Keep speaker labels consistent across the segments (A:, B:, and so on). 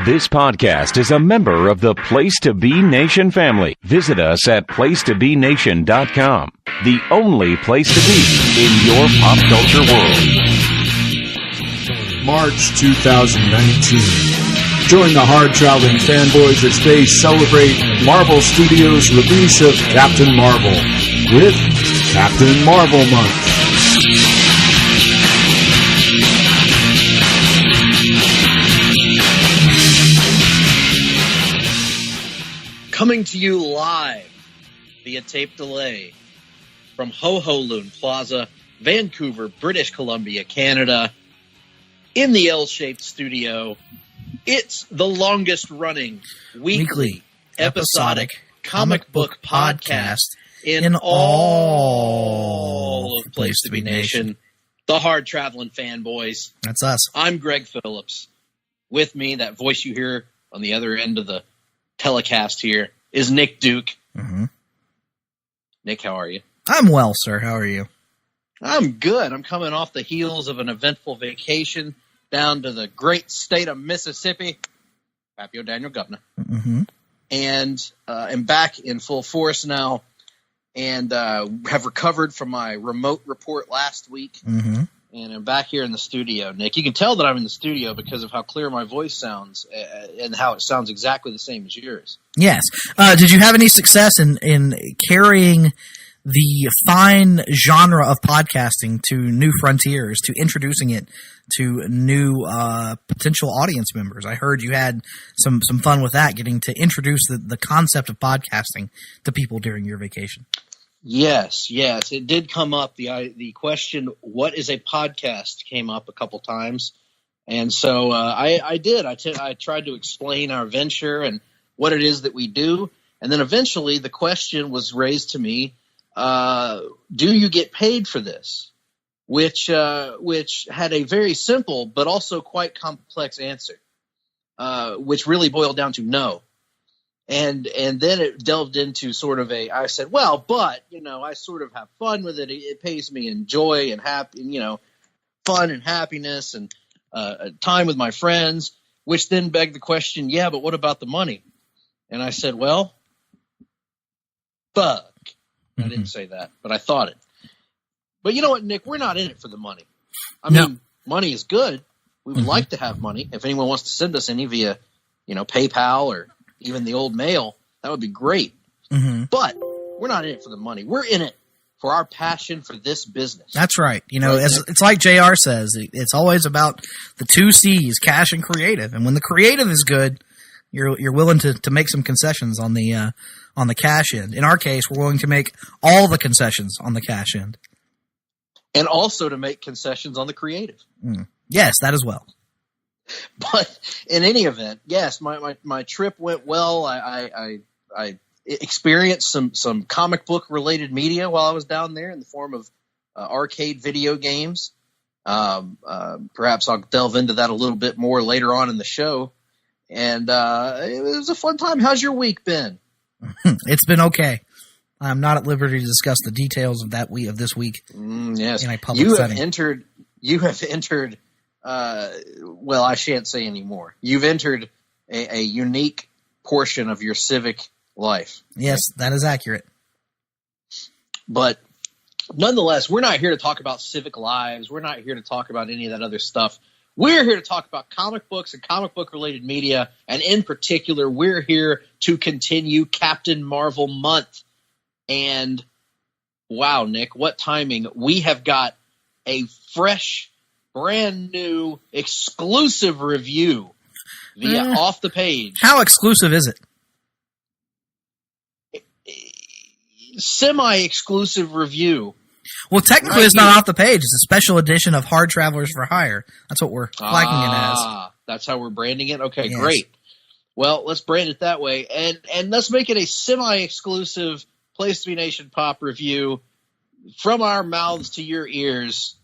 A: This podcast is a member of the Place to Be Nation family. Visit us at placetobenation.com, the only place to be in your pop culture world.
B: March 2019. Join the Hard-Traveling Fanboys as they celebrate Marvel Studios' release of Captain Marvel with Captain Marvel Month.
C: Coming to you live via tape delay from Ho Ho Lun Plaza, Vancouver, British Columbia, Canada, in the L-shaped studio. It's the longest running weekly episodic comic book podcast in all of Place to Be Nation, the Hard-Traveling Fanboys.
D: That's us.
C: I'm Greg Phillips. With me, that voice you hear on the other end of the telecast here, is Nick Duke.
D: Mm-hmm.
C: Nick, how are you? I'm
D: well, sir. How are you?
C: I'm good. I'm coming off the heels of an eventful vacation down to the great state of Mississippi. Happy Daniel Governor.
D: Mm-hmm.
C: And am back in full force now and have recovered from my remote report last week.
D: Mm-hmm.
C: And I'm back here in the studio, Nick. You can tell that I'm in the studio because of how clear my voice sounds and how it sounds exactly the same as yours.
D: Yes. Did you have any success in carrying the fine genre of podcasting to new frontiers, to introducing it to new potential audience members? I heard you had some fun with that, getting to introduce the concept of podcasting to people during your vacation.
C: Yes, it did come up. The question, "What is a podcast?" came up a couple times, and so I did. I tried to explain our venture and what it is that we do, and then eventually the question was raised to me: do you get paid for this? Which had a very simple but also quite complex answer, which really boiled down to no. And then it delved into sort of I said, well, but, I sort of have fun with it. It pays me in joy and fun and happiness and time with my friends, which then begged the question, yeah, but what about the money? And I said, well, fuck. I didn't say that, but I thought it. But you know what, Nick? We're not in it for the money. I mean, money is good. We would like to have money. If anyone wants to send us any via, PayPal or even the old mail, that would be great.
D: Mm-hmm.
C: But we're not in it for the money. We're in it for our passion for this business.
D: That's right. It's like JR says, it's always about the two C's, cash and creative. And when the creative is good, you're willing to make some concessions on the cash end. In our case, we're willing to make all the concessions on the cash end.
C: And also to make concessions on the creative.
D: Yes, that as well.
C: But in any event, yes, my trip went well. I experienced some comic book related media while I was down there in the form of arcade video games. Perhaps I'll delve into that a little bit more later on in the show. And it was a fun time. How's your week been?
D: It's been okay. I'm not at liberty to discuss the details of this week.
C: Yes,
D: in a public setting.
C: You have entered. Well, I shan't say anymore. You've entered a unique portion of your civic life.
D: Yes, that is accurate.
C: But nonetheless, we're not here to talk about civic lives. We're not here to talk about any of that other stuff. We're here to talk about comic books and comic book related media. And in particular, we're here to continue Captain Marvel month. And wow, Nick, what timing. We have got a fresh, brand new, exclusive review via Off the Page.
D: How exclusive is it?
C: Semi-exclusive review.
D: Well, technically it's not Off the Page. It's a special edition of Hard Travelers for Hire. That's what we're flagging it as.
C: That's how we're branding it? Okay,
D: yes.
C: Great. Well, let's brand it that way. And let's make it a semi-exclusive Place to Be Nation Pop review from our mouths to your ears.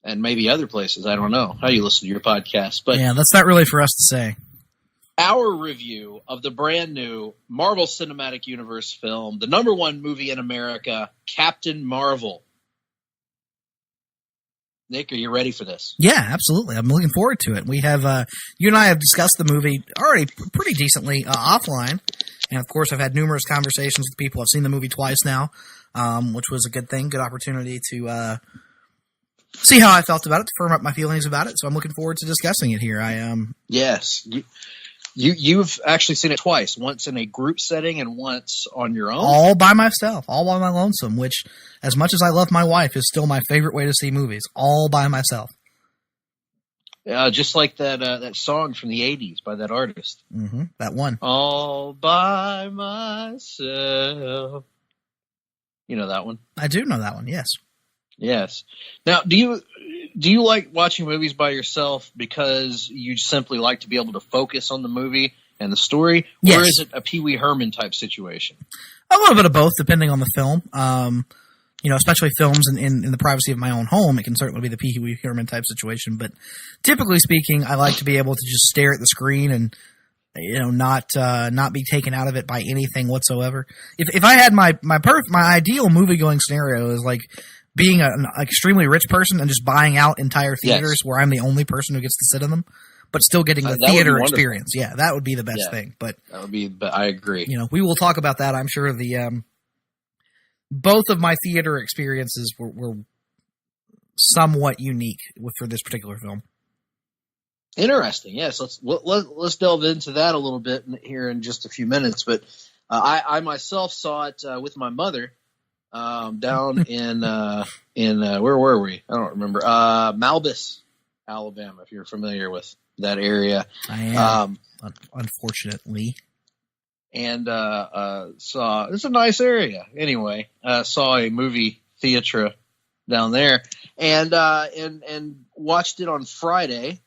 C: And maybe other places. I don't know how you listen to your podcast. But
D: yeah, that's not really for us to say.
C: Our review of the brand new Marvel Cinematic Universe film, the #1 movie in America, Captain Marvel. Nick, are you ready for this?
D: Yeah, absolutely. I'm looking forward to it. We have you and I have discussed the movie already pretty decently offline, and of course, I've had numerous conversations with people. I've seen the movie twice now, which was a good thing, good opportunity to see how I felt about it, to firm up my feelings about it. So I'm looking forward to discussing it here.
C: Yes. You've actually seen it twice, once in a group setting and once on your own?
D: All by myself, all by my lonesome, which, as much as I love my wife, is still my favorite way to see movies, all by myself.
C: Just like that song from the 80s by that artist.
D: Mm-hmm, that one.
C: All by myself. You know that one?
D: I do know that one, yes.
C: Yes. Now, do you like watching movies by yourself because you simply like to be able to focus on the movie and the story?
D: Yes.
C: Or is it a Pee Wee Herman type situation?
D: A little bit of both, depending on the film. Especially films in the privacy of my own home, it can certainly be the Pee Wee Herman type situation. But typically speaking, I like to be able to just stare at the screen and not be taken out of it by anything whatsoever. If I had my ideal movie going scenario is like being an extremely rich person and just buying out entire theaters where I'm the only person who gets to sit in them, but still getting the theater experience. Yeah, that would be the best thing. But
C: that would be. But I agree.
D: We will talk about that. I'm sure both of my theater experiences were somewhat unique for this particular film.
C: Interesting. Yes, let's delve into that a little bit here in just a few minutes. But I myself saw it with my mother. Down in where were we? I don't remember. Malbus, Alabama, if you're familiar with that area.
D: I am, unfortunately.
C: And saw, it's a nice area. Anyway, saw a movie theatre down there and watched it on Friday.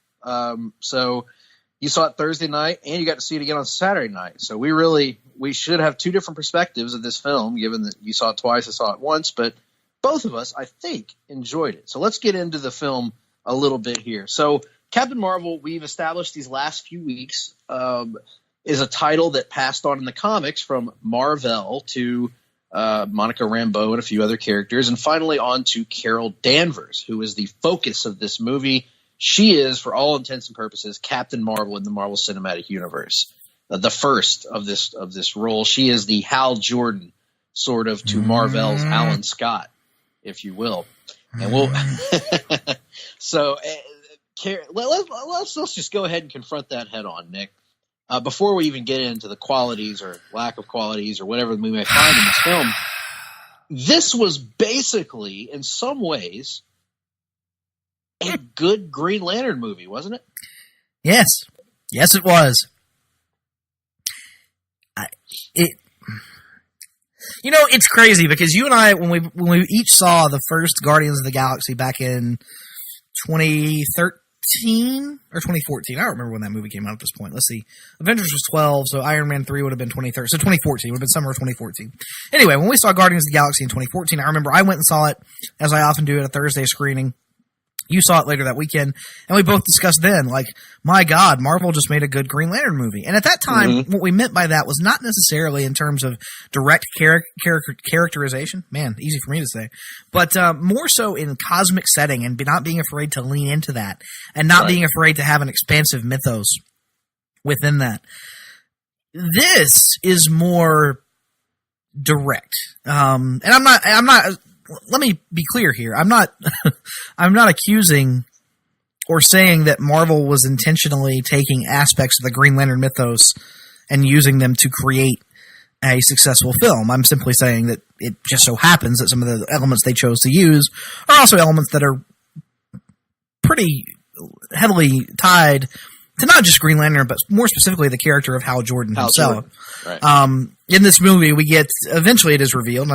C: So you saw it Thursday night and you got to see it again on Saturday night. So we should have two different perspectives of this film, given that you saw it twice, I saw it once, but both of us, I think, enjoyed it. So let's get into the film a little bit here. So Captain Marvel, we've established these last few weeks, is a title that passed on in the comics from Marvel to Monica Rambeau and a few other characters, and finally on to Carol Danvers, who is the focus of this movie. She is, for all intents and purposes, Captain Marvel in the Marvel Cinematic Universe. The first of this role. She is the Hal Jordan, sort of, to Marvel's Alan Scott, if you will. And we'll so let's just go ahead and confront that head on, Nick. Before we even get into the qualities or lack of qualities or whatever we may find in this film, this was basically, in some ways, a good Green Lantern movie, wasn't it?
D: Yes, it was. It's crazy because you and I, when we each saw the first Guardians of the Galaxy back in 2013 or 2014, I don't remember when that movie came out at this point. Let's see. Avengers was 12, so Iron Man 3 would have been 2013. So 2014 would have been summer of 2014. Anyway, when we saw Guardians of the Galaxy in 2014, I remember I went and saw it, as I often do at a Thursday screening. You saw it later that weekend, and we both discussed then, like, my God, Marvel just made a good Green Lantern movie. And at that time, what we meant by that was not necessarily in terms of direct characterization. Man, easy for me to say. But more so in cosmic setting and not being afraid to lean into that and not being afraid to have an expansive mythos within that. This is more direct. And I'm not. Let me be clear here. I'm not accusing or saying that Marvel was intentionally taking aspects of the Green Lantern mythos and using them to create a successful film. I'm simply saying that it just so happens that some of the elements they chose to use are also elements that are pretty heavily tied to not just Green Lantern, but more specifically the character of Hal Jordan himself. Right. In this movie, we get, eventually it is revealed,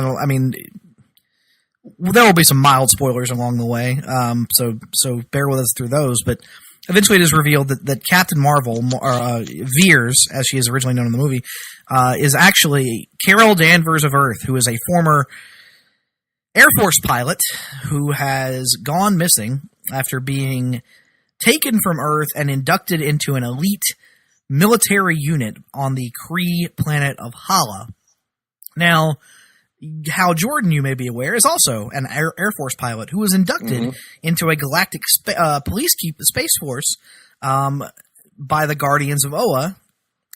D: there will be some mild spoilers along the way, so bear with us through those. But eventually, it is revealed that Captain Marvel, Veers, as she is originally known in the movie, is actually Carol Danvers of Earth, who is a former Air Force pilot who has gone missing after being taken from Earth and inducted into an elite military unit on the Kree planet of Hala. Now, Hal Jordan, you may be aware, is also an Air Force pilot who was inducted into a galactic police space force by the Guardians of Oa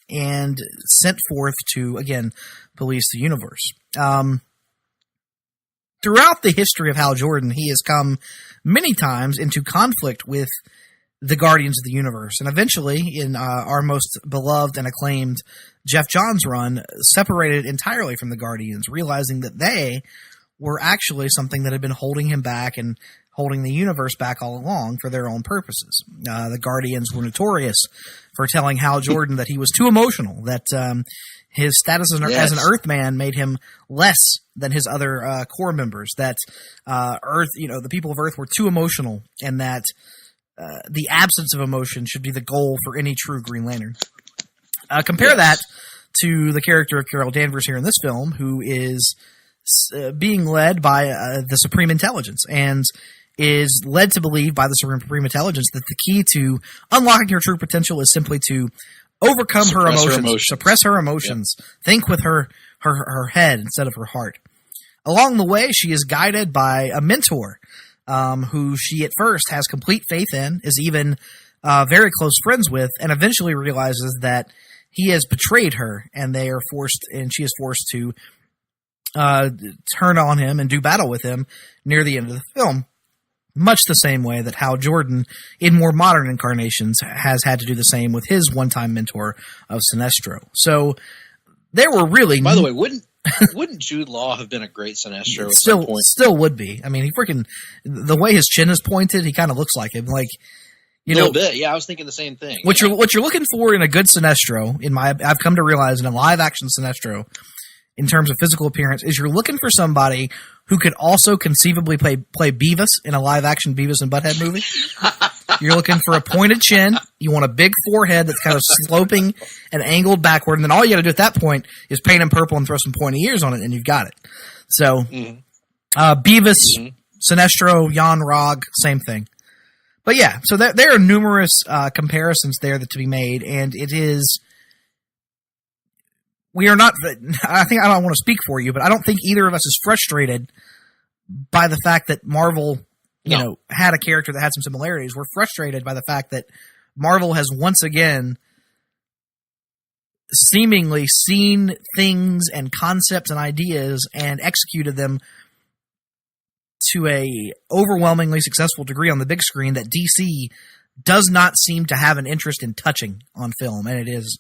D: and sent forth to, again, police the universe. Throughout the history of Hal Jordan, he has come many times into conflict with the Guardians of the Universe, and eventually, in our most beloved and acclaimed Jeff Johns run, separated entirely from the Guardians, realizing that they were actually something that had been holding him back and holding the universe back all along for their own purposes. The Guardians were notorious for telling Hal Jordan that he was too emotional, that his status as an Earthman made him less than his other core members, that Earth, the people of Earth were too emotional, and that the absence of emotion should be the goal for any true Green Lantern. Compare that to the character of Carol Danvers here in this film, who is being led by the Supreme Intelligence, and is led to believe by the Supreme Intelligence that the key to unlocking her true potential is simply to overcome her emotions, suppress her emotions, think with her head instead of her heart. Along the way, she is guided by a mentor, who she at first has complete faith in, is even very close friends with, and eventually realizes that he has betrayed her, and she is forced to turn on him and do battle with him near the end of the film. Much the same way that Hal Jordan, in more modern incarnations, has had to do the same with his one-time mentor of Sinestro. So there were really...
C: By the way, wouldn't Jude Law have been a great Sinestro at some point?
D: Still would be. I mean, he freaking... The way his chin is pointed, he kind of looks like him. Like,
C: a little bit. Yeah, I was thinking the same thing.
D: What you're looking for in a good Sinestro, I've come to realize in a live-action Sinestro, in terms of physical appearance, is you're looking for somebody who could also conceivably play Beavis in a live-action Beavis and Butthead movie. You're looking for a pointed chin. You want a big forehead that's kind of sloping and angled backward, and then all you got to do at that point is paint him purple and throw some pointy ears on it, and you've got it. So, Beavis, Sinestro, Jan Rog, same thing. But yeah, so there are numerous comparisons there to be made, and it is... We are not, I don't want to speak for you, but I don't think either of us is frustrated by the fact that Marvel, had a character that had some similarities. We're frustrated by the fact that Marvel has once again seemingly seen things and concepts and ideas and executed them to a overwhelmingly successful degree on the big screen that DC does not seem to have an interest in touching on film, and it is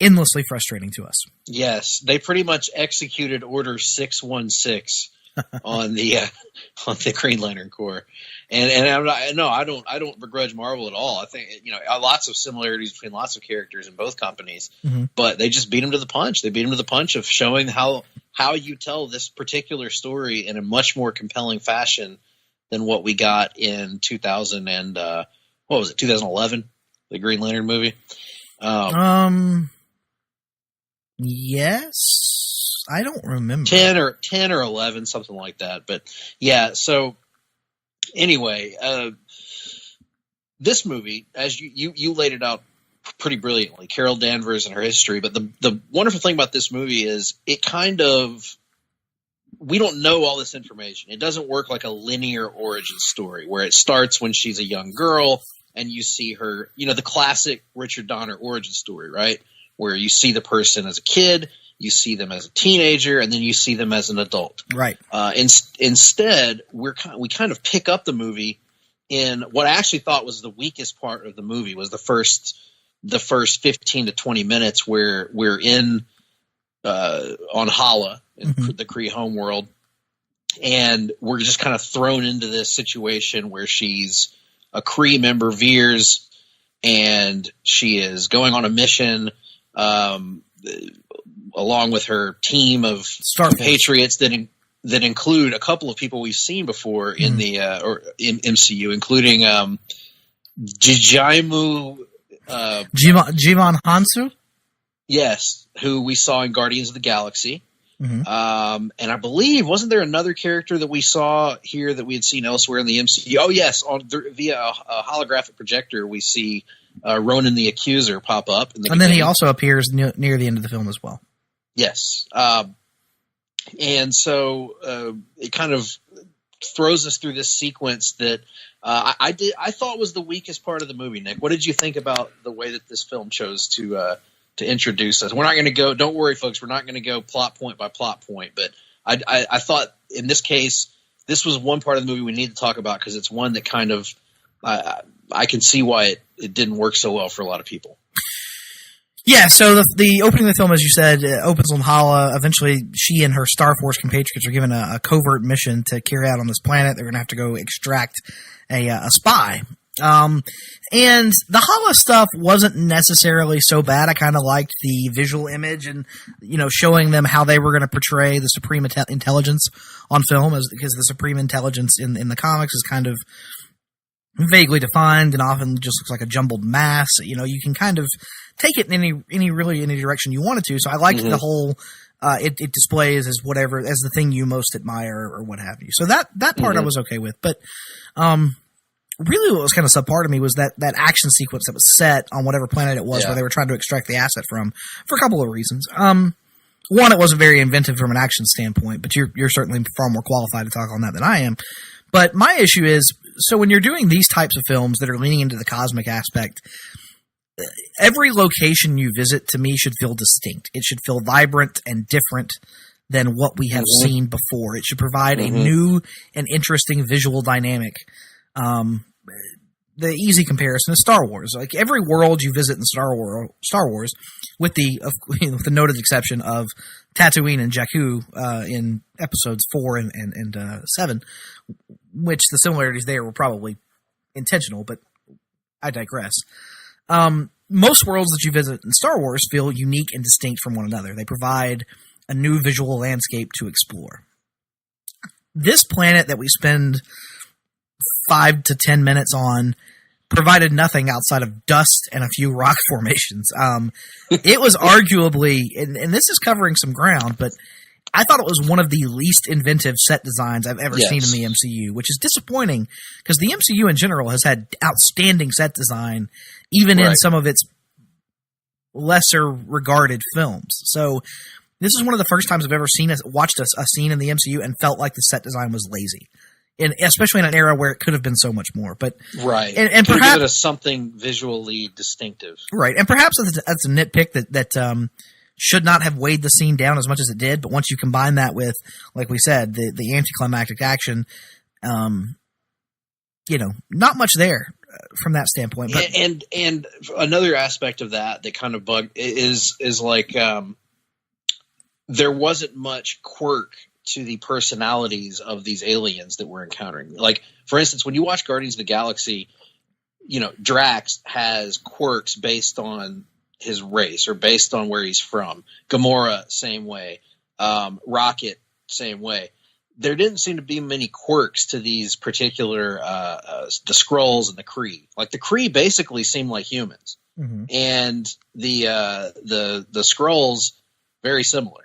D: endlessly frustrating to us. Yes,
C: they pretty much executed Order 616 on the Green Lantern Corps, and I don't begrudge Marvel at all. I think lots of similarities between lots of characters in both companies, but they just beat them to the punch. They beat them to the punch of showing how you tell this particular story in a much more compelling fashion than what we got in 2000 and 2011, the Green Lantern movie.
D: Yes, I don't remember.
C: 10 or 11, something like that. But yeah, so anyway, this movie, as you laid it out pretty brilliantly, Carol Danvers and her history. But the wonderful thing about this movie is it we don't know all this information. It doesn't work like a linear origin story where it starts when she's a young girl and you see her, the classic Richard Donner origin story, right? Where you see the person as a kid, you see them as a teenager, and then you see them as an adult.
D: Right.
C: Instead, we kind of pick up the movie in what I actually thought was the weakest part of the movie was the first 15 to 20 minutes where we're on Hala in the Kree homeworld, and we're just kind of thrown into this situation where she's a Kree member, Veers, and she is going on a mission. Along with her team of Patriots that include a couple of people we've seen before in the in MCU, including Jijaimu
D: Jivon Hansu.
C: Yes, who we saw in Guardians of the Galaxy. And I believe, wasn't there another character that we saw here that we had seen elsewhere in the MCU? Oh, yes, via a holographic projector, we see Ronan the Accuser pop up.
D: And then he also appears near the end of the film as well.
C: Yes. And so it kind of throws us through this sequence that I thought was the weakest part of the movie. Nick, what did you think about the way that this film chose to introduce us? We're not going to go. Don't worry, folks. We're not going to go plot point by plot point. But I thought in this case, this was one part of the movie we need to talk about because it's one that kind of I can see why it didn't work so well for a lot of people.
D: Yeah, so the opening of the film, as you said, opens on Hala. Eventually, she and her Star Force compatriots are given a covert mission to carry out on this planet. They're going to have to go extract a spy. And the Hala stuff wasn't necessarily so bad. I kind of liked the visual image and, showing them how they were going to portray the Supreme Intelligence on film, because the Supreme Intelligence in the comics is kind of vaguely defined and often just looks like a jumbled mass. You can kind of take it in any direction you wanted to. So I liked the whole, it displays as whatever, as the thing you most admire or what have you. So that part I was okay with. But, really what was kind of subpart of me was that action sequence that was set on whatever planet it was where they were trying to extract the asset from, for a couple of reasons. One, it wasn't very inventive from an action standpoint, but you're certainly far more qualified to talk on that than I am. But my issue is, so when you're doing these types of films that are leaning into the cosmic aspect, every location you visit, to me, should feel distinct. It should feel vibrant and different than what we have seen before. It should provide a new and interesting visual dynamic. The easy comparison is Star Wars. Like every world you visit in Star Wars, with the noted exception of Tatooine and Jakku in episodes 4 and 7, which the similarities there were probably intentional, but I digress. Most worlds that you visit in Star Wars feel unique and distinct from one another. They provide a new visual landscape to explore. This planet that we spend 5 to 10 minutes on provided nothing outside of dust and a few rock formations. It was arguably, and this is covering some ground, but I thought it was one of the least inventive set designs I've ever seen in the MCU, which is disappointing because the MCU in general has had outstanding set design, even in some of its lesser regarded films. So this is one of the first times I've ever watched a scene in the MCU and felt like the set design was lazy. Especially in an era where it could have been so much more, but and perhaps
C: give it something visually distinctive,
D: right? And perhaps that's a nitpick that should not have weighed the scene down as much as it did. But once you combine that with, like we said, the anticlimactic action, not much there from that standpoint. But
C: and another aspect of that kind of bugged is like there wasn't much quirk to the personalities of these aliens that we're encountering. Like, for instance, when you watch Guardians of the Galaxy, Drax has quirks based on his race or based on where he's from. Gamora, same way. Rocket, same way. There didn't seem to be many quirks to these particular the Skrulls and the Kree. Like, the Kree basically seem like humans. And the Skrulls, very similar.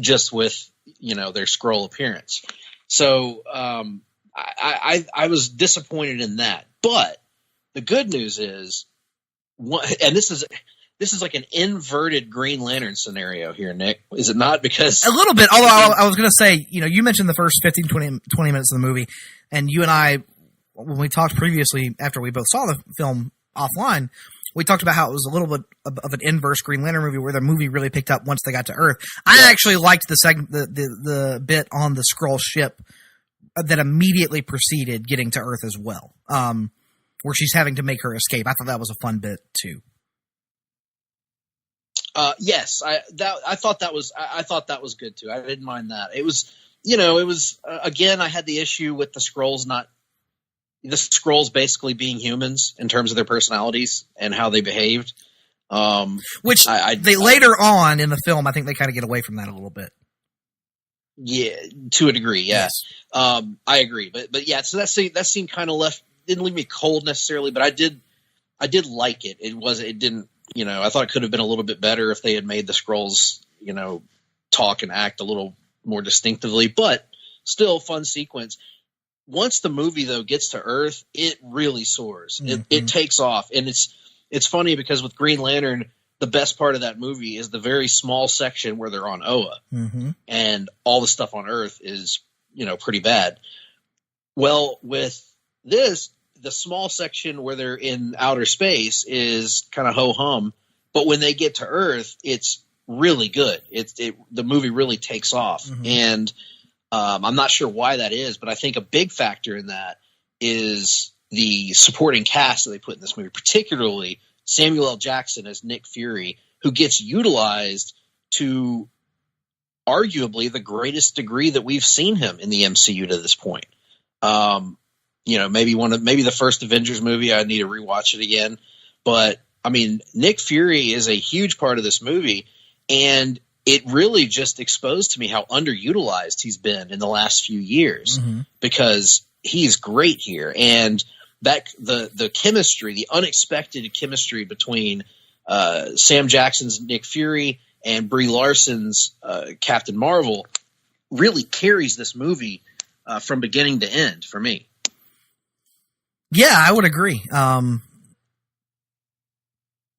C: Just with, their Skrull appearance. So I was disappointed in that. But the good news is, and this is like an inverted Green Lantern scenario here, Nick. Is it not? Because
D: a little bit, although I was going to say, you mentioned the first 15, 20 minutes of the movie, and you and I, when we talked previously after we both saw the film offline, we talked about how it was a little bit of an inverse Green Lantern movie where the movie really picked up once they got to Earth. I actually liked the bit on the Skrull ship that immediately preceded getting to Earth as well, where she's having to make her escape. I thought that was a fun bit too.
C: Yes, I thought that was good too. I didn't mind that. It was, again, I had the issue with the Skrulls basically being humans in terms of their personalities and how they behaved.
D: Which they later on in the film, I think they kind of get away from that a little bit.
C: Yeah, to a degree, yeah.
D: Yes.
C: I agree, but yeah. So that scene kind of didn't leave me cold necessarily, but I did like it. It didn't. I thought it could have been a little bit better if they had made the Skrulls, talk and act a little more distinctively, but still fun sequence. Once the movie, though, gets to Earth, it really soars. It takes off. And it's funny because with Green Lantern, the best part of that movie is the very small section where they're on Oa, and all the stuff on Earth is, pretty bad. Well, with this, the small section where they're in outer space is kind of ho-hum, but when they get to Earth, it's really good. The movie really takes off, and I'm not sure why that is, but I think a big factor in that is the supporting cast that they put in this movie, particularly Samuel L. Jackson as Nick Fury, who gets utilized to arguably the greatest degree that we've seen him in the MCU to this point. Maybe the first Avengers movie, I need to rewatch it again. But I mean, Nick Fury is a huge part of this movie, and it really just exposed to me how underutilized he's been in the last few years, because he's great here. And that the chemistry, the unexpected chemistry between Sam Jackson's Nick Fury and Brie Larson's Captain Marvel really carries this movie from beginning to end for me.
D: Yeah, I would agree.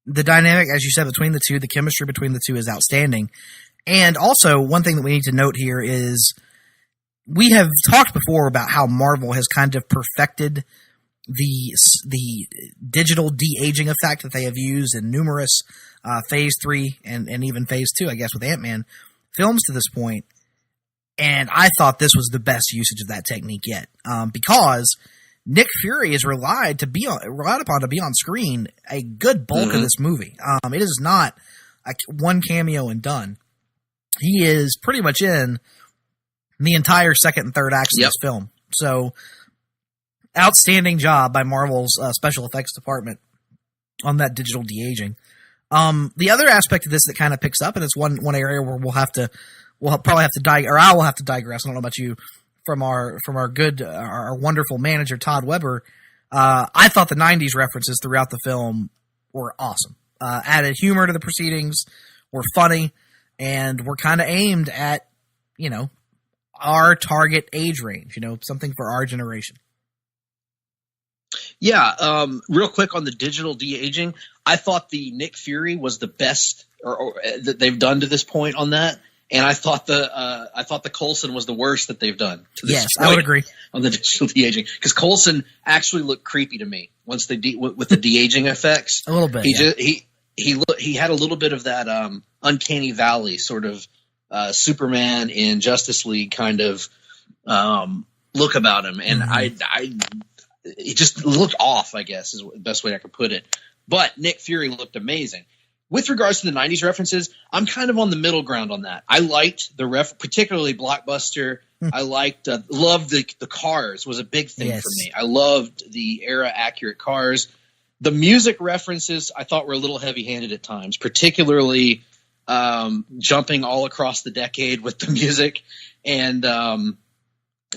D: The dynamic, as you said, between the two, the chemistry between the two is outstanding. And also, one thing that we need to note here is we have talked before about how Marvel has kind of perfected the digital de-aging effect that they have used in numerous Phase 3 and even Phase 2, I guess, with Ant-Man films to this point. And I thought this was the best usage of that technique yet, because Nick Fury is relied upon to be on screen a good bulk of this movie. It is not one cameo and done. He is pretty much in the entire second and third acts of this film. So, outstanding job by Marvel's special effects department on that digital de-aging. The other aspect of this that kind of picks up, and it's one area where I will have to digress. I don't know about you. From our wonderful manager Todd Weber, I thought the '90s references throughout the film were awesome. Added humor to the proceedings, were funny, and were kind of aimed at our target age range. Something for our generation.
C: Yeah, real quick on the digital de-aging, I thought the Nick Fury was the best that they've done to this point on that. And I thought the Coulson was the worst that they've done. To this
D: I would agree
C: on the digital de-aging, because Coulson actually looked creepy to me once with the de-aging effects.
D: A little bit.
C: He had a little bit of that uncanny valley sort of Superman in Justice League kind of look about him, and he just looked off, I guess is the best way I could put it. But Nick Fury looked amazing. With regards to the 90s references, I'm kind of on the middle ground on that. I liked particularly Blockbuster. I loved the cars was a big thing for me. I loved the era accurate cars. The music references I thought were a little heavy-handed at times, particularly jumping all across the decade with the music. And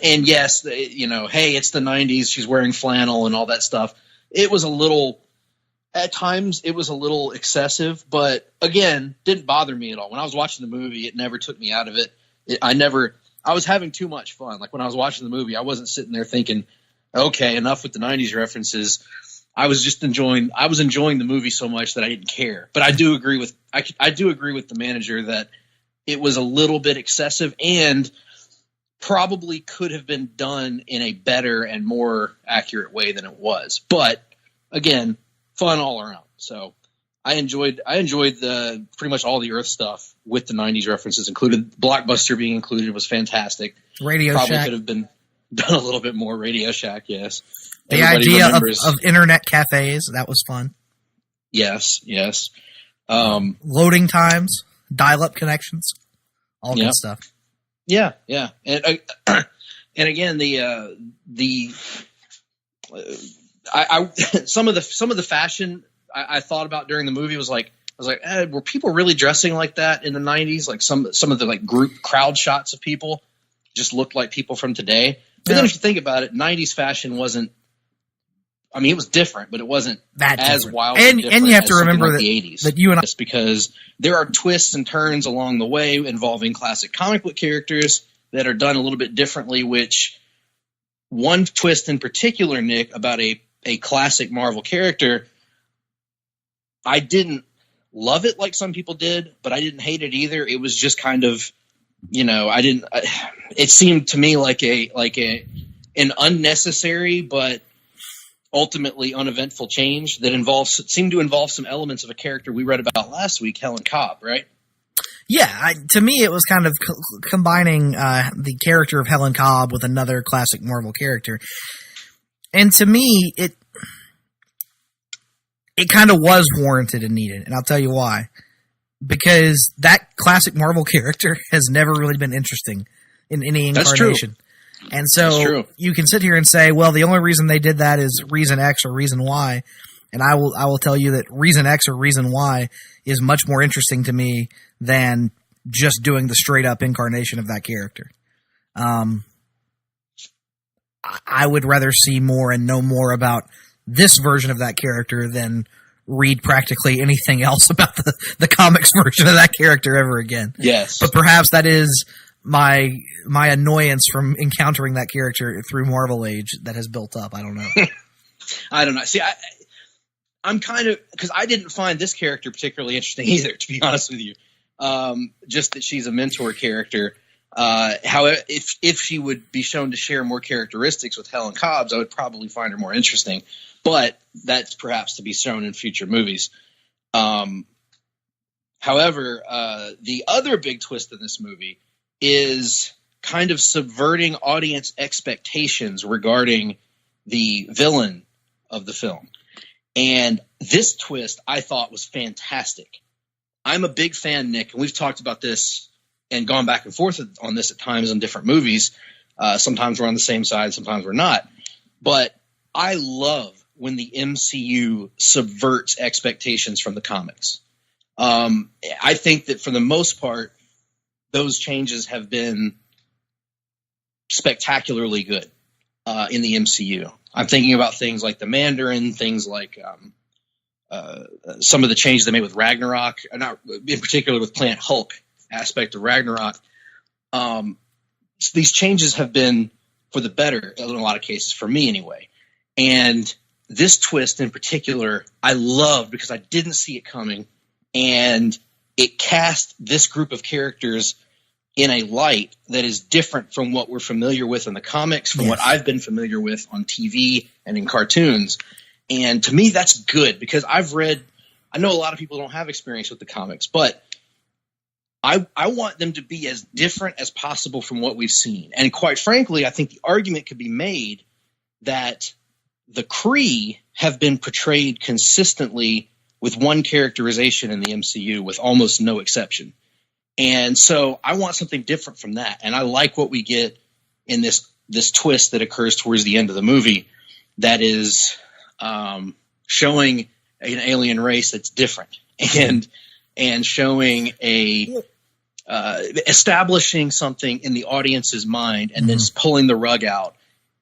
C: yes, hey, it's the 90s. She's wearing flannel and all that stuff. At times, it was a little excessive, but again, didn't bother me at all. When I was watching the movie, it never took me out of it. I was having too much fun. Like when I was watching the movie, I wasn't sitting there thinking, okay, enough with the 90s references. I was enjoying the movie so much that I didn't care. But I do agree with the manager that it was a little bit excessive and probably could have been done in a better and more accurate way than it was. But again, fun all around. So I enjoyed the pretty much all the Earth stuff with the 90s references included. Blockbuster being included was fantastic.
D: Radio
C: Probably
D: Shack.
C: could have been done a little bit more. Radio Shack, yes.
D: The idea of internet cafes, that was fun.
C: Yes.
D: Loading times, dial-up connections, all good stuff.
C: Yeah. And again, some of the fashion I thought about during the movie was like, I was like, were people really dressing like that in the 90s? Like some of the like group crowd shots of people just looked like people from today. But then if you think about it, 90s fashion wasn't. I mean, it was different, but it wasn't as wild. And you have to remember like the 80s.
D: That you and I,
C: because there are twists and turns along the way involving classic comic book characters that are done a little bit differently. Which one twist in particular, Nick, about a classic Marvel character, I didn't love it like some people did, but I didn't hate it either. It was just kind of, it seemed to me like an unnecessary but ultimately uneventful change that seemed to involve some elements of a character we read about last week, Helen Cobb, right?
D: Yeah, to me it was kind of combining the character of Helen Cobb with another classic Marvel character. And to me, it kind of was warranted and needed, and I'll tell you why. Because that classic Marvel character has never really been interesting in any incarnation. That's true. And so you can sit here and say, well, the only reason they did that is reason X or reason Y. And I will tell you that reason X or reason Y is much more interesting to me than just doing the straight up incarnation of that character. I would rather see more and know more about this version of that character than read practically anything else about the comics version of that character ever again.
C: Yes.
D: But perhaps that is my annoyance from encountering that character through Marvel Age that has built up. I don't know.
C: I don't know. See, I'm kind of, because I didn't find this character particularly interesting either, to be honest with you. Just that she's a mentor character. However, if she would be shown to share more characteristics with Helen Cobb's, I would probably find her more interesting. But that's perhaps to be shown in future movies. However, the other big twist in this movie is kind of subverting audience expectations regarding the villain of the film. And this twist I thought was fantastic. I'm a big fan, Nick, and we've talked about this and gone back and forth on this at times in different movies. Sometimes we're on the same side, sometimes we're not. But I love when the MCU subverts expectations from the comics. I think that for the most part, those changes have been spectacularly good in the MCU. I'm thinking about things like the Mandarin, things like some of the changes they made with Ragnarok, not in particular with Planet Hulk aspect of Ragnarok. So these changes have been for the better in a lot of cases, for me anyway. And this twist in particular, I loved because I didn't see it coming, and it cast this group of characters in a light that is different from what we're familiar with in the comics, from what I've been familiar with on TV and in cartoons. And to me, that's good because I know a lot of people don't have experience with the comics, but I want them to be as different as possible from what we've seen. And quite frankly, I think the argument could be made that the Kree have been portrayed consistently with one characterization in the MCU with almost no exception. And so I want something different from that. And I like what we get in this twist that occurs towards the end of the movie that is showing an alien race that's different and showing establishing something in the audience's mind and then pulling the rug out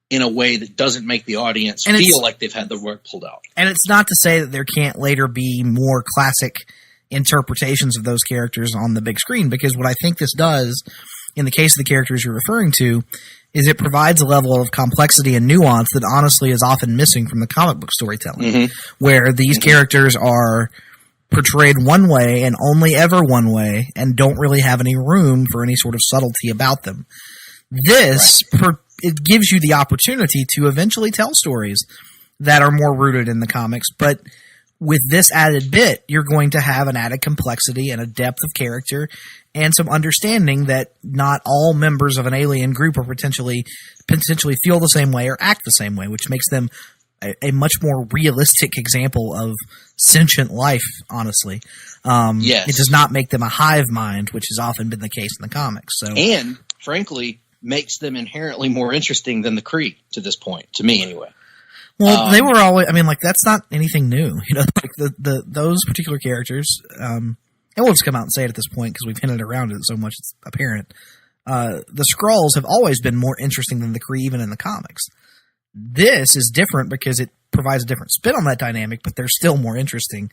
C: in a way that doesn't make the audience feel like they've had the rug pulled out. And
D: it's not to say that there can't later be more classic interpretations of those characters on the big screen, because what I think this does, in the case of the characters you're referring to, is it provides a level of complexity and nuance that honestly is often missing from the comic book storytelling, where these characters are portrayed one way and only ever one way and don't really have any room for any sort of subtlety about them. This it gives you the opportunity to eventually tell stories that are more rooted in the comics, but with this added bit, you're going to have an added complexity and a depth of character and some understanding that not all members of an alien group are potentially feel the same way or act the same way, which makes them a much more realistic example of sentient life, honestly. It does not make them a hive mind, which has often been the case in the comics. And,
C: frankly, makes them inherently more interesting than the Kree to this point, to me anyway.
D: Well, they were always, that's not anything new. Those particular characters, and we'll just come out and say it at this point because we've hinted around it so much it's apparent. The Skrulls have always been more interesting than the Kree, even in the comics. This is different because it provides a different spin on that dynamic, but they're still more interesting.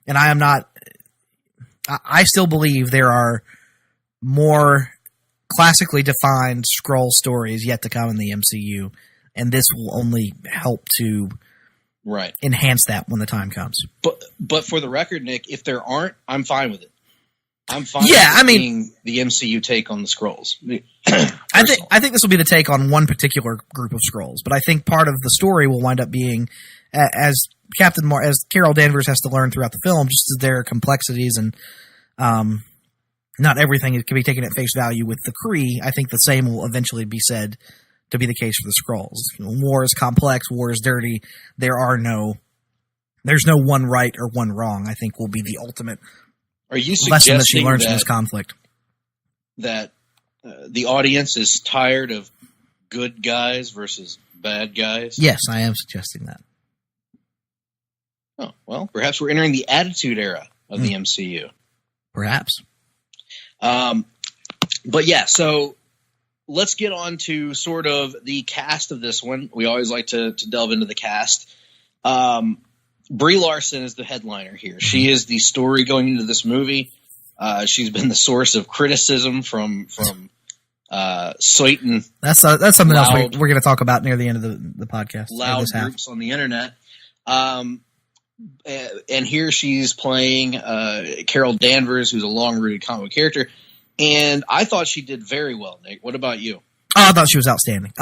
D: And I still believe there are more classically defined Skrull stories yet to come in the MCU. And this will only help to
C: Right.
D: enhance that when the time comes.
C: But for the record, Nick, if there aren't, I'm fine with it. I'm fine
D: Yeah,
C: with being the MCU take on the Skrulls.
D: I think this will be the take on one particular group of Skrulls, but I think part of the story will wind up being as Carol Danvers has to learn throughout the film, just as there are complexities and not everything can be taken at face value with the Kree. I think the same will eventually be said to be the case for the Skrulls. War is complex, war is dirty. There's no one right or one wrong. I think will be the ultimate
C: Are you
D: lesson that she
C: suggesting
D: learns from this conflict.
C: That the audience is tired of good guys versus bad guys?
D: Yes, I am suggesting that.
C: Oh, well, perhaps we're entering the Attitude Era of the MCU.
D: Perhaps.
C: But yeah, so let's get on to sort of the cast of this one. We always like to delve into the cast. Brie Larsen is the headliner here. She is the story going into this movie. She's been the source of criticism from certain
D: That's something else we're going to talk about near the end of the podcast.
C: Loud groups on the internet. And here she's playing Carol Danvers, who's a long-rooted comic book character. And I thought she did very well, Nick. What about you?
D: Oh, I thought she was outstanding.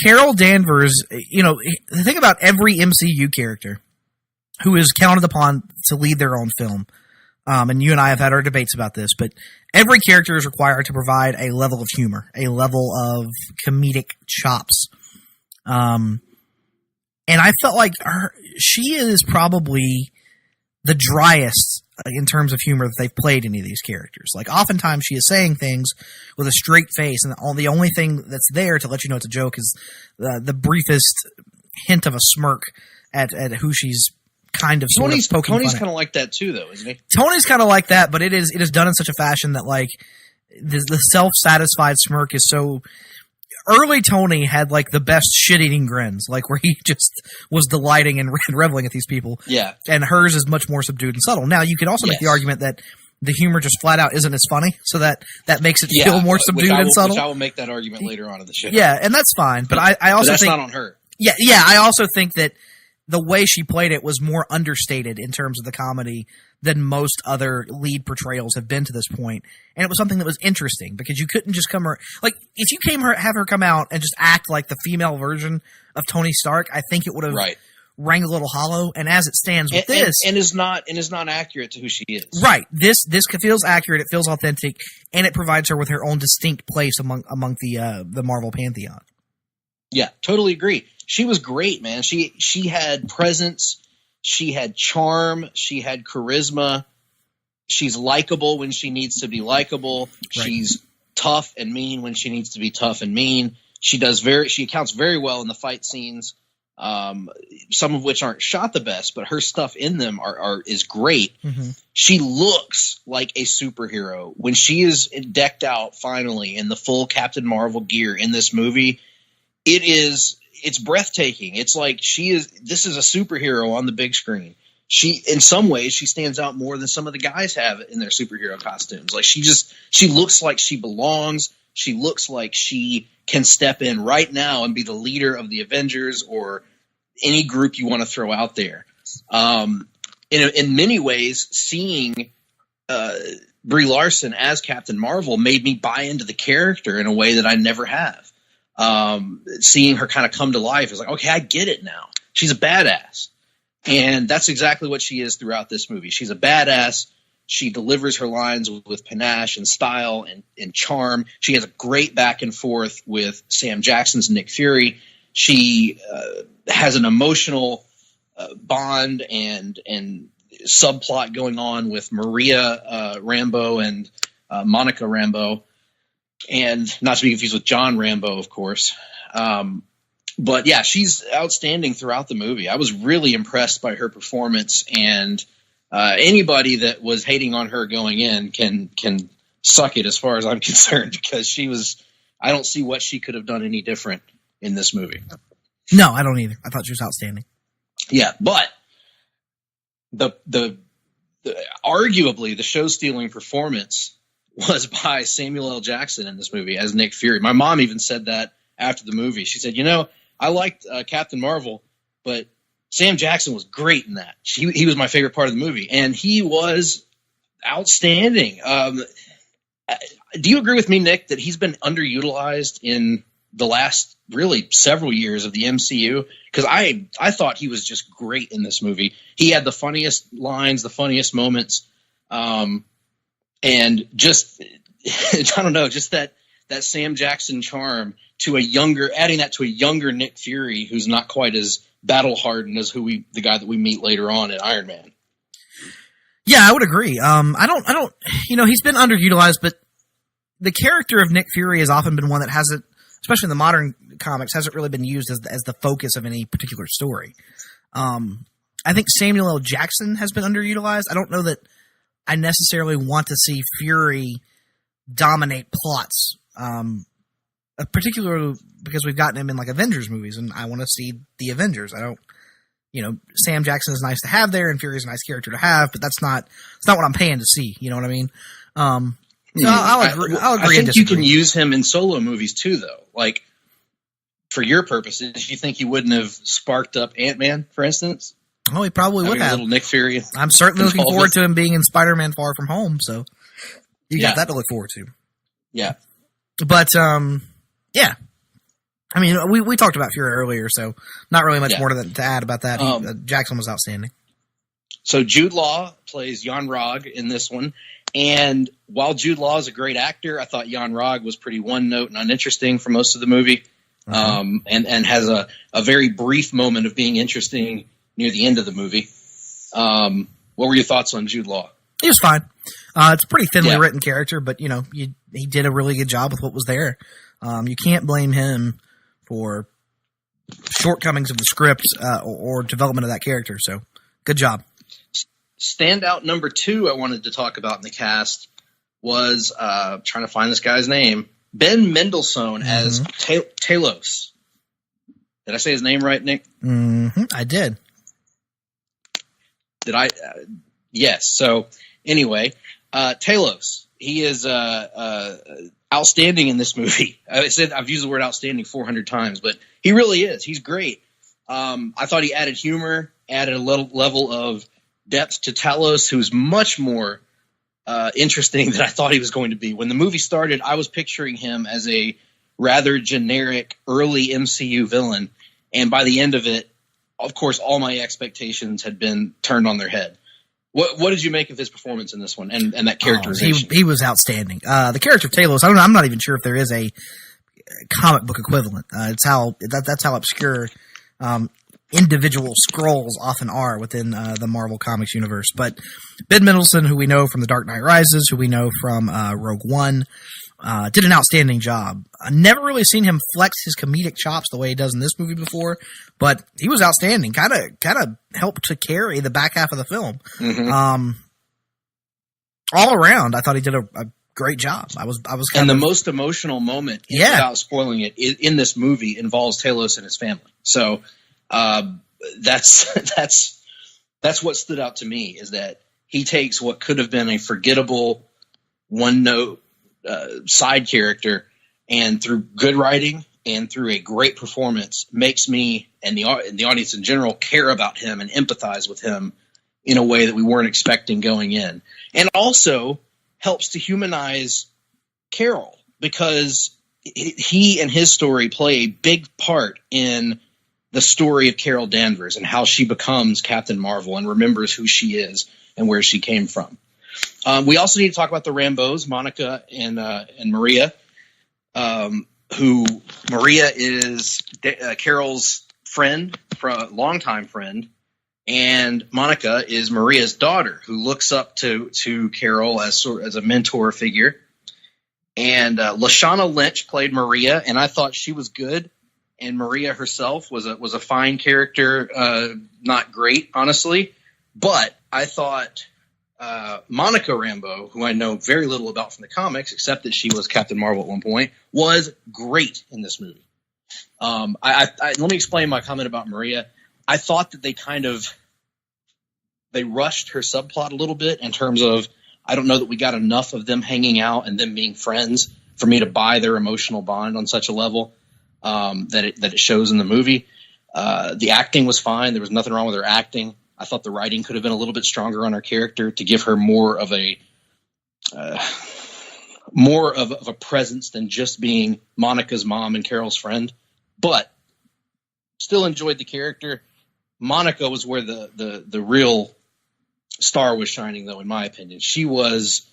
D: Carol Danvers, the thing about every MCU character who is counted upon to lead their own film, and you and I have had our debates about this, but every character is required to provide a level of humor, a level of comedic chops. And I felt like she is probably the driest in terms of humor that they've played any of these characters. Like, oftentimes she is saying things with a straight face, and the only thing that's there to let you know it's a joke is the briefest hint of a smirk at who she's kind of sort of poking
C: Tony's
D: fun at.
C: kind of like that too, though, isn't he?
D: Tony's kind of like that, but it is done in such a fashion that, like, the self-satisfied smirk is so... Early Tony had, like, the best shit-eating grins, like, where he just was delighting and reveling at these people.
C: Yeah.
D: And hers is much more subdued and subtle. Now, you could also make the argument that the humor just flat out isn't as funny, so that makes it feel more subdued and subtle.
C: Which I will make that argument later on in the show.
D: Yeah, and that's fine. But I also think...
C: that's not on her.
D: Yeah, I also think that the way she played it was more understated in terms of the comedy than most other lead portrayals have been to this point. And it was something that was interesting because you couldn't just like, if you have her come out and just act like the female version of Tony Stark, I think it would have rang a little hollow. And as it stands with
C: and is not accurate to who she is.
D: Right. This feels accurate. It feels authentic, and it provides her with her own distinct place among the Marvel pantheon.
C: Yeah, totally agree. She was great, man. She had presence. She had charm. She had charisma. She's likable when she needs to be likable. Right. She's tough and mean when she needs to be tough and mean. She accounts very well in the fight scenes, some of which aren't shot the best, but her stuff in them is great. Mm-hmm. She looks like a superhero when she is decked out finally in the full Captain Marvel gear in this movie. It's breathtaking. It's like this is a superhero on the big screen. In some ways, she stands out more than some of the guys have in their superhero costumes. Like, she looks like she belongs. She looks like she can step in right now and be the leader of the Avengers or any group you want to throw out there. In many ways, seeing Brie Larsen as Captain Marvel made me buy into the character in a way that I never have. Seeing her kind of come to life is like, okay, I get it now. She's a badass. And that's exactly what she is throughout this movie. She's a badass. She delivers her lines with panache and style and charm. She has a great back and forth with Sam Jackson's Nick Fury. She has an emotional bond and subplot going on with Maria Rambeau and Monica Rambeau. And not to be confused with John Rambo, of course. But yeah, she's outstanding throughout the movie. I was really impressed by her performance, and anybody that was hating on her going in can suck it as far as I'm concerned, because I don't see what she could have done any different in this movie.
D: No, I don't either. I thought she was outstanding.
C: Yeah, but the arguably the show-stealing performance was by Samuel L. Jackson in this movie as Nick Fury. My mom even said that after the movie. She said, I liked Captain Marvel, but Sam Jackson was great in that. He was my favorite part of the movie, and he was outstanding. Do you agree with me, Nick, that he's been underutilized in the last really several years of the MCU? Because I thought he was just great in this movie. He had the funniest lines, the funniest moments, and just I don't know, just that Sam Jackson charm to adding that to a younger Nick Fury, who's not quite as battle hardened as the guy that we meet later on in Iron Man.
D: Yeah, I would agree. I don't, he's been underutilized, but the character of Nick Fury has often been one that hasn't, especially in the modern comics, hasn't really been used as the focus of any particular story. I think Samuel L. Jackson has been underutilized. I don't know that I necessarily want to see Fury dominate plots, particularly because we've gotten him in like Avengers movies, and I want to see the Avengers. I don't, Sam Jackson is nice to have there, and Fury's a nice character to have, but it's not what I'm paying to see. You know what I mean? So I'll agree.
C: I think you can use him in solo movies too, though. Like, for your purposes, you think he wouldn't have sparked up Ant-Man, for instance?
D: Oh, he probably would have.
C: Little Nick Fury.
D: I'm certainly looking forward to him being in Spider-Man: Far From Home. So you got that to look forward to.
C: Yeah,
D: but yeah. I mean, we talked about Fury earlier, so not really much more to add about that. Jackson was outstanding.
C: So Jude Law plays Jan Rog in this one. And while Jude Law is a great actor, I thought Jan Rog was pretty one-note and uninteresting for most of the movie, and has a very brief moment of being interesting near the end of the movie. What were your thoughts on Jude Law?
D: He was fine. It's a pretty thinly written character, but, he did a really good job with what was there. You can't blame him for shortcomings of the script or development of that character, so good job.
C: Standout number 2 I wanted to talk about in the cast was trying to find this guy's name, Ben Mendelsohn as Talos. Did I say his name right, Nick?
D: Mm-hmm. I did.
C: Did I? Yes. So anyway, Talos. He is outstanding in this movie. I said I've used the word outstanding 400 times, but he really is. He's great. I thought he added humor, added a little level of depth to Talos, who's much more interesting than I thought he was going to be. When the movie started, I was picturing him as a rather generic early MCU villain, and by the end of it, of course, all my expectations had been turned on their head. What did you make of his performance in this one and that characterization?
D: He was outstanding. The character of Talos, I don't know, I'm not even sure if there is a comic book equivalent. That's how obscure individual scrolls often are within the Marvel Comics universe. But Ben Mendelsohn, who we know from The Dark Knight Rises, who we know from Rogue One, did an outstanding job. I've never really seen him flex his comedic chops the way he does in this movie before, but he was outstanding. Kind of helped to carry the back half of the film. Mm-hmm. All around, I thought he did a great job. I was kind
C: of the most emotional moment, without spoiling it, in this movie involves Talos and his family. So that's what stood out to me, is that he takes what could have been a forgettable one-note side character, and through good writing and through a great performance, makes me and the audience in general care about him and empathize with him in a way that we weren't expecting going in. And also helps to humanize Carol, because he and his story play a big part in the story of Carol Danvers and how she becomes Captain Marvel and remembers who she is and where she came from. We also need to talk about the Rambos, Monica and Maria, who Maria is Carol's friend, longtime friend, and Monica is Maria's daughter, who looks up to Carol as a mentor figure. And Lashana Lynch played Maria, and I thought she was good. And Maria herself was a fine character, not great, honestly. But I thought Monica Rambeau, who I know very little about from the comics, except that she was Captain Marvel at one point, was great in this movie. Let me explain my comment about Maria. I thought that they rushed her subplot a little bit in terms of, I don't know that we got enough of them hanging out and them being friends for me to buy their emotional bond on such a level that it shows in the movie. The acting was fine. There was nothing wrong with her acting. I thought the writing could have been a little bit stronger on her character to give her more of a presence than just being Monica's mom and Carol's friend. But still enjoyed the character. Monica was where the real star was shining, though, in my opinion. She was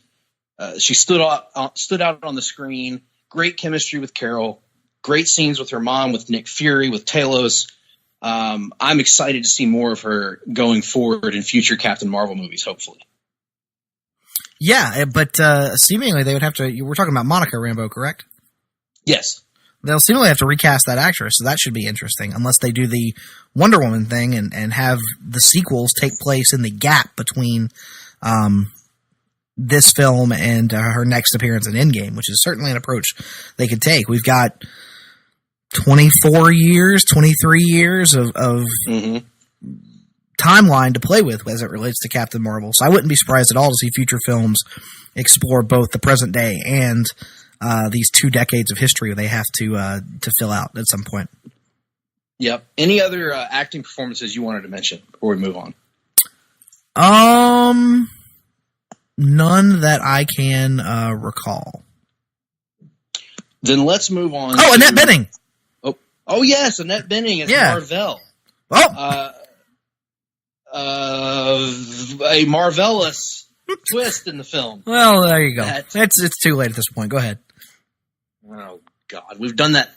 C: she stood out on the screen. Great chemistry with Carol. Great scenes with her mom, with Nick Fury, with Talos. I'm excited to see more of her going forward in future Captain Marvel movies, hopefully.
D: Yeah, but seemingly they would have to. We're talking about Monica Rambeau, correct?
C: Yes.
D: They'll seemingly have to recast that actress, so that should be interesting, unless they do the Wonder Woman thing and have the sequels take place in the gap between this film and her next appearance in Endgame, which is certainly an approach they could take. We've got 23 years of timeline to play with as it relates to Captain Marvel, so I wouldn't be surprised at all to see future films explore both the present day and these 2 decades of history they have to fill out at some point.
C: Yep. Any other acting performances you wanted to mention before we move on?
D: None that I can recall.
C: Then let's move on.
D: Oh, Annette Bening.
C: Oh yes, Annette Bening as Marvel.
D: Oh.
C: A marvelous twist in the film.
D: Well, there you go. It's too late at this point. Go ahead.
C: Oh God, we've done that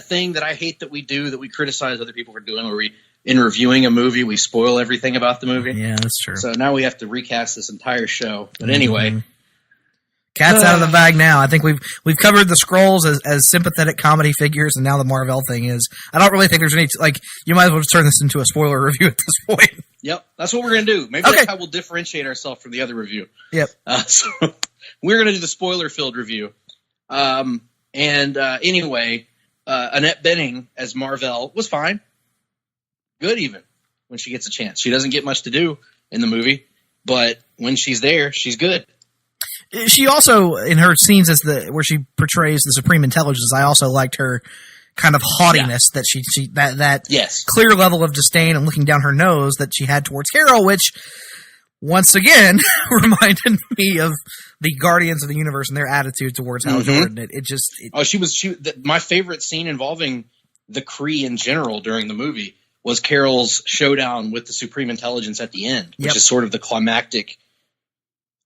C: thing that I hate that we do, that we criticize other people for doing, where we, in reviewing a movie, we spoil everything about the movie.
D: Yeah, that's true.
C: So now we have to recast this entire show. But anyway,
D: cat's out of the bag now. I think we've covered the Skrulls as sympathetic comedy figures, and now the Marvel thing is. I don't really think there's any you might as well just turn this into a spoiler review at this point.
C: Yep, that's what we're gonna do. Maybe that's how we'll differentiate ourselves from the other review.
D: Yep.
C: So we're gonna do the spoiler-filled review. Anyway, Annette Bening as Marvel was fine. Good even when she gets a chance. She doesn't get much to do in the movie, but when she's there, she's good.
D: She also, in her scenes where she portrays the Supreme Intelligence, I also liked her kind of haughtiness that that
C: yes.
D: clear level of disdain and looking down her nose that she had towards Carol, which once again reminded me of the Guardians of the Universe and their attitude towards Hal Jordan.
C: My favorite scene involving the Kree in general during the movie was Carol's showdown with the Supreme Intelligence at the end, which is sort of the climactic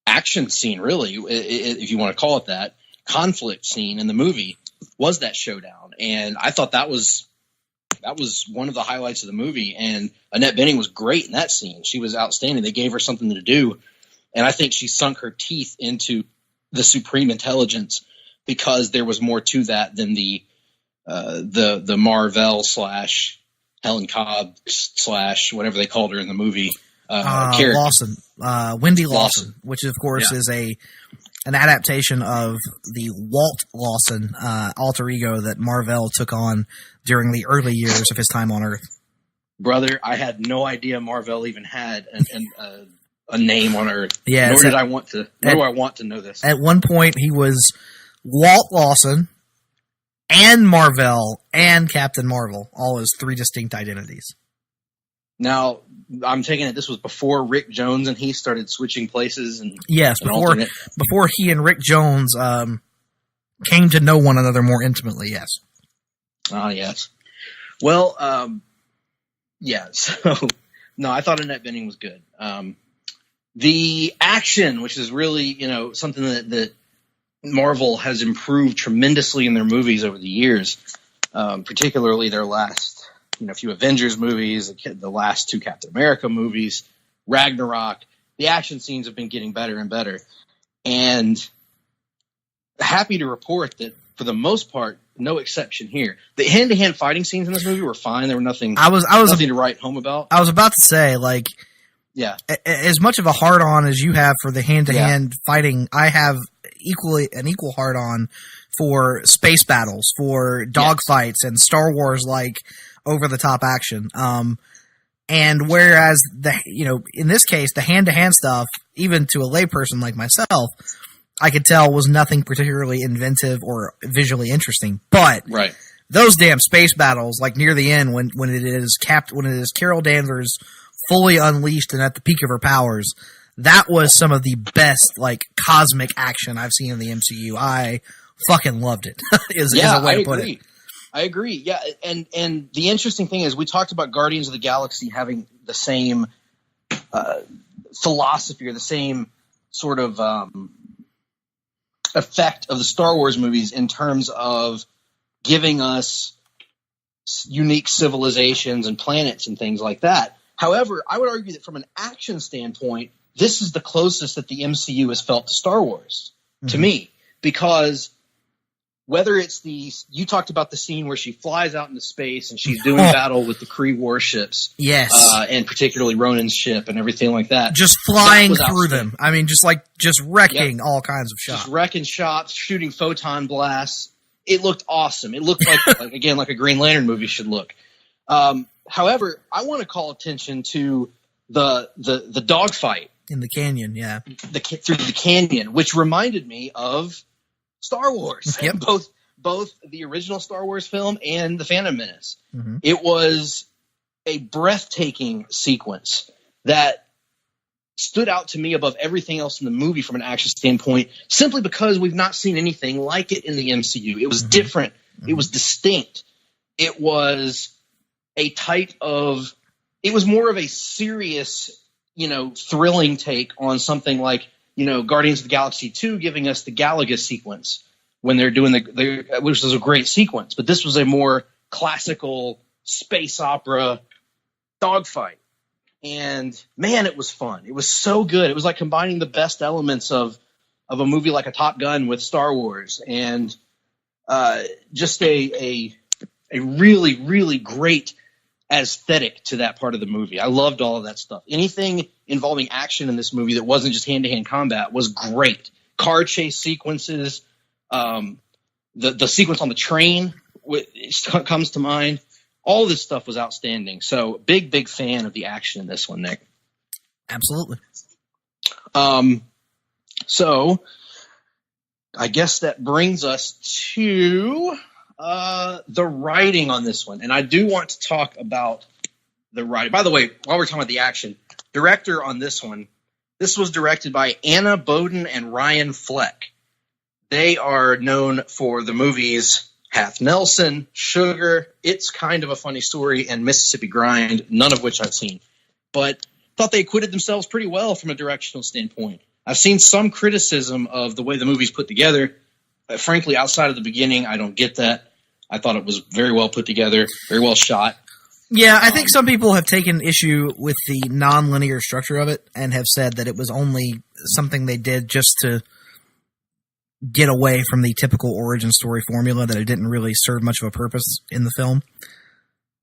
C: action scene, really, if you want to call it that, conflict scene in the movie was that showdown. And I thought that was one of the highlights of the movie. And Annette Bening was great in that scene. She was outstanding. They gave her something to do. And I think she sunk her teeth into the Supreme Intelligence because there was more to that than the Marvel / Helen Cobb / whatever they called her in the movie. Character.
D: Lawson, Wendy Lawson, which of course is an adaptation of the Walt Lawson alter ego that Marvel took on during the early years of his time on Earth.
C: Brother, I had no idea Marvel even had a name on Earth.
D: Yeah,
C: nor do I want to know this. At
D: one point, he was Walt Lawson and Marvel and Captain Marvel, all as 3 distinct identities.
C: Now, I'm taking it this was before Rick Jones and he started switching places.
D: Yes, before he and Rick Jones came to know one another more intimately, yes.
C: Ah, yes. Well, so, no, I thought Annette Bening was good. The action, which is really, something that Marvel has improved tremendously in their movies over the years, particularly their last few Avengers movies, the last 2 Captain America movies, Ragnarok. The action scenes have been getting better and better. And happy to report that for the most part, no exception here. The hand-to-hand fighting scenes in this movie were fine. There were nothing to write home about.
D: I was about to say, as much of a hard-on as you have for the hand-to-hand fighting, I have an equal hard-on for space battles, for dogfights, and Star Wars-like over-the-top action. And whereas in this case, the hand-to-hand stuff, even to a layperson like myself, I could tell was nothing particularly inventive or visually interesting. But those damn space battles, like near the end when it is Carol Danvers fully unleashed and at the peak of her powers, that was some of the best like cosmic action I've seen in the MCU. I fucking loved it. is a way to put it.
C: I agree. Yeah, and the interesting thing is we talked about Guardians of the Galaxy having the same philosophy or the same sort of effect of the Star Wars movies in terms of giving us unique civilizations and planets and things like that. However, I would argue that from an action standpoint, this is the closest that the MCU has felt to Star Wars, to me, because whether it's you talked about the scene where she flies out into space and she's doing battle with the Kree warships.
D: Yes.
C: And particularly Ronan's ship and everything like that.
D: Just flying through them. I mean, just wrecking all kinds of shots.
C: Just wrecking shots, shooting photon blasts. It looked awesome. It looked like a Green Lantern movie should look. However, I want to call attention to the dogfight
D: in the canyon. Yeah,
C: through the canyon, which reminded me of Star Wars.
D: Yep.
C: Both the original Star Wars film and the Phantom Menace.
D: Mm-hmm.
C: It was a breathtaking sequence that stood out to me above everything else in the movie from an action standpoint, simply because we've not seen anything like it in the MCU. It was different. Mm-hmm. It was distinct. It was it was more of a serious, thrilling take on something like, Guardians of the Galaxy 2 giving us the Galaga sequence when they're doing which was a great sequence, but this was a more classical space opera dogfight. And man, it was fun. It was so good. It was like combining the best elements of a movie like a Top Gun with Star Wars, and just a really, really great aesthetic to that part of the movie. I loved all of that stuff. Anything involving action in this movie that wasn't just hand-to-hand combat was great. Car chase sequences, the sequence on the train comes to mind. All this stuff was outstanding. So big fan of the action in this one, Nick.
D: Absolutely.
C: So I guess that brings us to the writing on this one. And I do want to talk about the writing. By the way, while we're talking about the action, director on this one, this was directed by Anna Boden and Ryan Fleck. They are known for the movies Half Nelson, Sugar, It's Kind of a Funny Story, and Mississippi Grind, none of which I've seen. But thought they acquitted themselves pretty well from a directional standpoint. I've seen some criticism of the way the movie's put together. Frankly, outside of the beginning, I don't get that. I thought it was very well put together, very well shot.
D: Yeah, I think some people have taken issue with the non-linear structure of it and have said that it was only something they did just to get away from the typical origin story formula, that it didn't really serve much of a purpose in the film.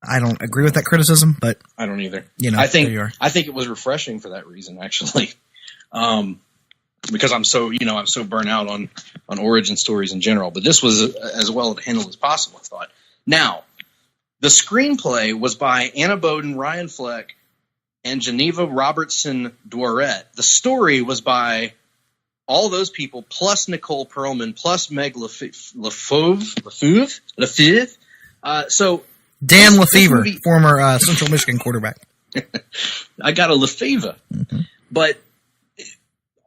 D: I don't agree with that criticism, but
C: I don't either.
D: I think
C: it was refreshing for that reason, actually. Because I'm so burnt out on origin stories in general, but this was as well handled as possible, I thought. Now, the screenplay was by Anna Boden, Ryan Fleck, and Geneva Robertson Dworet. The story was by all those people, plus Nicole Perlman, plus Meg Lefevre. So
D: Dan Lefevre, former Central Michigan quarterback.
C: I got a Lefevre. Mm-hmm. But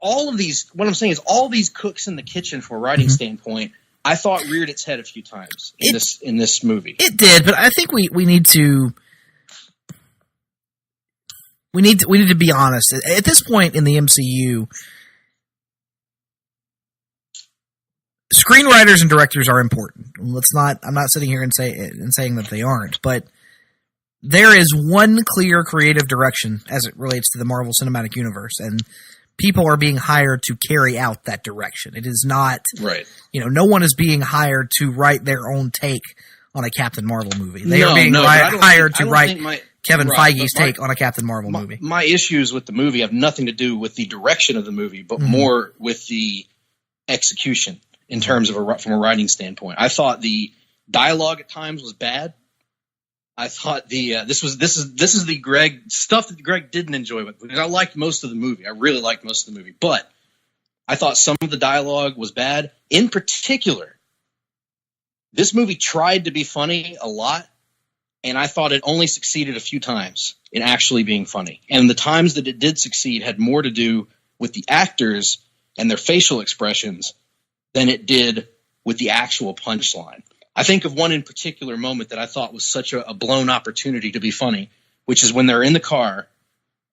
C: all of these, what I'm saying is all these cooks in the kitchen from a writing standpoint, I thought reared its head a few times in this movie.
D: It did, but I think we need to be honest. At this point in the MCU, screenwriters and directors are important. I'm not sitting here and saying that they aren't, but there is one clear creative direction as it relates to the Marvel Cinematic Universe, and people are being hired to carry out that direction. It is not,
C: right.
D: No one is being hired to write their own take on a Captain Marvel movie. They are being hired to write Kevin Feige's take on a Captain Marvel movie.
C: My issues with the movie have nothing to do with the direction of the movie, but more with the execution in terms of from a writing standpoint. I thought the dialogue at times was bad. I thought this is the Greg stuff that Greg didn't enjoy, because I liked most of the movie. I really liked most of the movie, but I thought some of the dialogue was bad. In particular, This movie tried to be funny a lot, and I thought it only succeeded a few times in actually being funny. And the times that it did succeed had more to do with the actors and their facial expressions than it did with the actual punchline. I think of one in particular moment that I thought was such a blown opportunity to be funny, which is when they're in the car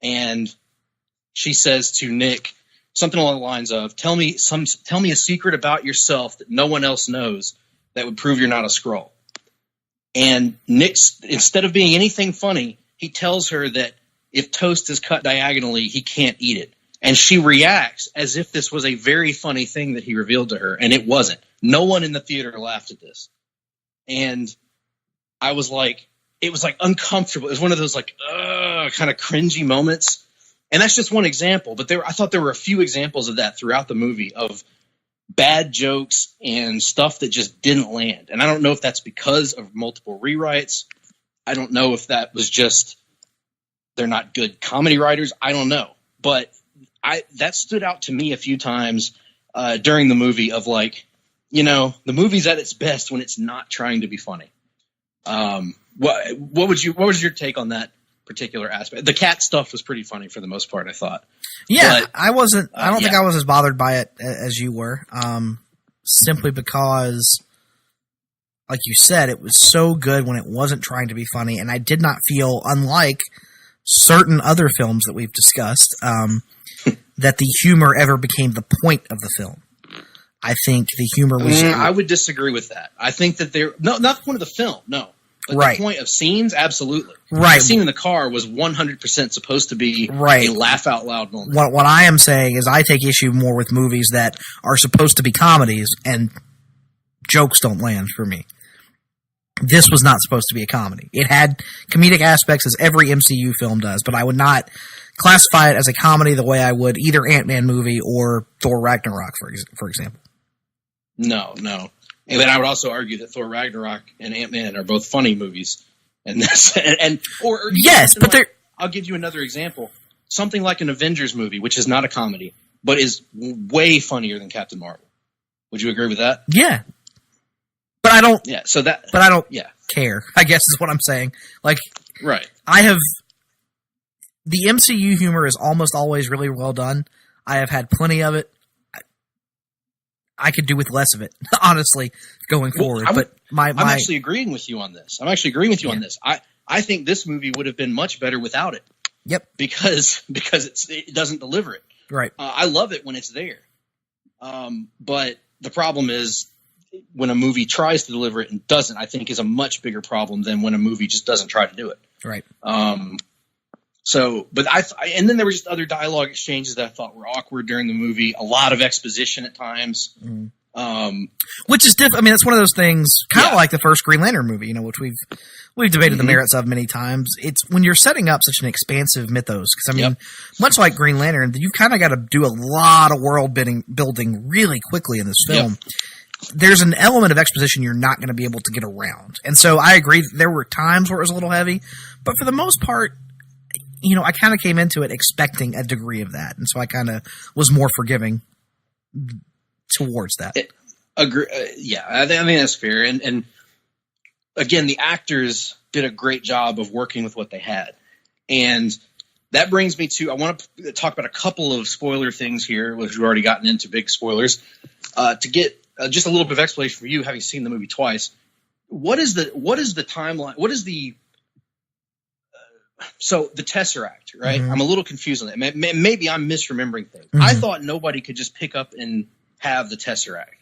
C: and she says to Nick something along the lines of, tell me a secret about yourself that no one else knows that would prove you're not a Skrull. And Nick, instead of being anything funny, he tells her that if toast is cut diagonally, he can't eat it. And she reacts as if this was a very funny thing that he revealed to her, and it wasn't. No one in the theater laughed at this. And I was like, it was like uncomfortable. It was one of those like, kind of cringy moments. And that's just one example. But I thought there were a few examples of that throughout the movie, of bad jokes and stuff that just didn't land. And I don't know if that's because of multiple rewrites. I don't know if that was just they're not good comedy writers. I don't know. But that stood out to me a few times during the movie of like, you know, the movie's at its best when it's not trying to be funny. What was your take on that particular aspect? The cat stuff was pretty funny for the most part, I thought.
D: Yeah, but, I don't think I was as bothered by it as you were. Simply because, like you said, it was so good when it wasn't trying to be funny, and I did not feel, unlike certain other films that we've discussed, that the humor ever became the point of the film. I think the humor was...
C: I would disagree with that. I think that not the point of the film, no. But right. The point of scenes, absolutely.
D: Right.
C: The scene in the car was 100% supposed to be a laugh-out-loud moment.
D: What I am saying is I take issue more with movies that are supposed to be comedies and jokes don't land for me. This was not supposed to be a comedy. It had comedic aspects, as every MCU film does, but I would not classify it as a comedy the way I would either Ant-Man movie or Thor Ragnarok, for example.
C: No. And then I would also argue that Thor Ragnarok and Ant-Man are both funny movies.
D: Yes, but they're...
C: I'll give you another example. Something like an Avengers movie, which is not a comedy, but is way funnier than Captain Marvel. Would you agree with that?
D: Yeah. But I don't...
C: Yeah, so that...
D: But I don't care, I guess is what I'm saying. Like...
C: Right.
D: The MCU humor is almost always really well done. I have had plenty of it. I could do with less of it, honestly, going forward. I'm
C: actually agreeing with you on this. I think this movie would have been much better without it.
D: Yep.
C: Because it doesn't deliver it.
D: Right.
C: I love it when it's there. But the problem is when a movie tries to deliver it and doesn't, I think is a much bigger problem than when a movie just doesn't try to do it.
D: Right.
C: And then there were just other dialogue exchanges that I thought were awkward during the movie. A lot of exposition at times.
D: Which is different. I mean, it's one of those things, kind of like the first Green Lantern movie, you know, which we've debated the merits of many times. It's when you're setting up such an expansive mythos, because I mean, much like Green Lantern, you've kind of got to do a lot of world building really quickly in this film. Yep. There's an element of exposition you're not going to be able to get around. And so I agree that there were times where it was a little heavy, but for the most part, you know, I kind of came into it expecting a degree of that, and so I kind of was more forgiving towards that.
C: I think that's fair. And again, the actors did a great job of working with what they had, and that brings me to I want to talk about a couple of spoiler things here, which we've already gotten into big spoilers. To get just a little bit of explanation for you, having seen the movie twice. What is the timeline? What is the So the Tesseract, right? I'm a little confused on that. Maybe I'm misremembering things. I thought nobody could just pick up and have the Tesseract.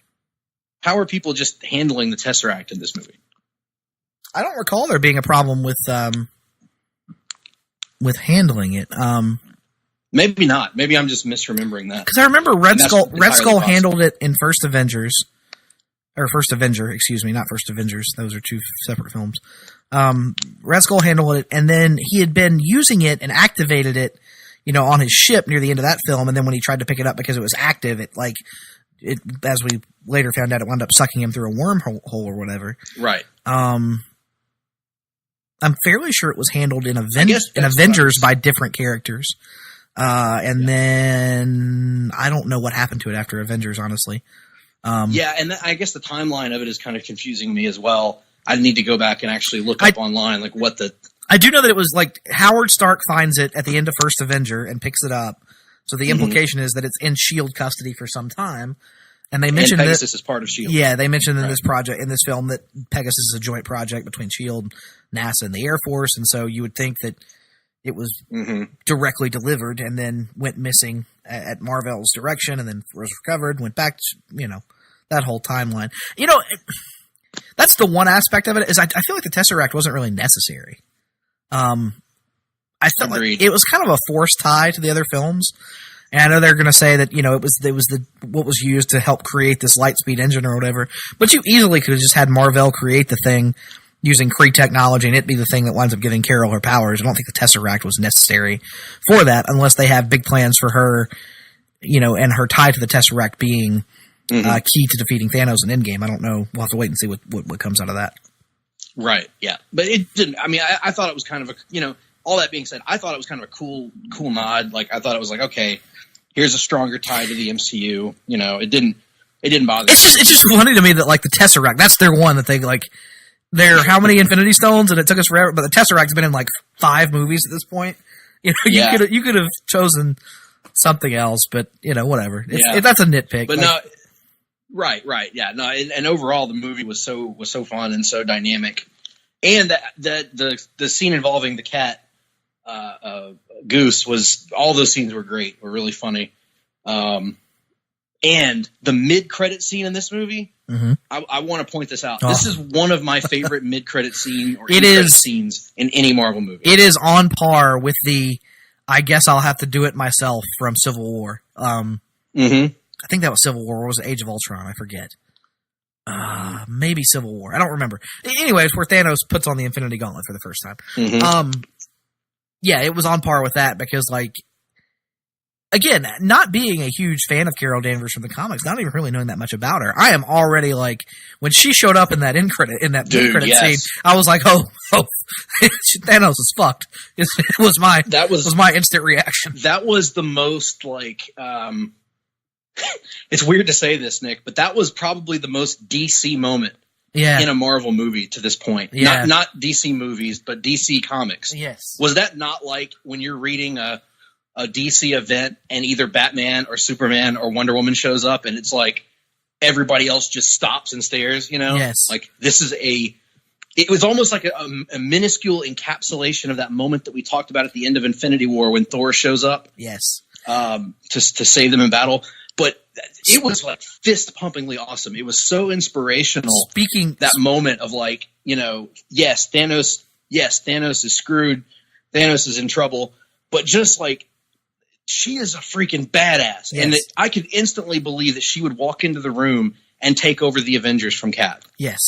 C: How are people just handling the Tesseract in this movie?
D: I don't recall there being a problem with handling it.
C: Maybe not. Maybe I'm just misremembering that.
D: Because I remember Red Skull handled it in First Avenger, excuse me, not First Avengers. Those are two separate films. Red Skull handled it, and then he had been using it and activated it, you know, on his ship near the end of that film. And then when he tried to pick it up because it was active, as we later found out, it wound up sucking him through a wormhole or whatever.
C: Right.
D: I'm fairly sure it was handled in Avengers by different characters. And then I don't know what happened to it after Avengers, honestly.
C: Yeah, and I guess the timeline of it is kind of confusing me as well. I need to go back and actually look up online, like what the...
D: I do know that it was like Howard Stark finds it at the end of First Avenger and picks it up. So the implication is that it's in S.H.I.E.L.D. custody for some time. And they mentioned
C: Pegasus is part of S.H.I.E.L.D.
D: Yeah, they mentioned in this project, in this film, that Pegasus is a joint project between S.H.I.E.L.D., NASA, and the Air Force. And so you would think that it was directly delivered and then went missing at Marvel's direction and then was recovered, went back to, that whole timeline. That's the one aspect of it, is I feel like the Tesseract wasn't really necessary. I felt like it was kind of a forced tie to the other films. And I know they're going to say that, it was what was used to help create this Lightspeed engine or whatever. But you easily could have just had Marvel create the thing using Kree technology and it be the thing that winds up giving Carol her powers. I don't think the Tesseract was necessary for that unless they have big plans for her, and her tie to the Tesseract being key to defeating Thanos in Endgame. I don't know. We'll have to wait and see what comes out of that.
C: Right, yeah. But it didn't. I mean, I thought it was kind of all that being said, I thought it was kind of a cool nod. Like, I thought it was like, okay, here's a stronger tie to the MCU. It didn't bother me.
D: It's just funny to me that, like, the Tesseract, that's their one that they, like, they're how many Infinity Stones, and it took us forever, but the Tesseract's been in, like, 5 movies at this point. You could have chosen something else, but, whatever. That's a nitpick.
C: But no, right, yeah. No, and overall, the movie was so fun and so dynamic. And the scene involving the cat, Goose, all those scenes were great, were really funny. And the mid-credit scene in this movie, I want to point this out. This is one of my favorite mid-credit scene or end-credit scenes in any Marvel movie.
D: It is on par with the I guess I'll have to do it myself from Civil War. I think that was Civil War, or was it Age of Ultron? I forget. Maybe Civil War. I don't remember. Anyways, where Thanos puts on the Infinity Gauntlet for the first time. Yeah, it was on par with that because, like, again, not being a huge fan of Carol Danvers from the comics, not even really knowing that much about her, I am already like, when she showed up in that mid-credit scene, I was like, oh, Thanos is fucked. Was my instant reaction.
C: That was the most, like, it's weird to say this, Nick, but that was probably the most DC moment in a Marvel movie to this point.
D: Yeah.
C: Not DC movies, but DC comics.
D: Yes.
C: Was that not like when you're reading a DC event and either Batman or Superman or Wonder Woman shows up and it's like everybody else just stops and stares,
D: Yes.
C: Like it was almost like a minuscule encapsulation of that moment that we talked about at the end of Infinity War when Thor shows up.
D: Yes.
C: To save them in battle. But it was like fist pumpingly awesome. It was so inspirational. That moment of like, yes, Thanos is screwed. Thanos is in trouble, but just like, she is a freaking badass. Yes. And I could instantly believe that she would walk into the room and take over the Avengers from Cap.
D: Yes.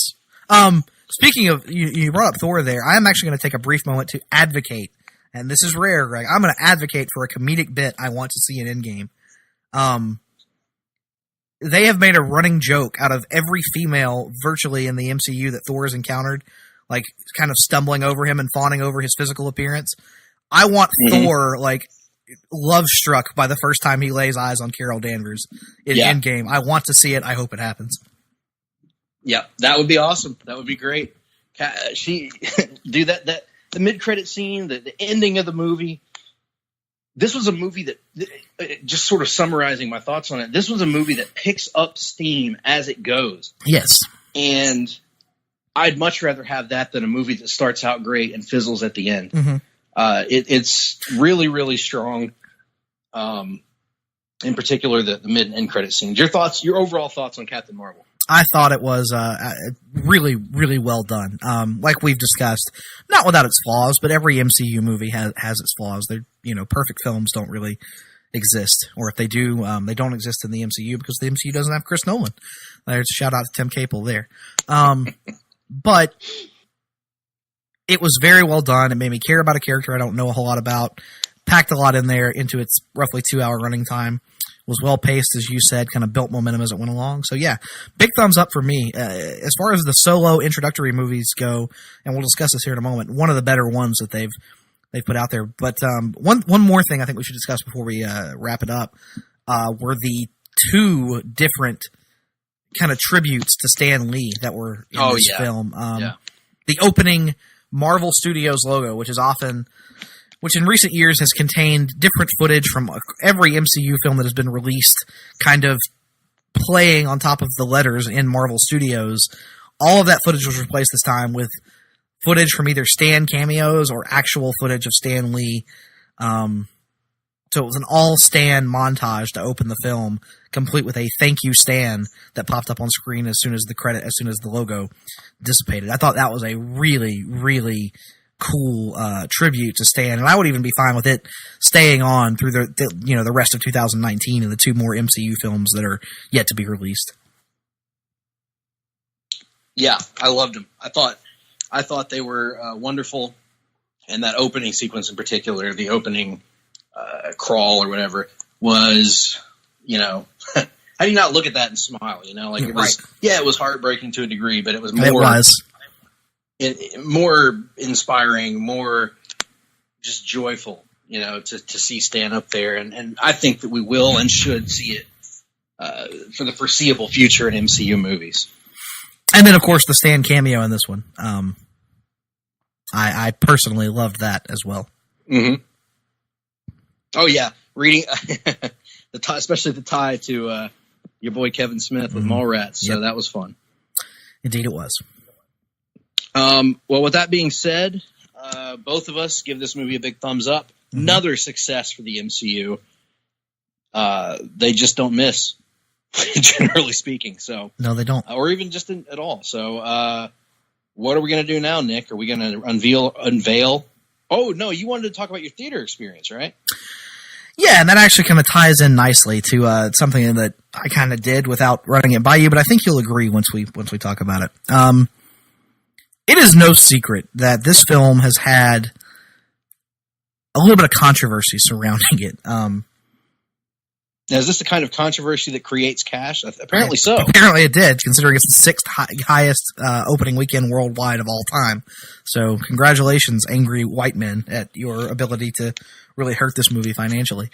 D: Speaking of, you brought up Thor there. I am actually going to take a brief moment to advocate, and this is rare, Greg. I'm going to advocate for a comedic bit I want to see in Endgame. They have made a running joke out of every female virtually in the MCU that Thor has encountered, like kind of stumbling over him and fawning over his physical appearance. I want Thor, like, love struck by the first time he lays eyes on Carol Danvers in Endgame. I want to see it. I hope it happens.
C: Yeah, that would be awesome. That would be great. She do that the mid-credit scene, the ending of the movie. This was a movie that, just sort of summarizing my thoughts on it, this was a movie that picks up steam as it goes.
D: Yes.
C: And I'd much rather have that than a movie that starts out great and fizzles at the end. It's really, really strong. In particular, the mid and end credit scenes. Your overall thoughts on Captain Marvel?
D: I thought it was really, really well done. Like we've discussed, not without its flaws, but every MCU movie has its flaws. They're, perfect films don't really exist, or if they do, they don't exist in the MCU because the MCU doesn't have Chris Nolan. There's a shout out to Tim Capel there. But it was very well done. It made me care about a character I don't know a whole lot about. Packed a lot in there into its roughly 2-hour running time. Was well paced, as you said, kind of built momentum as it went along. So yeah, big thumbs up for me. As far as the solo introductory movies go, and we'll discuss this here in a moment, one of the better ones that they've put out there. But one more thing I think we should discuss before we wrap it up were the 2 different kind of tributes to Stan Lee that were in this film.
C: Yeah.
D: The opening Marvel Studios logo, which in recent years has contained different footage from every MCU film that has been released, kind of playing on top of the letters in Marvel Studios. All of that footage was replaced this time with footage from either Stan cameos or actual footage of Stan Lee. So it was an all Stan montage to open the film, complete with a "Thank you, Stan" that popped up on screen as soon as the logo dissipated. I thought that was a really, really cool tribute to Stan, and I would even be fine with it staying on through the rest of 2019 and the 2 more MCU films that are yet to be released.
C: Yeah, I loved them. I thought they were wonderful, and that opening sequence in particular, the opening crawl or whatever, was, how do you not look at that and smile? Like it was, it was heartbreaking to a degree, but it was more.
D: It was.
C: More inspiring, more just joyful, to see Stan up there. And I think that we will and should see it for the foreseeable future in MCU movies.
D: And then, of course, the Stan cameo in this one. I personally loved that as well.
C: Mm-hmm. Oh, yeah. Reading, especially the tie to your boy Kevin Smith with Mallrats. So that was fun.
D: Indeed it was.
C: Well, with that being said, both of us give this movie a big thumbs up. Mm-hmm. Another success for the MCU. They just don't miss, generally speaking. So
D: no, they don't,
C: or even just at all. So, what are we going to do now, Nick? Are we going to unveil? Oh no, you wanted to talk about your theater experience, right?
D: Yeah, and that actually kind of ties in nicely to something that I kind of did without running it by you, but I think you'll agree once we talk about it. It is no secret that this film has had a little bit of controversy surrounding it.
C: Now, is this the kind of controversy that creates cash? Apparently so.
D: Apparently it did, considering it's the 6th highest opening weekend worldwide of all time. So congratulations, angry white men, at your ability to really hurt this movie financially.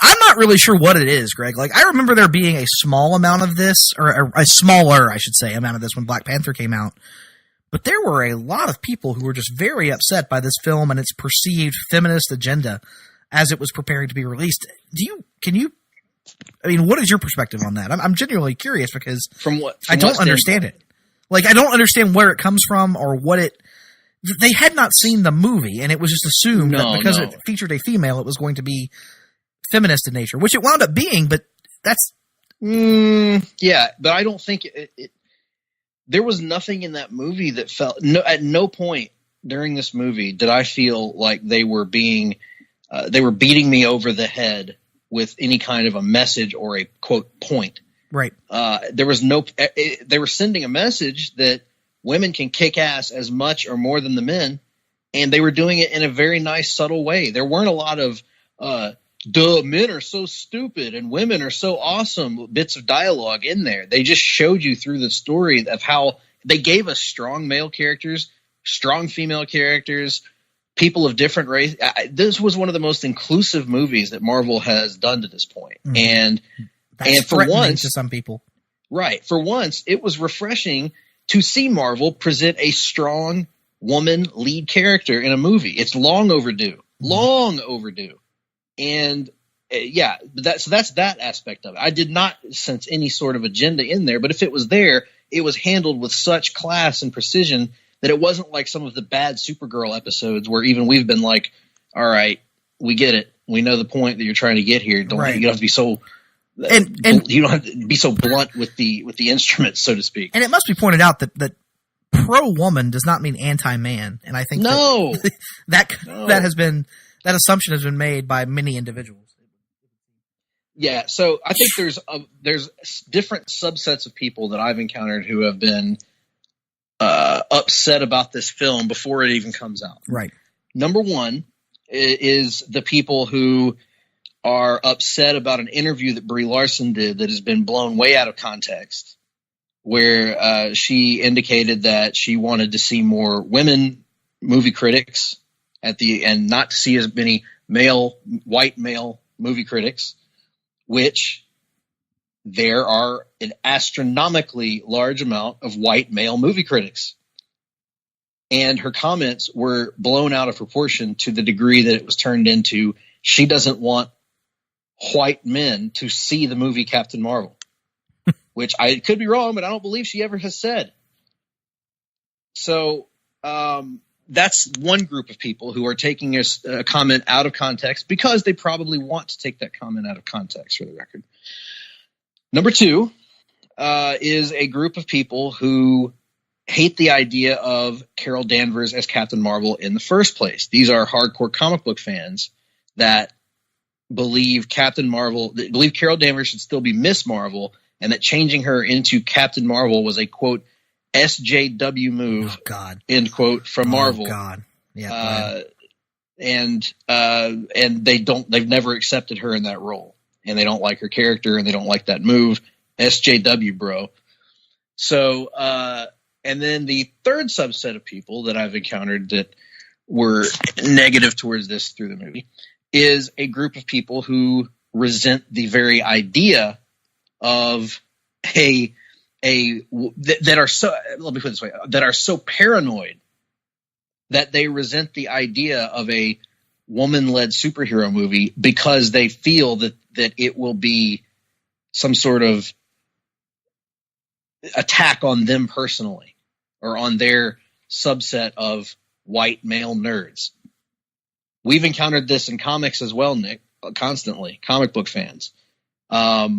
D: I'm not really sure what it is, Greg. Like, I remember there being a small amount of this, or a smaller, I should say, amount of this when Black Panther came out. But there were a lot of people who were just very upset by this film and its perceived feminist agenda as it was preparing to be released. What is your perspective on that? I'm genuinely curious because I don't understand it. Like, I don't understand where it comes from or what it... They had not seen the movie, and it was just assumed that because it featured a female, it was going to be feminist in nature, which it wound up being, but that's...
C: Yeah, but I don't think it there was nothing in that movie that felt... at no point during this movie did I feel like they were beating me over the head with any kind of a message or a, quote, point.
D: Right.
C: There was no... They were sending a message that women can kick ass as much or more than the men, and they were doing it in a very nice, subtle way. There weren't a lot of, men are so stupid and women are so awesome bits of dialogue in there. They just showed you through the story of how they gave us strong male characters, strong female characters, people of different race. This was one of the most inclusive movies that Marvel has done to this point. Mm-hmm. And for once,
D: to some people,
C: right, for once, it was refreshing to see Marvel present a strong woman lead character in a movie. It's long overdue. And that's that aspect of it. I did not sense any sort of agenda in there, but if it was there, it was handled with such class and precision that it wasn't like some of the bad Supergirl episodes where even we've been like, all right, we get it. We know the point that you're trying to get here. You don't have to be so... And you don't have to be so blunt with the instruments, so to speak.
D: And it must be pointed out that pro-woman does not mean anti-man. And I think that assumption has been made by many individuals.
C: Yeah, so I think there's different subsets of people that I've encountered who have been upset about this film before it even comes out.
D: Right.
C: Number one is the people who are upset about an interview that Brie Larsen did that has been blown way out of context, where she indicated that she wanted to see more women movie critics and not to see as many white male movie critics, which there are an astronomically large amount of white male movie critics. And her comments were blown out of proportion to the degree that it was turned into she doesn't want white men to see the movie Captain Marvel, which I could be wrong, but I don't believe she ever has said. So that's one group of people who are taking a comment out of context because they probably want to take that comment out of context, for the record. Number two is a group of people who hate the idea of Carol Danvers as Captain Marvel in the first place. These are hardcore comic book fans that believe Carol Danvers should still be Miss Marvel, and that changing her into Captain Marvel was a, quote, SJW move, end quote, from Marvel.
D: God. Yeah.
C: And they've never accepted her in that role, and they don't like her character, and they don't like that move. SJW, bro. So, and then the third subset of people that I've encountered that were negative towards this through the movie is a group of people who resent the very idea of that are so, let me put it this way, that are so paranoid that they resent the idea of a woman-led superhero movie because they feel that it will be some sort of attack on them personally or on their subset of white male nerds. We've encountered this in comics as well, Nick, constantly, comic book fans. But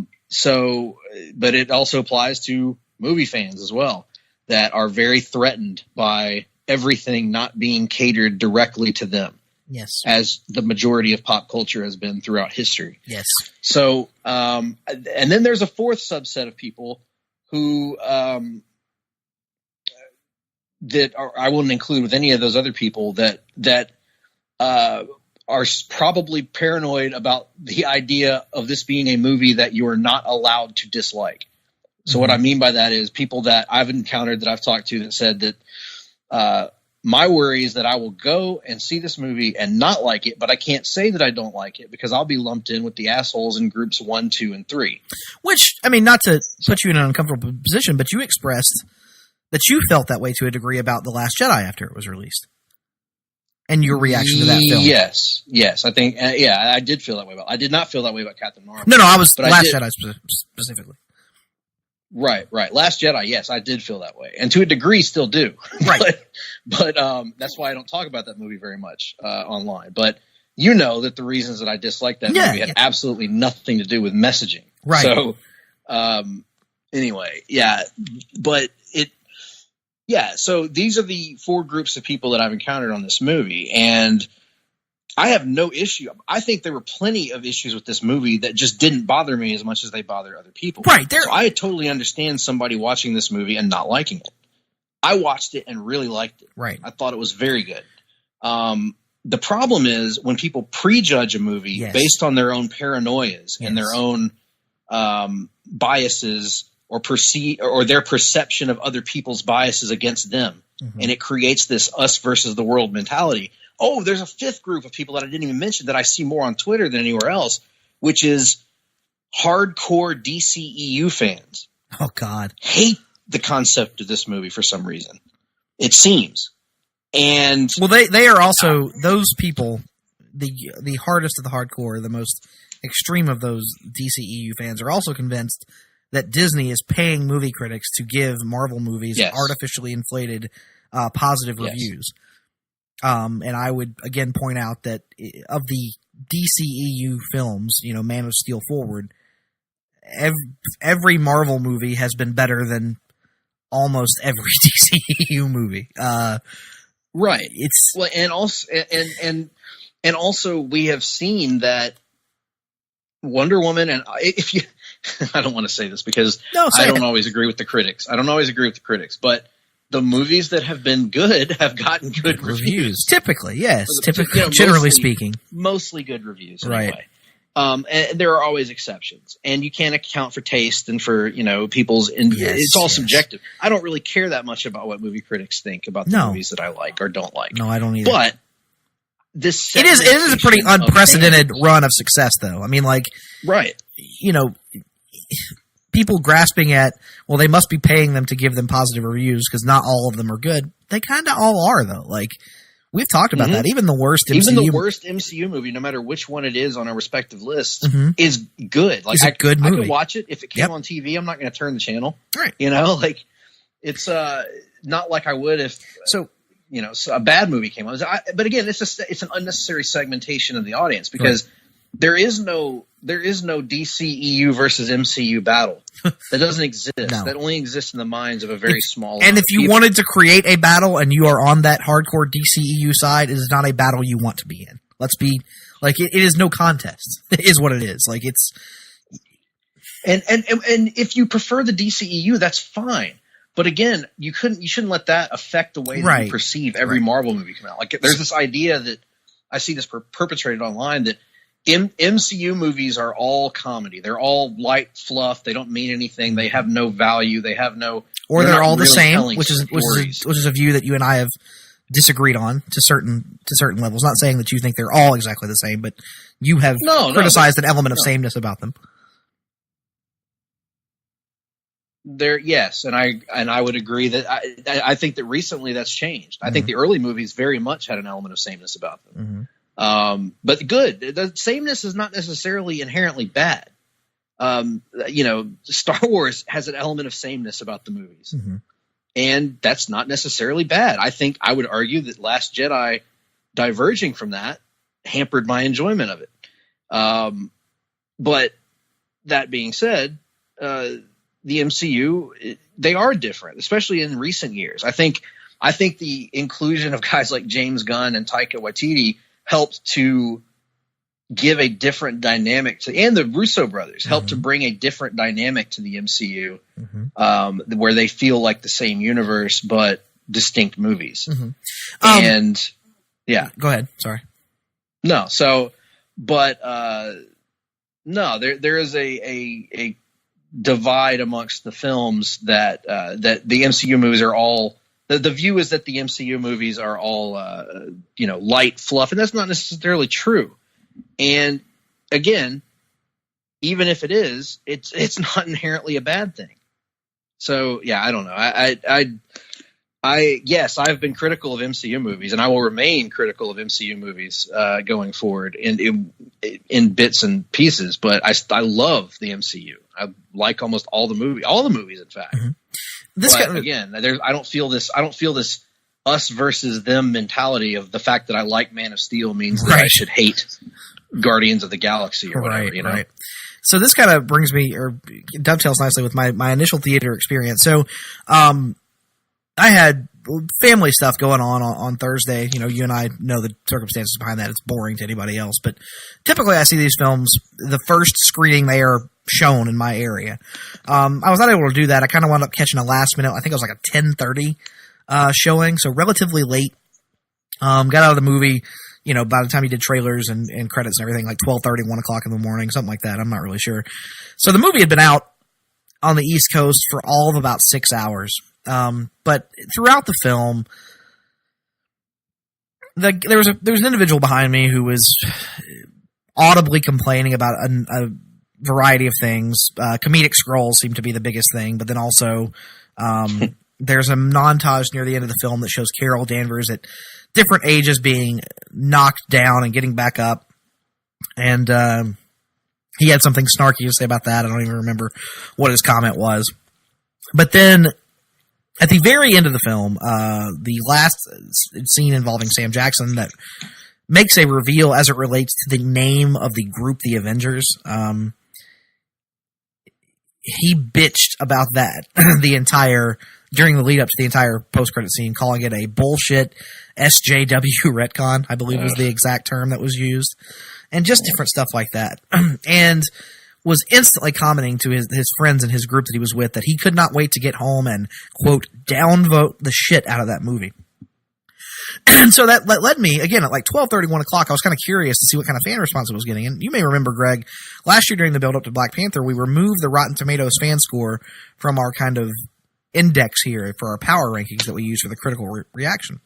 C: it also applies to movie fans as well that are very threatened by everything not being catered directly to them.
D: Yes.
C: As the majority of pop culture has been throughout history.
D: Yes.
C: So, and then there's a fourth subset of people who, I wouldn't include with any of those other people that are probably paranoid about the idea of this being a movie that you are not allowed to dislike. So what I mean by that is people that I've encountered that I've talked to that said that my worry is that I will go and see this movie and not like it, but I can't say that I don't like it because I'll be lumped in with the assholes in groups 1, 2, and 3.
D: Which, I mean, not to put you in an uncomfortable position, but you expressed that you felt that way to a degree about The Last Jedi after it was released. And your reaction to that film.
C: Yes. I think, I did feel that way about. I did not feel that way about Captain Marvel.
D: No, I was Last Jedi specifically.
C: Right. Last Jedi, yes, I did feel that way, and to a degree, still do.
D: Right.
C: but that's why I don't talk about that movie very much online. But you know that the reasons that I disliked that movie had absolutely nothing to do with messaging.
D: Right.
C: So, anyway, so these are the four groups of people that I've encountered on this movie, and I have no issue. I think there were plenty of issues with this movie that just didn't bother me as much as they bother other people.
D: Right.
C: So I totally understand somebody watching this movie and not liking it. I watched it and really liked it.
D: Right.
C: I thought it was very good. The problem is when people prejudge a movie based on their own paranoias and their own biases or their perception of other people's biases against them. Mm-hmm. And it creates this us versus the world mentality. Oh, there's a fifth group of people that I didn't even mention that I see more on Twitter than anywhere else, which is hardcore DCEU fans.
D: Oh, God.
C: Hate the concept of this movie for some reason. It seems. And
D: well, they are also those people, the hardest of the hardcore, the most extreme of those DCEU fans are also convinced that Disney is paying movie critics to give Marvel movies artificially inflated positive reviews. And I would again point out that of the DCEU films, Man of Steel forward, every Marvel movie has been better than almost every DCEU movie.
C: Right.
D: It's
C: and also we have seen that Wonder Woman, and if you, I don't want to say this because I don't always agree with the critics. But the movies that have been good have gotten good reviews.
D: Typically, yes. Generally speaking.
C: Mostly good reviews,
D: right.
C: Anyway. And there are always exceptions. And you can't account for taste and for, people's... it's all subjective. I don't really care that much about what movie critics think about the movies that I like or don't like.
D: No, I don't either.
C: But it
D: is a pretty unprecedented run of success, though. I mean,
C: right.
D: people grasping at, well, they must be paying them to give them positive reviews because not all of them are good. They kind of all are, though. Like, we've talked about that. Even the worst
C: MCU movie, no matter which one it is on our respective lists, is good. Like,
D: it's a good movie.
C: I could watch it. If it came on TV, I'm not going to turn the channel.
D: Right.
C: You know, like, it's not like I would if a bad movie came on. But again, it's an unnecessary segmentation of the audience because there is no DCEU versus MCU battle. That doesn't exist.
D: No.
C: That only exists in the minds of a very small.
D: And if you wanted to create a battle and you are on that hardcore DCEU side, it is not a battle you want to be in. Let's be like, it is no contest. It is what it is. Like, it's.
C: And if you prefer the DCEU, that's fine. But again, you shouldn't let that affect the way that you perceive every Marvel movie come out. Like, there's this idea that I see this perpetrated online that MCU movies are all comedy. They're all light fluff. They don't mean anything. They have no value. They have no.
D: Or they're all the same, which is a view that you and I have disagreed on to certain levels. Not saying that you think they're all exactly the same, but you have criticized an element of sameness about them.
C: Yes, and I would agree that I think that recently that's changed. I think the early movies very much had an element of sameness about them. But good. The sameness is not necessarily inherently bad. Star Wars has an element of sameness about the movies, and that's not necessarily bad. I would argue that Last Jedi, diverging from that, hampered my enjoyment of it. But that being said, the MCU, they are different, especially in recent years. I think the inclusion of guys like James Gunn and Taika Waititi helped to give a different dynamic and the Russo brothers helped to bring a different dynamic to the MCU, where they feel like the same universe but distinct movies. And yeah,
D: go ahead. Sorry.
C: No. So, but no, there is a divide amongst the films that the MCU movies are all. The view is that the MCU movies are all, light fluff, and that's not necessarily true. And again, even if it is, it's not inherently a bad thing. So yeah, I don't know. Yes, I've been critical of MCU movies, and I will remain critical of MCU movies going forward in bits and pieces. But I love the MCU. I like almost all the movies, in fact. Again, I don't feel this us versus them mentality of the fact that I like Man of Steel means that I should hate Guardians of the Galaxy or whatever. You know? Right.
D: So this kind of brings me, or dovetails nicely with my initial theater experience. So, I had family stuff going on Thursday. You know, you and I know the circumstances behind that. It's boring to anybody else, but typically I see these films, the first screening they are shown in my area. I was not able to do that. I kind of wound up catching a last minute. I think it was like a 10:30 showing, so relatively late. Got out of the movie, by the time he did trailers and credits and everything, like 12:30, 1 o'clock in the morning, something like that. I'm not really sure. So the movie had been out on the East Coast for all of about 6 hours. But throughout the film, there was an individual behind me who was audibly complaining about a variety of things. Comedic scrolls seem to be the biggest thing, but then also there's a montage near the end of the film that shows Carol Danvers at different ages being knocked down and getting back up. And he had something snarky to say about that. I don't even remember what his comment was. But then at the very end of the film, the last scene involving Sam Jackson that makes a reveal as it relates to the name of the group, the Avengers. He bitched about that during the lead up to the entire post-credit scene, calling it a bullshit SJW retcon, I believe was the exact term that was used, and just different stuff like that. And was instantly commenting to his friends and his group that he was with that he could not wait to get home and, quote, downvote the shit out of that movie. And so that led me, again, at like 12:30, 1 o'clock, I was kind of curious to see what kind of fan response it was getting. And you may remember, Greg, last year during the build-up to Black Panther, we removed the Rotten Tomatoes fan score from our kind of index here for our power rankings that we use for the critical reaction.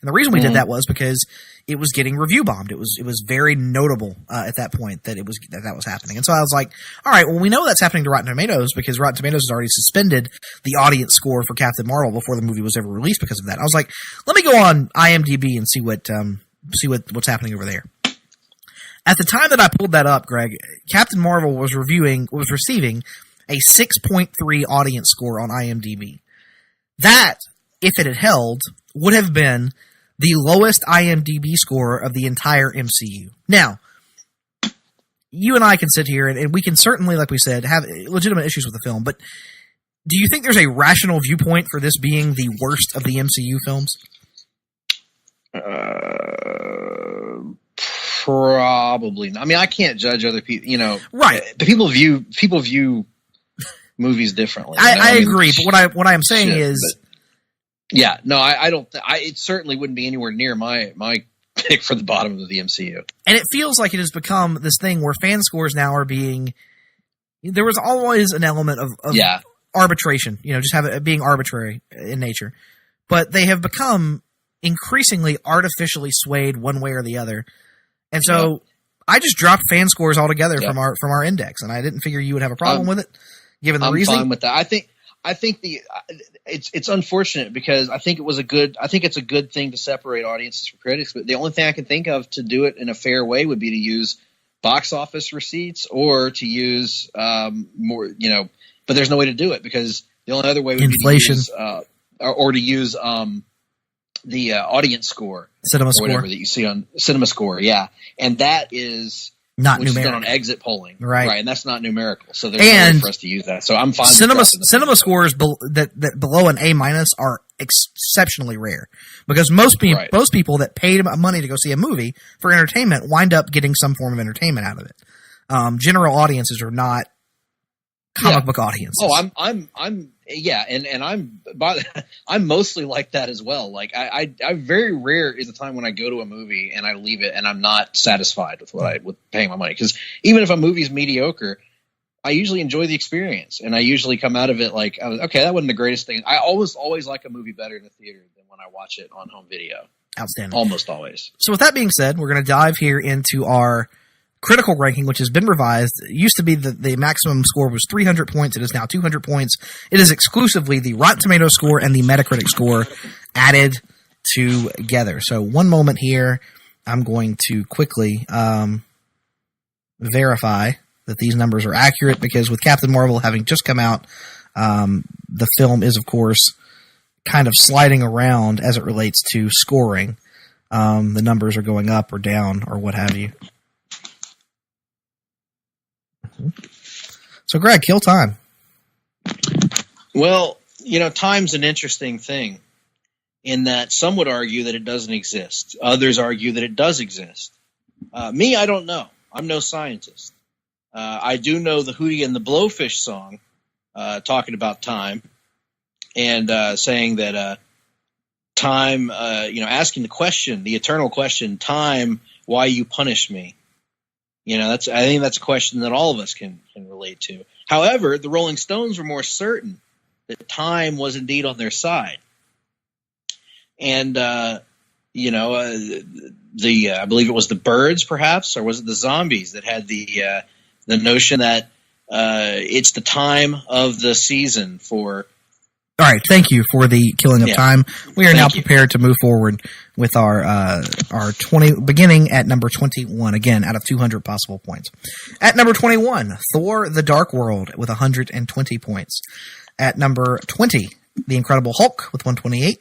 D: And the reason we did that was because it was getting review bombed. It was very notable at that point that that was happening. And so I was like, all right, well, we know that's happening to Rotten Tomatoes because Rotten Tomatoes has already suspended the audience score for Captain Marvel before the movie was ever released because of that. I was like, let me go on IMDb and see what's happening over there. At the time that I pulled that up, Greg, Captain Marvel was receiving a 6.3 audience score on IMDb. That, if it had held, would have been the lowest IMDb score of the entire MCU. Now, you and I can sit here, and we can certainly, like we said, have legitimate issues with the film, but do you think there's a rational viewpoint for this being the worst of the MCU films?
C: Probably not. I mean, I can't judge other people,
D: Right.
C: People view movies differently.
D: I agree, but what I'm saying is...
C: Yeah, no, I don't. It certainly wouldn't be anywhere near my pick for the bottom of the MCU. And
D: it feels like it has become this thing where fan scores now are being. There was always an element of arbitration, just being arbitrary in nature, but they have become increasingly artificially swayed one way or the other, and so I just dropped fan scores altogether from our index, and I didn't figure you would have a problem with it, given the reasoning.
C: I'm fine with that. I think it's unfortunate because I think it's a good thing to separate audiences from critics. But the only thing I can think of to do it in a fair way would be to use box office receipts or to use more, But there's no way to do it because the only other way would
D: inflation.
C: Be to use, the audience score,
D: cinema score,
C: whatever that you see on Cinema Score. Yeah, and that is.
D: Not
C: which
D: numeric.
C: is done on exit polling,
D: right?
C: And that's not numerical, so there's no way for us to use that. So I'm fine.
D: Cinema scores that below an A- are exceptionally rare because most people that paid money to go see a movie for entertainment wind up getting some form of entertainment out of it. General audiences are not comic book audiences.
C: Oh, I'm mostly like that as well. Like I very rare is the time when I go to a movie and I leave it and I'm not satisfied with paying my money, because even if a movie's mediocre, I usually enjoy the experience and I usually come out of it like, okay, that wasn't the greatest thing. I always like a movie better in the theater than when I watch it on home video.
D: Outstanding.
C: Almost always.
D: So with that being said, we're going to dive here into our critical ranking, which has been revised. It used to be the maximum score was 300 points. It is now 200 points. It is exclusively the Rotten Tomatoes score and the Metacritic score added together. So one moment here, I'm going to quickly verify that these numbers are accurate, because with Captain Marvel having just come out, the film is, of course, kind of sliding around as it relates to scoring. The numbers are going up or down or what have you. So, Greg, kill time.
C: Well, time's an interesting thing in that some would argue that it doesn't exist. Others argue that it does exist. Me, I don't know. I'm no scientist. I do know the Hootie and the Blowfish song talking about time and saying that time, asking the question, the eternal question, time, why you punish me? I think that's a question that all of us can relate to. However, the Rolling Stones were more certain that time was indeed on their side. And, I believe it was the Byrds, perhaps, or was it the Zombies that had the notion that it's the time of the season for...
D: All right, thank you for the killing of time. We are now prepared to move forward with our 20, beginning at number 21, again, out of 200 possible points. At number 21, Thor: The Dark World with 120 points. At number 20, The Incredible Hulk with 128.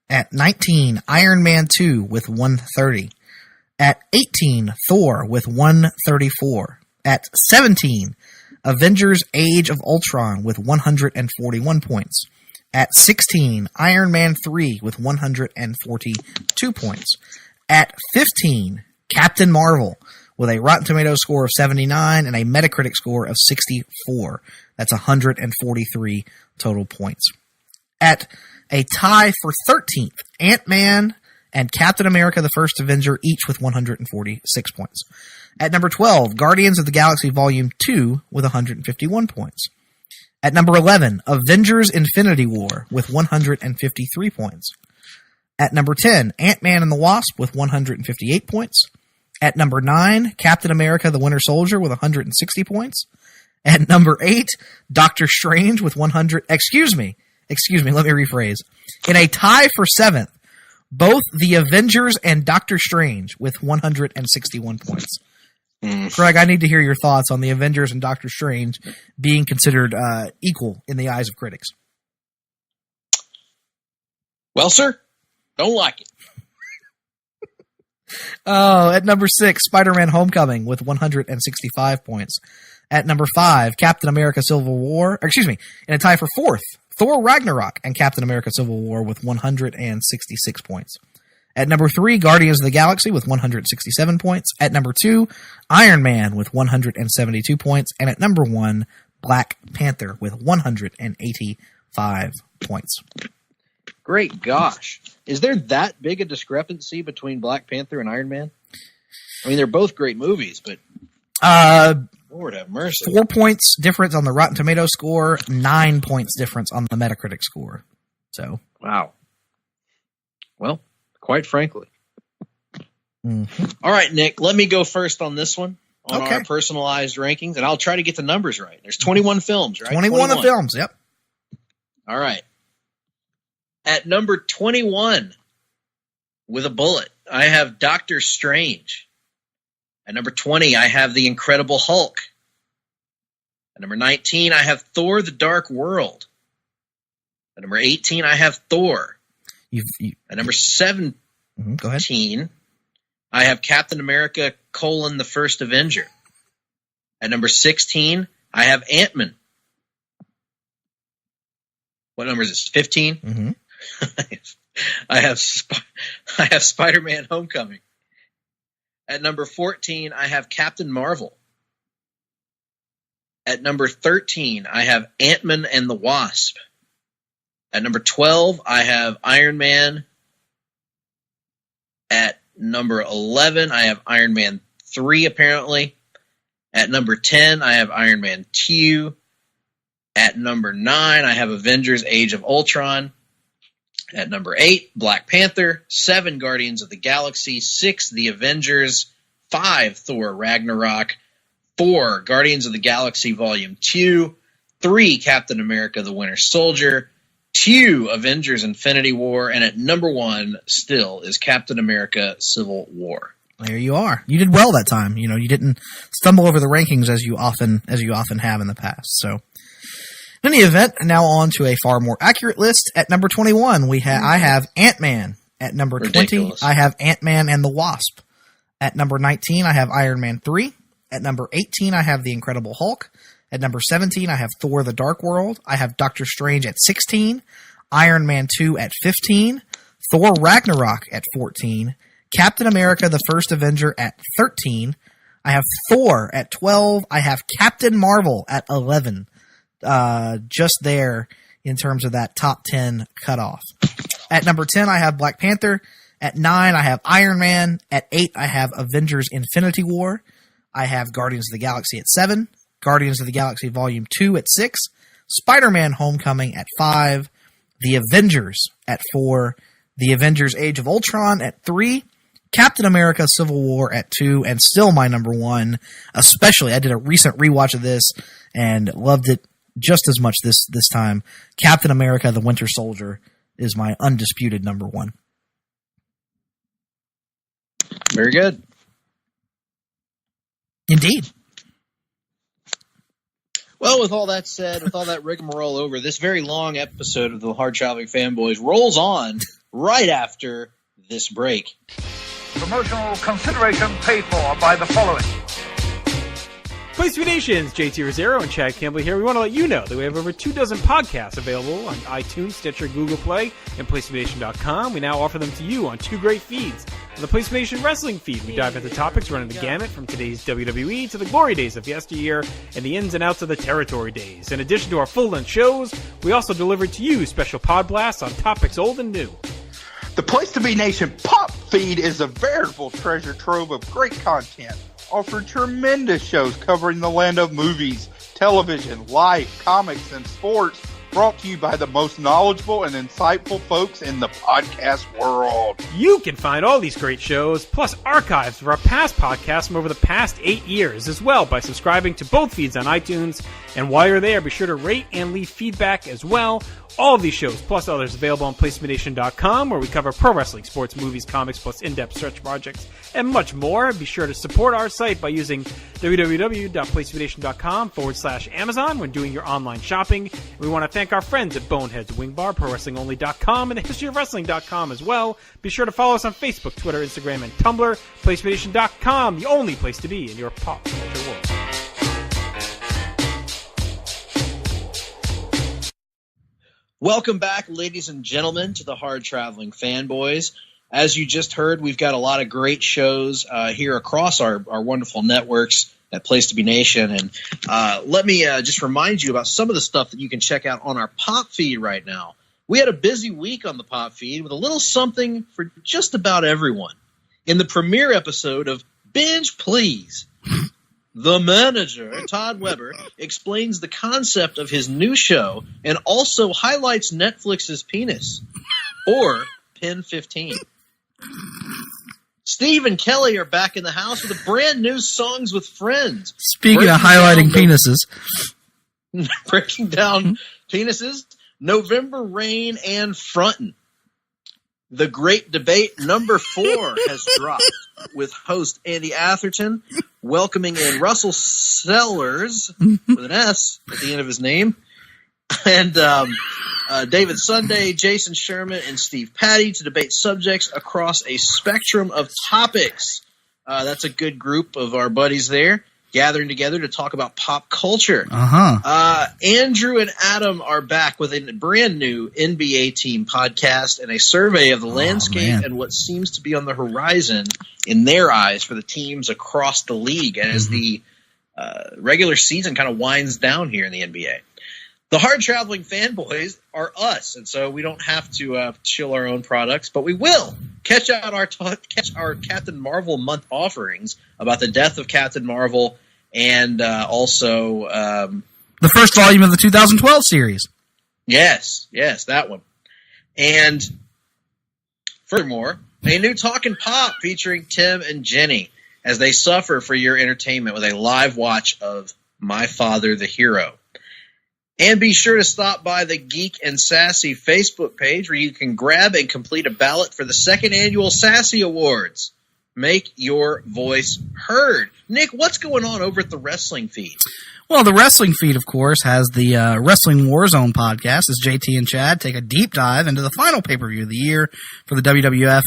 D: At 19, Iron Man 2 with 130. At 18, Thor with 134. At 17, Avengers: Age of Ultron with 141 points. At 16, Iron Man 3 with 142 points. At 15, Captain Marvel with a Rotten Tomatoes score of 79 and a Metacritic score of 64. That's 143 total points. At a tie for 13th, Ant-Man and Captain America the First Avenger, each with 146 points. At number 12, Guardians of the Galaxy Volume 2 with 151 points. At number 11, Avengers: Infinity War with 153 points. At number 10, Ant-Man and the Wasp with 158 points. At number 9, Captain America the Winter Soldier with 160 points. At number 8, Doctor Strange with 100... Excuse me, let me rephrase. In a tie for 7th, both The Avengers and Doctor Strange with 161 points. Greg, I need to hear your thoughts on The Avengers and Doctor Strange being considered equal in the eyes of critics.
C: Well, sir, don't like it.
D: Oh, at number 6, Spider-Man Homecoming with 165 points. At number 5, Captain America Civil War, in a tie for 4th, Thor Ragnarok and Captain America Civil War with 166 points. At number 3, Guardians of the Galaxy with 167 points. At number 2, Iron Man with 172 points. And at number 1, Black Panther with 185 points.
C: Great gosh. Is there that big a discrepancy between Black Panther and Iron Man? I mean, they're both great movies, but Lord have mercy. 4
D: points difference on the Rotten Tomatoes score, 9 points difference on the Metacritic score. So,
C: wow. Well, quite frankly.
D: Mm-hmm.
C: All right, Nick, let me go first on this one, on our personalized rankings, and I'll try to get the numbers right. There's 21 films, right?
D: 21 films, yep.
C: All right. At number 21, with a bullet, I have Doctor Strange. At number 20, I have The Incredible Hulk. At number 19, I have Thor: The Dark World. At number 18, I have Thor. At number 17,
D: go ahead.
C: I have Captain America: The First Avenger. At number 16, I have Ant-Man. What number is this? 15?
D: Mm-hmm.
C: I have Spider-Man: Homecoming. At number 14, I have Captain Marvel. At number 13, I have Ant-Man and the Wasp. At number 12, I have Iron Man. At number 11, I have Iron Man 3, apparently. At number 10, I have Iron Man 2. At number 9, I have Avengers: Age of Ultron. At number 8, Black Panther. 7, Guardians of the Galaxy. 6, The Avengers. 5, Thor Ragnarok. 4, Guardians of the Galaxy Volume 2. 3, Captain America the Winter Soldier. 2, Avengers: Infinity War. And at number 1 still is Captain America Civil War.
D: There you are. You did well that time. You know, you didn't stumble over the rankings as you often have in the past. So, in any event, now on to a far more accurate list. At number 21, I have Ant-Man. At number 20, I have Ant-Man and the Wasp. At number 19, I have Iron Man 3. At number 18, I have The Incredible Hulk. At number 17, I have Thor: The Dark World. I have Doctor Strange at 16. Iron Man 2 at 15. Thor Ragnarok at 14. Captain America: The First Avenger at 13. I have Thor at 12. I have Captain Marvel at 11. Just there in terms of that top 10 cutoff. At number 10, I have Black Panther. At 9, I have Iron Man. At 8, I have Avengers: Infinity War. I have Guardians of the Galaxy at 7. Guardians of the Galaxy Volume 2 at 6. Spider-Man: Homecoming at 5. The Avengers at 4. The Avengers: Age of Ultron at 3. Captain America Civil War at 2. And still my number 1. Especially, I did a recent rewatch of this and loved it just as much this time. Captain America the Winter Soldier is my undisputed number 1.
C: Very good.
D: Indeed.
C: Well, with all that said, with all that rigmarole over, this very long episode of the Hard-Traveling Fanboys rolls on right after this break.
E: Promotional consideration paid for by the following.
F: Place to Be Nations, JT Rosero and Chad Campbell here. We want to let you know that we have over 24 podcasts available on iTunes, Stitcher, Google Play, and PlaceToBeNation.com. We now offer them to you on 2 great feeds. On the Place to Be Nation Wrestling feed, we dive into topics running the gamut from today's WWE to the glory days of yesteryear and the ins and outs of the territory days. In addition to our full-length shows, we also deliver to you special pod blasts on topics old and new.
G: The Place to Be Nation Pop feed is a veritable treasure trove of great content. Offer tremendous shows covering the land of movies, television, life, comics, and sports, brought to you by the most knowledgeable and insightful folks in the podcast world.
F: You can find all these great shows, plus archives of our past podcasts from over the past 8 years as well by subscribing to both feeds on iTunes. And while you're there, be sure to rate and leave feedback as well. All of these shows, plus others, available on PlaceMeNation.com, where we cover pro wrestling, sports, movies, comics, plus in-depth search projects, and much more. Be sure to support our site by using www.PlaceMeNation.com/Amazon when doing your online shopping. We want to thank our friends at Boneheads Wing Bar, ProWrestlingOnly.com, and TheHistoryOfWrestling.com as well. Be sure to follow us on Facebook, Twitter, Instagram, and Tumblr. PlaceMeNation.com, the only place to be in your pop culture world.
C: Welcome back, ladies and gentlemen, to the Hard-Traveling Fanboys. As you just heard, we've got a lot of great shows here across our wonderful networks at Place to Be Nation. And let me just remind you about some of the stuff that you can check out on our pop feed right now. We had a busy week on the pop feed with a little something for just about everyone. In the premiere episode of Binge Please, the manager, Todd Weber, explains the concept of his new show and also highlights Netflix's penis, or Pin 15. Steve and Kelly are back in the house with a brand new Songs with Friends.
D: Speaking of highlighting penises.
C: Breaking down penises, November Rain, and Frontin'. The Great Debate number 4 has dropped, with host Andy Atherton welcoming in Russell Sellers, with an S at the end of his name, and David Sunday, Jason Sherman, and Steve Patty to debate subjects across a spectrum of topics. That's a good group of our buddies there, gathering together to talk about pop culture. Andrew and Adam are back with a brand new NBA team podcast and a survey of the landscape and what seems to be on the horizon in their eyes for the teams across the league as the regular season kind of winds down here in the NBA. The Hard-Traveling Fanboys are us, and so we don't have to chill our own products, but we will catch our Captain Marvel month offerings about the death of Captain Marvel and also
D: the first volume of the 2012 series.
C: Yes, that one. And furthermore, a new Talkin' Pop featuring Tim and Jenny as they suffer for your entertainment with a live watch of My Father the Hero. And be sure to stop by the Geek and Sassy Facebook page where you can grab and complete a ballot for the 2nd annual Sassy Awards. Make your voice heard. Nick, what's going on over at the Wrestling Feed?
D: Well, the Wrestling Feed, of course, has the Wrestling Warzone podcast as JT and Chad take a deep dive into the final pay-per-view of the year for the WWF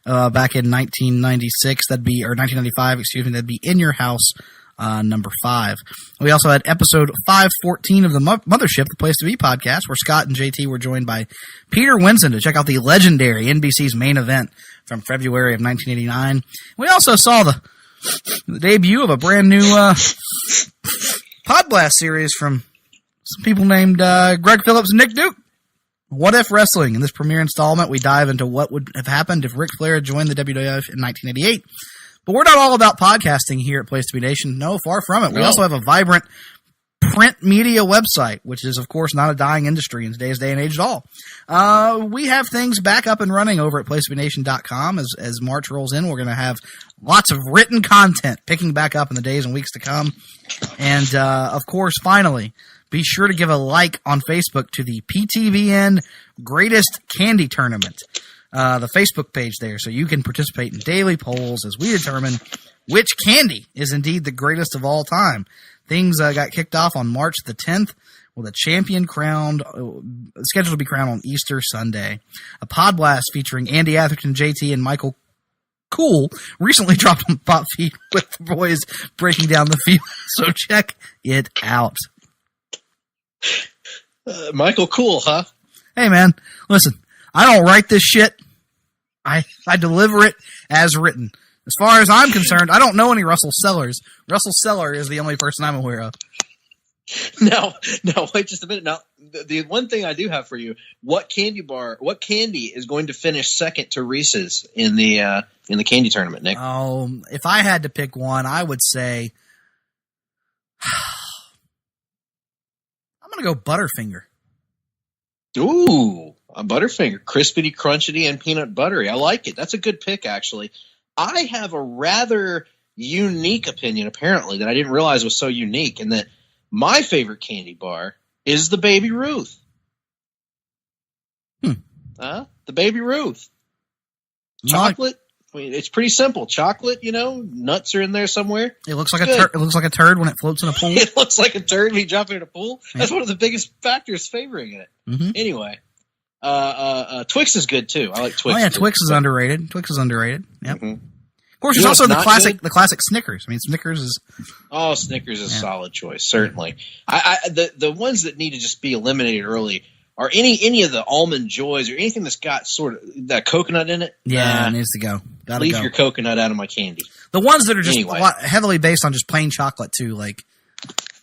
D: back in 1996. Or 1995, excuse me. That'd be In Your House. Number 5. We also had episode 514 of the Mothership, the Place to Be podcast, where Scott and JT were joined by Peter Winson to check out the legendary NBC's main event from February of 1989. We also saw the debut of a brand new Podblast series from some people named Greg Phillips and Nick Duke. What If Wrestling? In this premiere installment, we dive into what would have happened if Ric Flair had joined the WWF in 1988. But we're not all about podcasting here at Place to Be Nation. No, far from it. We also have a vibrant print media website, which is, of course, not a dying industry in today's day and age at all. We have things back up and running over at PlaceToBeNation.com. As March rolls in, we're going to have lots of written content picking back up in the days and weeks to come. And, of course, finally, be sure to give a like on Facebook to the PTVN Greatest Candy Tournament. The Facebook page there, so you can participate in daily polls as we determine which candy is indeed the greatest of all time. Things got kicked off on March the 10th with a champion scheduled to be crowned on Easter Sunday. A Podblast featuring Andy Atherton, JT, and Michael Cool recently dropped on the Pop Feed with the boys breaking down the field, so check it out.
C: Michael Cool, huh?
D: Hey, man, listen. I don't write this shit. I deliver it as written. As far as I'm concerned, I don't know any Russell Sellers. Russell Seller is the only person I'm aware of.
C: No, wait just a minute. Now, the one thing I do have for you, what candy is going to finish second to Reese's in the candy tournament, Nick?
D: If I had to pick one, I would say I'm going to go Butterfinger.
C: Ooh, a Butterfinger, crispity, crunchity, and peanut buttery. I like it. That's a good pick, actually. I have a rather unique opinion, apparently, that I didn't realize was so unique, and that my favorite candy bar is the Baby Ruth. The Baby Ruth. Chocolate. I mean, it's pretty simple. Chocolate, nuts are in there somewhere.
D: It looks like it looks like a turd when it floats in a pool.
C: It looks like a turd when you drop it in a pool. That's one of the biggest factors favoring it.
D: Mm-hmm.
C: Anyway, Twix is good too. I like Twix.
D: Oh yeah, Twix is underrated. Yep.
C: Mm-hmm.
D: Of course, there's also the classic Snickers. I mean, Snickers is
C: Snickers is a solid choice, certainly. The ones that need to just be eliminated early are any of the Almond Joys or anything that's got sort of that coconut in it.
D: Yeah, it needs to go.
C: Leave your coconut out of my candy.
D: The ones that are just heavily based on just plain chocolate too, like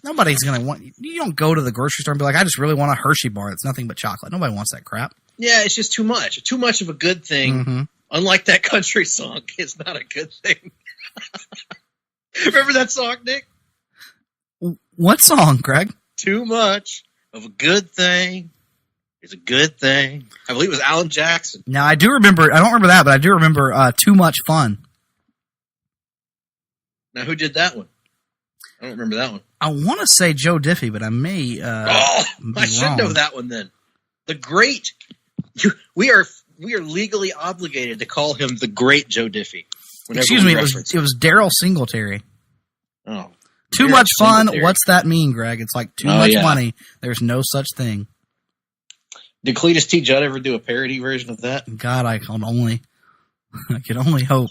D: nobody's gonna want. You don't go to the grocery store and be like, I just really want a Hershey bar. It's nothing but chocolate. Nobody wants that crap.
C: Yeah, it's just too much. Too much of a good thing.
D: Mm-hmm.
C: Unlike that country song, it's not a good thing. Remember that song, Nick?
D: What song, Greg?
C: Too much of a good thing is a good thing. I believe it was Alan Jackson.
D: Now, I don't remember that, but I do remember Too Much Fun.
C: Now, who did that one? I don't remember that one.
D: I want to say Joe Diffie, but I may
C: I should know that one then. The great... We are legally obligated to call him the great Joe Diffie.
D: Excuse me, it was Daryl Singletary.
C: Oh.
D: Too much fun. What's that mean, Greg? It's like too much money. There's no such thing.
C: Did Cletus T. Judd ever do a parody version of that?
D: God, I can only hope.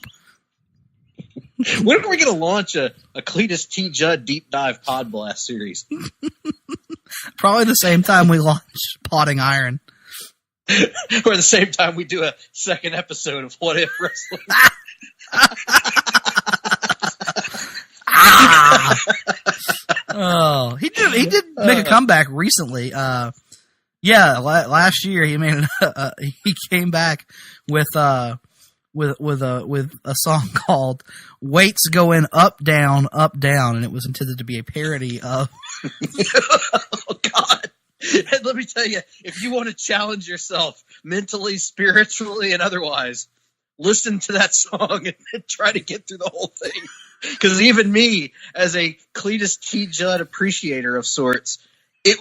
C: When are we going to launch a Cletus T. Judd Deep Dive Pod Blast series?
D: Probably the same time we launch Potting Iron.
C: Or the same time we do a second episode of What If Wrestling.
D: Oh, he did make a comeback recently. Last year he made he came back with a song called "Weights Going Up Down," and it was intended to be a parody of.
C: Oh God. And let me tell you, if you want to challenge yourself mentally, spiritually, and otherwise, listen to that song and try to get through the whole thing. Because even me, as a Cletus T. Judd appreciator of sorts, it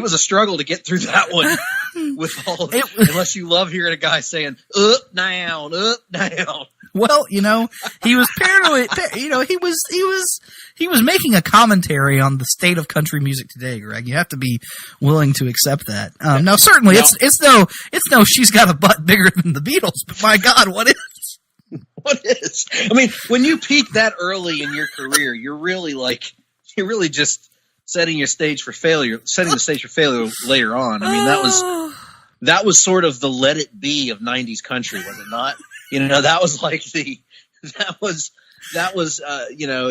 C: was a struggle to get through that one with all of it, unless you love hearing a guy saying, up, down, up, down.
D: Well, he was paranoid. He was making a commentary on the state of country music today, Greg. You have to be willing to accept that. Now, certainly, it's no she's got a butt bigger than the Beatles, but my God, what is?
C: What is? I mean, when you peak that early in your career, you're really just setting the stage for failure later on. I mean, that was sort of the Let It Be of 90s country, was it not? That was like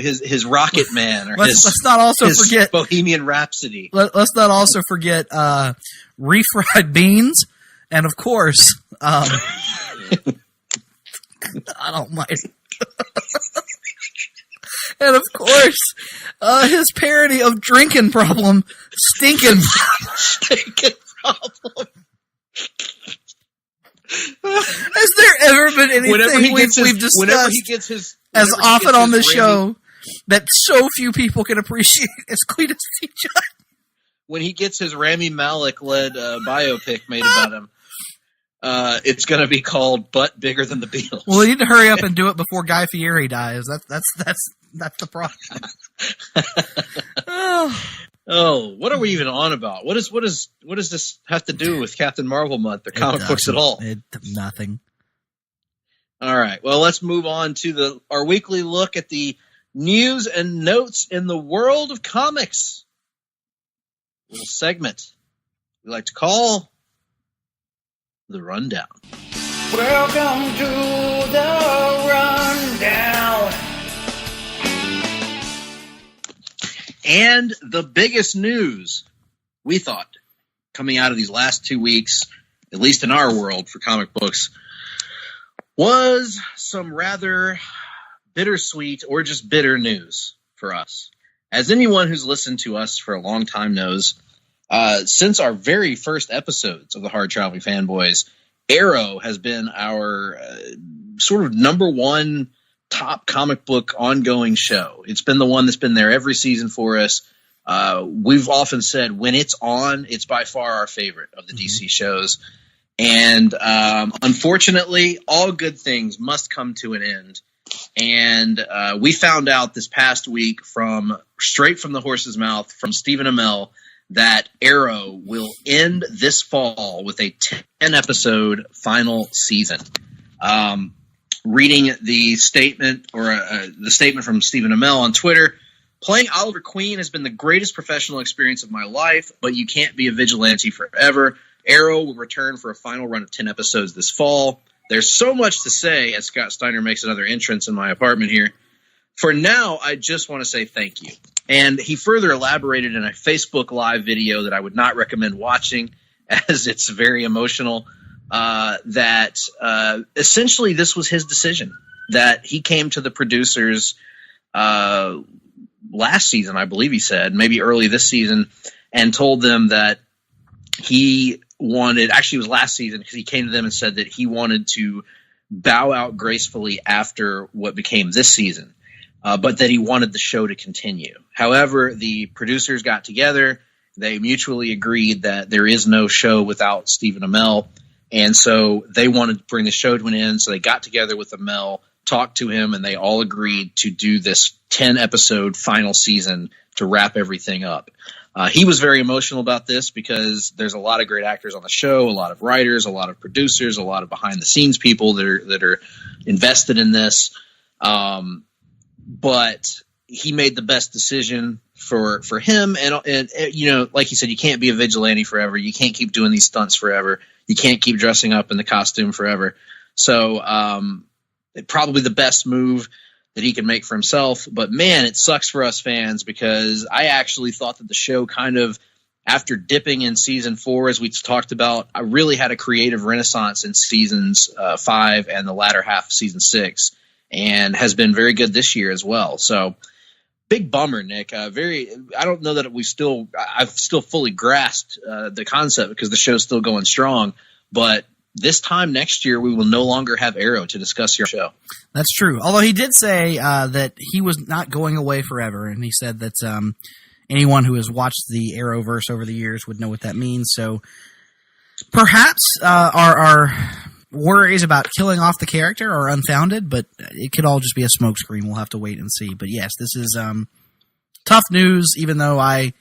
C: his Rocket Man or
D: let's not also forget
C: Bohemian Rhapsody.
D: Let's not also forget refried beans, and of course, I don't mind. And of course, his parody of Drinking Problem, Stinking Problem. Has there ever been anything we've discussed as often on the show that so few people can appreciate as Cletus T. Judd?
C: When he gets his Rami Malek-led biopic made about him, it's going to be called "Butt Bigger Than the Beatles."
D: Well, we need to hurry up and do it before Guy Fieri dies. That's the problem.
C: Oh, what are we even on about? What does this have to do with Captain Marvel month or comic books at all?
D: Nothing.
C: All right. Well, let's move on to our weekly look at the news and notes in the world of comics. A little segment we like to call the Rundown.
H: Welcome to the Rundown.
C: And the biggest news, we thought, coming out of these last 2 weeks, at least in our world for comic books, was some rather bittersweet or just bitter news for us. As anyone who's listened to us for a long time knows, Since our very first episodes of the Hard-Traveling Fanboys, Arrow has been our sort of number one top comic book ongoing show. It's been the one that's been there every season for us. We've often said when it's on, it's by far our favorite of the DC shows. And unfortunately, all good things must come to an end. And we found out this past week straight from the horse's mouth from Stephen Amell that Arrow will end this fall with a 10-episode final season. Reading the statement the statement from Stephen Amell on Twitter, playing Oliver Queen has been the greatest professional experience of my life, but you can't be a vigilante forever. Arrow will return for a final run of 10 episodes this fall. There's so much to say as Scott Steiner makes another entrance in my apartment here. For now, I just want to say thank you. And he further elaborated in a Facebook Live video that I would not recommend watching as it's very emotional, that essentially this was his decision, that he came to the producers last season, I believe he said, maybe early this season, and told them that he wanted, actually it was last season, because he came to them and said that he wanted to bow out gracefully after what became this season. But that he wanted the show to continue. However, the producers got together. They mutually agreed that there is no show without Stephen Amell. And so they wanted to bring the show to an end. So they got together with Amell, talked to him, and they all agreed to do this 10-episode final season to wrap everything up. He was very emotional about this because there's a lot of great actors on the show, a lot of writers, a lot of producers, a lot of behind-the-scenes people that are invested in this. But he made the best decision for him. And, you know, like he said, you can't be a vigilante forever. You can't keep doing these stunts forever. You can't keep dressing up in the costume forever. So probably the best move that he can make for himself. But, man, it sucks for us fans because I actually thought that the show kind of, after dipping in season 4, as we talked about, I really had a creative renaissance in seasons 5 and the latter half of season 6. And has been very good this year as well. So big bummer, Nick. I don't know that I've still fully grasped the concept because the show's still going strong. But this time next year, we will no longer have Arrow to discuss your show.
D: That's true. Although he did say that he was not going away forever. And he said that anyone who has watched the Arrowverse over the years would know what that means. So perhaps our worries about killing off the character are unfounded, but it could all just be a smokescreen. We'll have to wait and see. But yes, this is tough news, even though I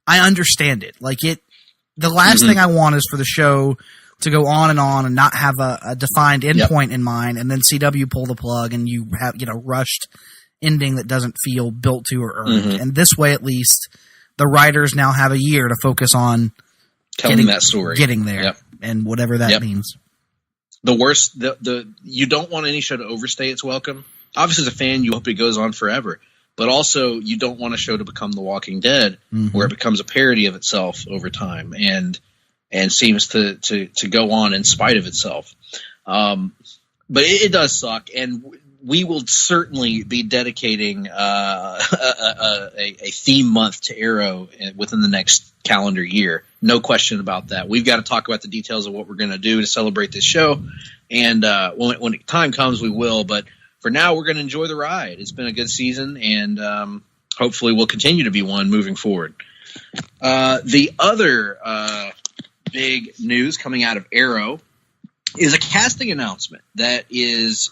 D: understand it. Like the last thing I want is for the show to go on and not have a defined endpoint in mind, and then CW pull the plug and you have rushed ending that doesn't feel built to or earned. And this way, at least, the writers now have a year to focus on
C: telling that story,
D: getting there, and whatever that means.
C: The worst, you don't want any show to overstay its welcome. Obviously, as a fan, you hope it goes on forever. But also, you don't want a show to become The Walking Dead, where it becomes a parody of itself over time and seems to go on in spite of itself. But it does suck, and we will certainly be dedicating a theme month to Arrow within the next calendar year. No question about that. We've got to talk about the details of what we're going to do to celebrate this show, and when time comes, we will. But for now, we're going to enjoy the ride. It's been a good season, and hopefully will continue to be one moving forward. The other big news coming out of Arrow is a casting announcement that is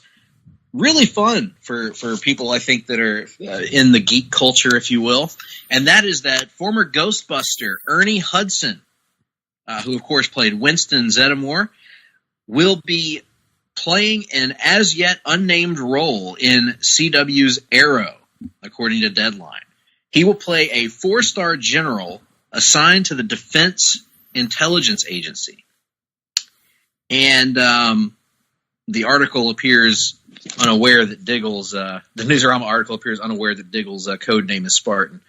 C: really fun for people, I think, that are in the geek culture, if you will. And that is that former Ghostbuster Ernie Hudson, who, of course, played Winston Zeddemore, will be playing an as-yet unnamed role in CW's Arrow, according to Deadline. He will play a 4-star general assigned to the Defense Intelligence Agency. And the article appears unaware that Diggle's the Newsarama article appears unaware that Diggle's code name is Spartan.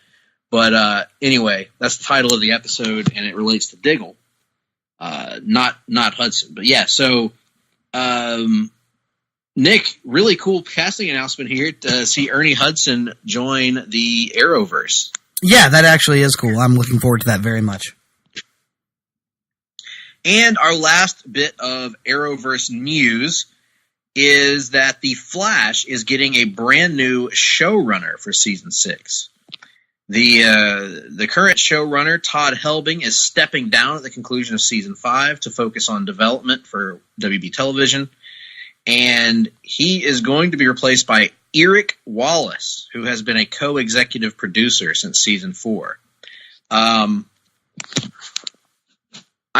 C: But anyway, that's the title of the episode, and it relates to Diggle, not Hudson. But yeah, so Nick, really cool casting announcement here to see Ernie Hudson join the Arrowverse.
D: Yeah, that actually is cool. I'm looking forward to that very much.
C: And our last bit of Arrowverse news is that The Flash is getting a brand new showrunner for season 6. The current showrunner, Todd Helbing, is stepping down at the conclusion of season 5 to focus on development for WB television. And he is going to be replaced by Eric Wallace, who has been a co-executive producer since season 4. I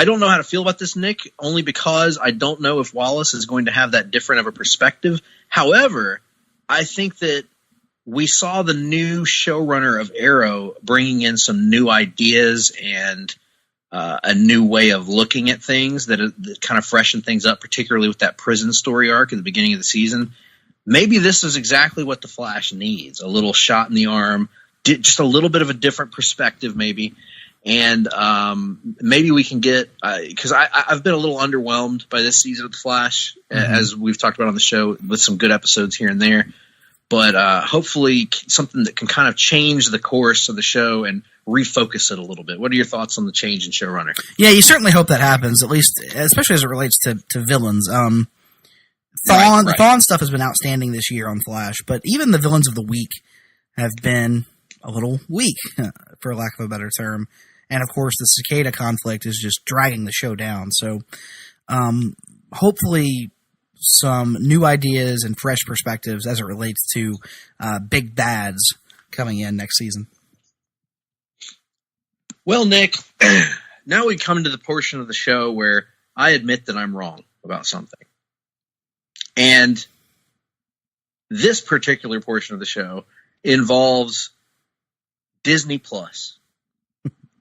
C: don't know how to feel about this, Nick, only because I don't know if Wallace is going to have that different of a perspective. However, I think that we saw the new showrunner of Arrow bringing in some new ideas and a new way of looking at things that kind of freshen things up, particularly with that prison story arc at the beginning of the season. Maybe this is exactly what The Flash needs, a little shot in the arm, just a little bit of a different perspective maybe. And maybe we can get because I've been a little underwhelmed by this season of The Flash, as we've talked about on the show, with some good episodes here and there. But hopefully something that can kind of change the course of the show and refocus it a little bit. What are your thoughts on the change in showrunner?
D: Yeah, you certainly hope that happens, at least, especially as it relates to villains. The Thawne stuff has been outstanding this year on Flash, but even the villains of the week have been a little weak, for lack of a better term. And, of course, the Cicada conflict is just dragging the show down. So, hopefully some new ideas and fresh perspectives as it relates to big bads coming in next season.
C: Well, Nick, now we come to the portion of the show where I admit that I'm wrong about something. And this particular portion of the show involves Disney Plus.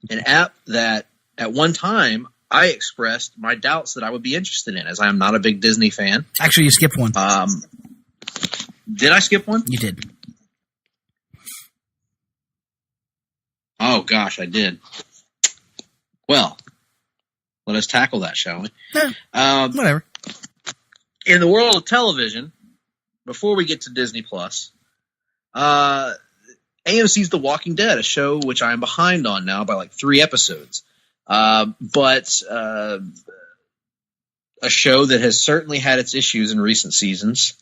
C: An app that at one time I expressed my doubts that I would be interested in, as I am not a big Disney fan.
D: Actually, you skipped one.
C: Did I skip one?
D: You did.
C: Oh, gosh, I did. Well, let us tackle that, shall we?
D: Whatever.
C: In the world of television, before we get to Disney Plus, AMC's The Walking Dead, a show which I am behind on now by like 3 episodes. But a show that has certainly had its issues in recent seasons,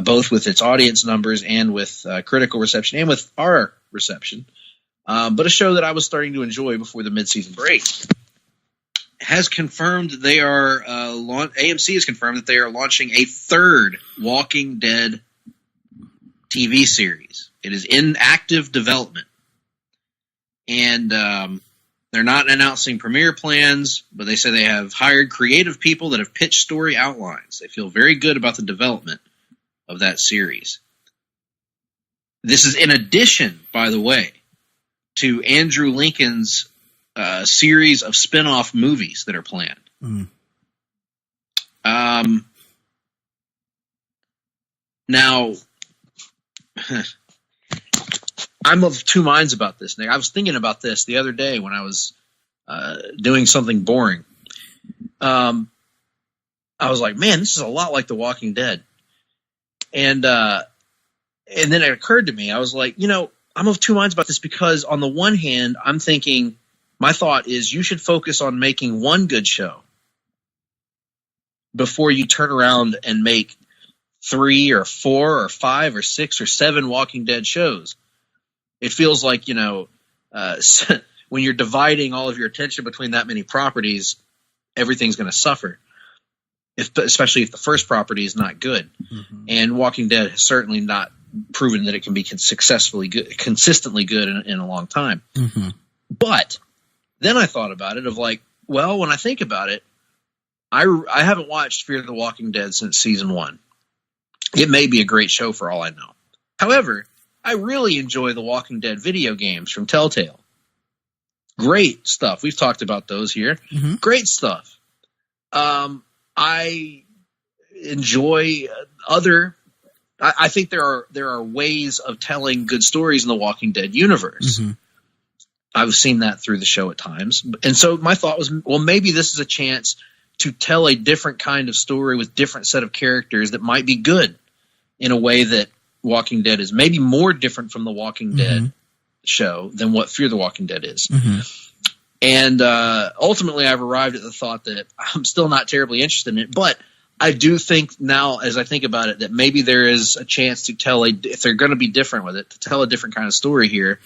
C: both with its audience numbers and with critical reception and with our reception. But a show that I was starting to enjoy before the mid-season break has confirmed they are AMC has confirmed that they are launching a 3rd Walking Dead TV series. It is in active development. And they're not announcing premiere plans, but they say they have hired creative people that have pitched story outlines. They feel very good about the development of that series. This is in addition, by the way, to Andrew Lincoln's series of spin-off movies that are planned. Now, I'm of two minds about this, Nick. I was thinking about this the other day when I was doing something boring. I was like, man, this is a lot like The Walking Dead. And then it occurred to me, I was like, I'm of two minds about this because on the one hand, I'm thinking, my thought is you should focus on making one good show before you turn around and make 3 or 4 or 5 or 6 or 7 Walking Dead shows. It feels like, when you're dividing all of your attention between that many properties, everything's going to suffer, especially if the first property is not good. Mm-hmm. And Walking Dead has certainly not proven that it can be consistently good in a long time. Mm-hmm. But then I thought about it of like, well, when I think about it, I haven't watched Fear the Walking Dead since season 1. It may be a great show for all I know. However, I really enjoy the Walking Dead video games from Telltale. Great stuff. We've talked about those here. Mm-hmm. Great stuff. I enjoy other. I think there are ways of telling good stories in the Walking Dead universe. Mm-hmm. I've seen that through the show at times, and so my thought was, well, maybe this is a chance to tell a different kind of story with different set of characters that might be good in a way that Walking Dead is maybe more different from the Walking Dead show than what Fear the Walking Dead is. Mm-hmm. And ultimately, I've arrived at the thought that I'm still not terribly interested in it. But I do think now, as I think about it, that maybe there is a chance to tell if they're going to be different with it, to tell a different kind of story here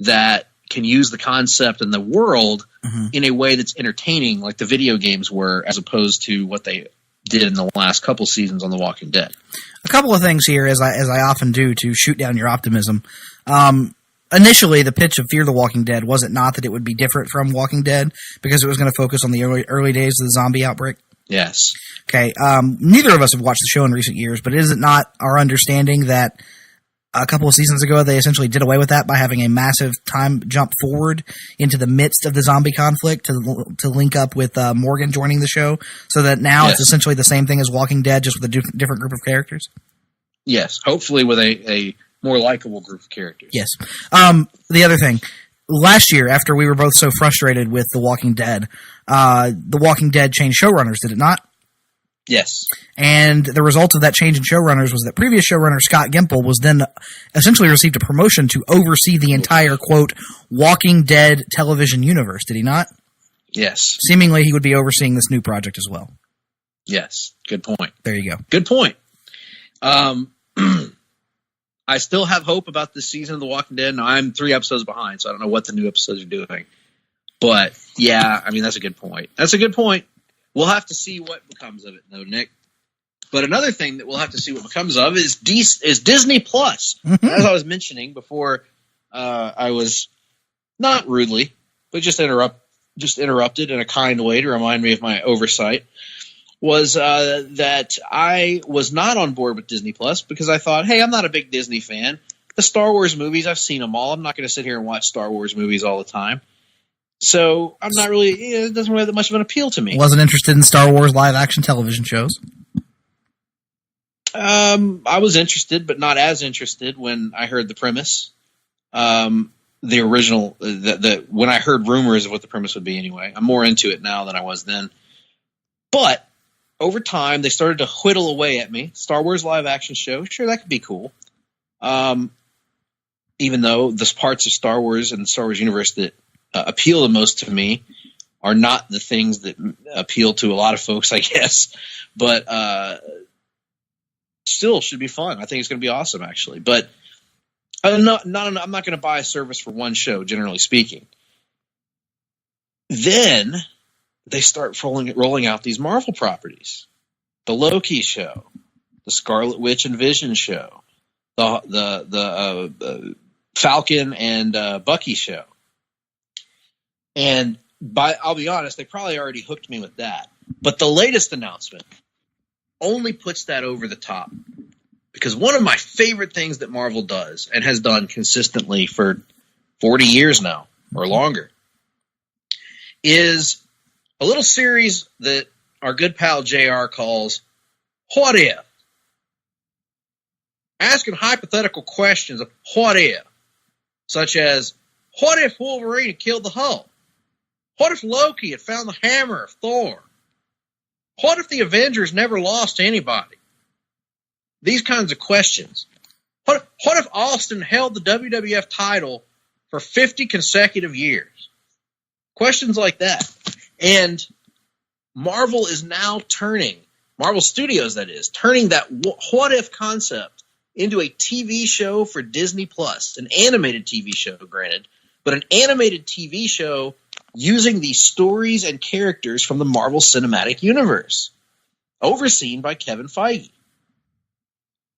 C: that can use the concept and the world in a way that's entertaining, like the video games were, as opposed to what they did in the last couple seasons on The Walking Dead.
D: A couple of things here, as I often do, to shoot down your optimism. Initially, the pitch of Fear the Walking Dead was it not that it would be different from Walking Dead because it was going to focus on the early days of the zombie outbreak?
C: Yes.
D: Okay. Neither of us have watched the show in recent years, but is it not our understanding that a couple of seasons ago they essentially did away with that by having a massive time jump forward into the midst of the zombie conflict to link up with Morgan joining the show, so that now it's essentially the same thing as Walking Dead, just with a different group of characters?
C: Yes. Hopefully with a more likable group of characters.
D: Yes. The other thing, last year, after we were both so frustrated with The Walking Dead changed showrunners, did it not?
C: Yes.
D: And the result of that change in showrunners was that previous showrunner Scott Gimple was then essentially received a promotion to oversee the entire, quote, Walking Dead television universe, did he not?
C: Yes.
D: Seemingly he would be overseeing this new project as well.
C: Yes. Good point.
D: There you go.
C: Good point. I still have hope about this season of The Walking Dead. Now, I'm 3 episodes behind, so I don't know what the new episodes are doing. But, yeah, I mean, that's a good point. We'll have to see what becomes of it, though, Nick. But another thing that we'll have to see what becomes of is Disney Plus. As I was mentioning before, I was not rudely, but just interrupted in a kind way to remind me of my oversight. Was that I was not on board with Disney Plus because I thought, hey, I'm not a big Disney fan. The Star Wars movies, I've seen them all. I'm not going to sit here and watch Star Wars movies all the time. So I'm not really, it doesn't really have that much of an appeal to me.
D: Wasn't interested in Star Wars live action television shows?
C: I was interested, but not as interested when I heard the premise. The original, when I heard rumors of what the premise would be anyway. I'm more into it now than I was then. But over time, they started to whittle away at me. Star Wars live action show, sure, that could be cool. Even though the parts of Star Wars and the Star Wars universe that appeal the most to me are not the things that appeal to a lot of folks, I guess. But still should be fun. I think it's going to be awesome, actually. But I'm not going to buy a service for one show, generally speaking. Then they start rolling out these Marvel properties. The Loki show, the Scarlet Witch and Vision show, the Falcon and Bucky show. And I'll be honest, they probably already hooked me with that. But the latest announcement only puts that over the top. Because one of my favorite things that Marvel does, and has done consistently for 40 years now, or longer, is a little series that our good pal JR calls What If? Asking hypothetical questions of what if, such as, what if Wolverine had killed the Hulk? What if Loki had found the hammer of Thor? What if the Avengers never lost to anybody? These kinds of questions. What if Austin held the WWF title for 50 consecutive years? Questions like that. And Marvel is now Marvel Studios that is, turning that what if concept into a TV show for Disney Plus, an animated TV show, granted, but an animated TV show using the stories and characters from the Marvel Cinematic Universe, overseen by Kevin Feige.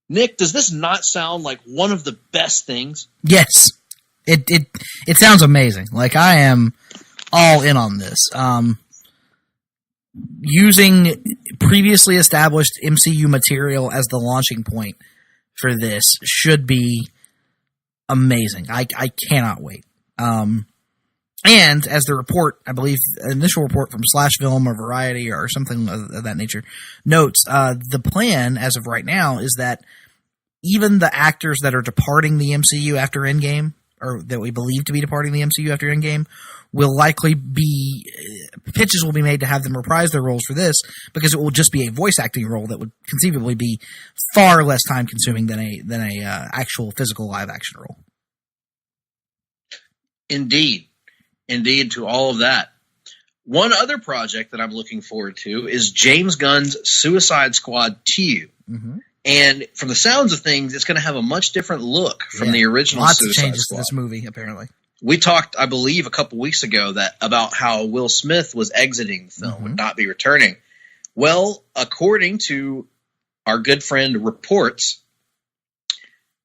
C: Nick, does this not sound like one of the best things?
D: Yes. It sounds amazing. Like, I am all in on this. Using previously established MCU material as the launching point for this should be amazing. I cannot wait. And as the report, I believe, initial report from Slashfilm or Variety or something of that nature notes, the plan as of right now is that even the actors that are departing the MCU after Endgame, or that we believe to be departing the MCU after Endgame, will likely be, pitches will be made to have them reprise their roles for this, because it will just be a voice acting role that would conceivably be far less time consuming than a actual physical live action role.
C: Indeed. Indeed, to all of that. One other project that I'm looking forward to is James Gunn's Suicide Squad 2. Mm-hmm. And from the sounds of things, it's going to have a much different look from the original
D: Lots
C: Suicide
D: of changes
C: Squad.
D: to this movie, apparently.
C: We talked, I believe, a couple weeks ago about how Will Smith was exiting the film, would not be returning. Well, according to our good friend reports,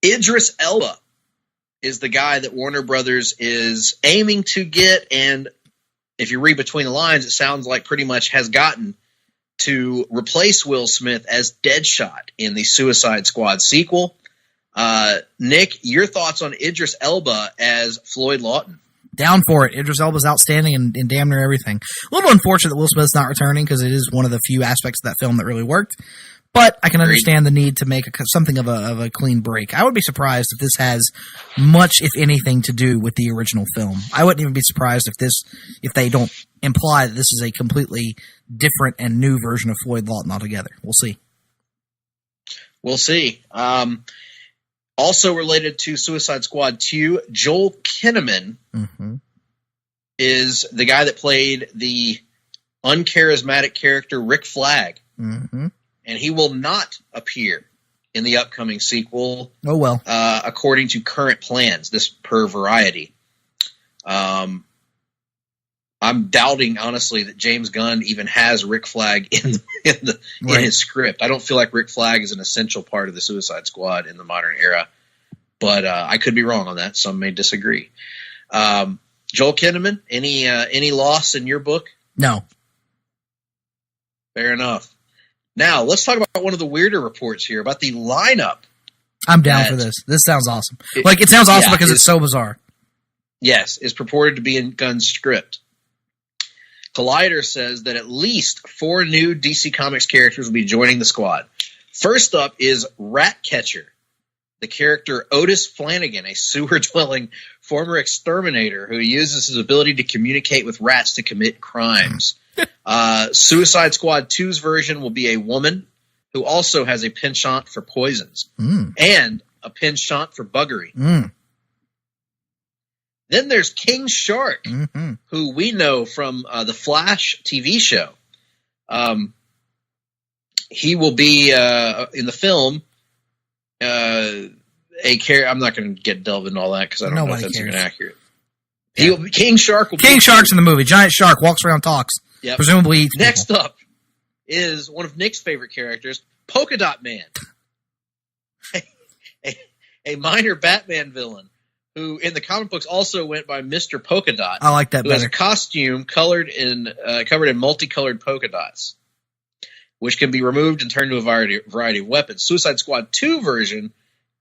C: Idris Elba is the guy that Warner Brothers is aiming to get, and if you read between the lines, it sounds like pretty much has gotten to replace Will Smith as Deadshot in the Suicide Squad sequel. Nick, your thoughts on Idris Elba as Floyd Lawton?
D: Down for it. Idris Elba's outstanding in damn near everything. A little unfortunate that Will Smith's not returning because it is one of the few aspects of that film that really worked. But I can understand the need to make something of a clean break. I would be surprised if this has much, if anything, to do with the original film. I wouldn't even be surprised if they don't imply that this is a completely different and new version of Floyd Lawton altogether. We'll see.
C: We'll see. Also related to Suicide Squad 2, Joel Kinnaman is the guy that played the uncharismatic character Rick Flag. Mm-hmm. And he will not appear in the upcoming sequel.
D: Oh, well.
C: According to current plans, this per Variety. I'm doubting, honestly, that James Gunn even has Rick Flag in his script. I don't feel like Rick Flag is an essential part of the Suicide Squad in the modern era. But I could be wrong on that. Some may disagree. Joel Kinnaman, any loss in your book?
D: No.
C: Fair enough. Now, let's talk about one of the weirder reports here about the lineup.
D: I'm down for this. This sounds awesome. It sounds awesome because it's so bizarre.
C: Yes, it's purported to be in Gunn's script. Collider says that at least 4 new DC Comics characters will be joining the squad. First up is Ratcatcher, the character Otis Flanagan, a sewer-dwelling former exterminator who uses his ability to communicate with rats to commit crimes. Suicide Squad 2's version will be a woman who also has a penchant for poisons and a penchant for buggery. Then there's King Shark, who we know from the Flash TV show. He will be in the film a character. I'm not going to delve into all that because I don't know if that's even accurate. Yeah. King Shark will
D: King Shark's in the movie. Giant shark walks around, talks.
C: Yep.
D: Presumably eats
C: Next
D: people.
C: up is one of Nick's favorite characters, Polka Dot Man, a minor Batman villain who in the comic books also went by Mr. Polka Dot.
D: I like that
C: who
D: better.
C: has a costume covered in multicolored polka dots, which can be removed and turned into a variety of weapons. Suicide Squad 2 version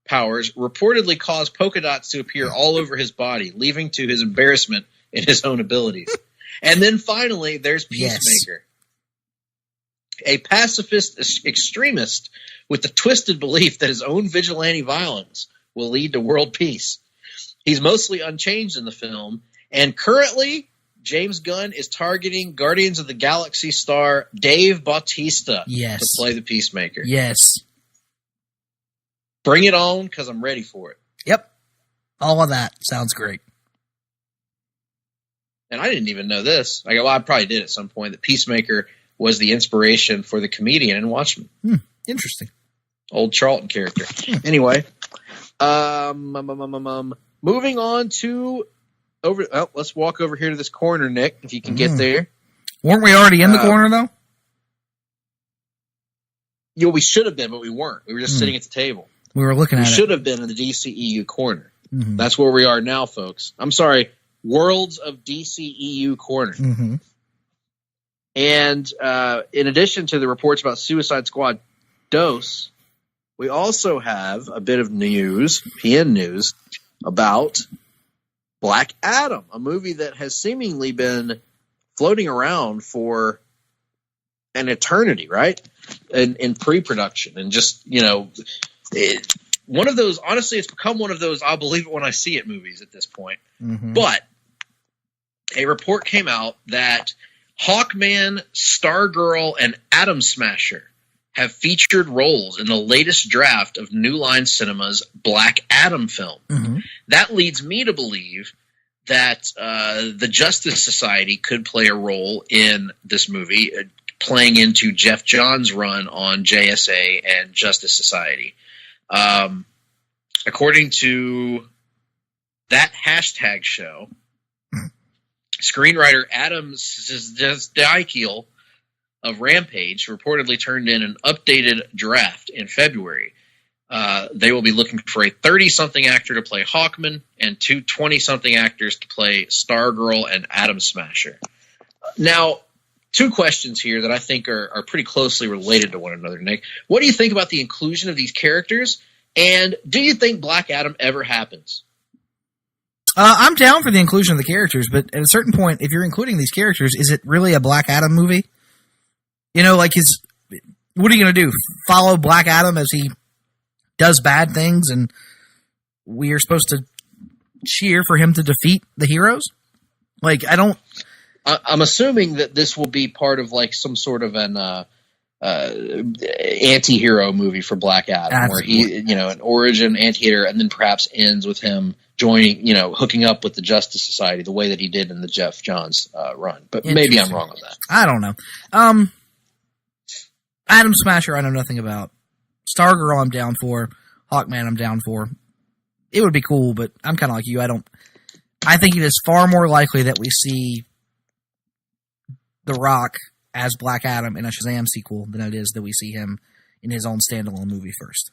C: powers reportedly cause polka dots to appear all over his body, leading to his embarrassment in his own abilities. And then finally, there's Peacemaker, a pacifist extremist with the twisted belief that his own vigilante violence will lead to world peace. He's mostly unchanged in the film, and currently, James Gunn is targeting Guardians of the Galaxy star Dave Bautista to play the Peacemaker.
D: Yes.
C: Bring it on, because I'm ready for it.
D: Yep. All of that sounds great.
C: And I didn't even know this. I probably did at some point, that Peacemaker was the inspiration for the comedian in Watchmen.
D: Interesting.
C: Old Charlton character. Anyway, moving on to let's walk over here to this corner, Nick, if you can get there.
D: Weren't we already in the corner, though?
C: We should have been, but we weren't. We were just sitting at the table.
D: We were looking at it.
C: We should have been in the DCEU corner. That's where we are now, folks. I'm sorry. Worlds of DCEU corner. And in addition to the reports about Suicide Squad Dose, we also have a bit of news, PN news, about Black Adam, a movie that has seemingly been floating around for an eternity, right? In pre-production. And just, one of those, honestly, it's become one of those I'll believe it when I see it movies at this point. But a report came out that Hawkman, Stargirl, and Atom Smasher have featured roles in the latest draft of New Line Cinema's Black Adam film. That leads me to believe that the Justice Society could play a role in this movie, playing into Jeff Johns' run on JSA and Justice Society. According to that hashtag show, screenwriter Adam Zdikiel of Rampage reportedly turned in an updated draft in February. They will be looking for a 30-something actor to play Hawkman and two 20-something actors to play Stargirl and Atom Smasher. Now, two questions here that I think are pretty closely related to one another, Nick. What do you think about the inclusion of these characters, and do you think Black Adam ever happens?
D: I'm down for the inclusion of the characters, but at a certain point, if you're including these characters, is it really a Black Adam movie? You know, like, what are you going to do? Follow Black Adam as he does bad things, and we are supposed to cheer for him to defeat the heroes? Like, I'm assuming that this will be part of, like, some sort of an anti-hero movie for Black Adam, where he, an origin anti-hero, and then perhaps ends with him joining, hooking up with the Justice Society the way that he did in the Jeff Johns run. But maybe I'm wrong on that. I don't know. Atom Smasher, I know nothing about. Stargirl, I'm down for. Hawkman, I'm down for. It would be cool, but I'm kind of like you. I think it is far more likely that we see The Rock as Black Adam in a Shazam sequel than it is that we see him in his own standalone movie first.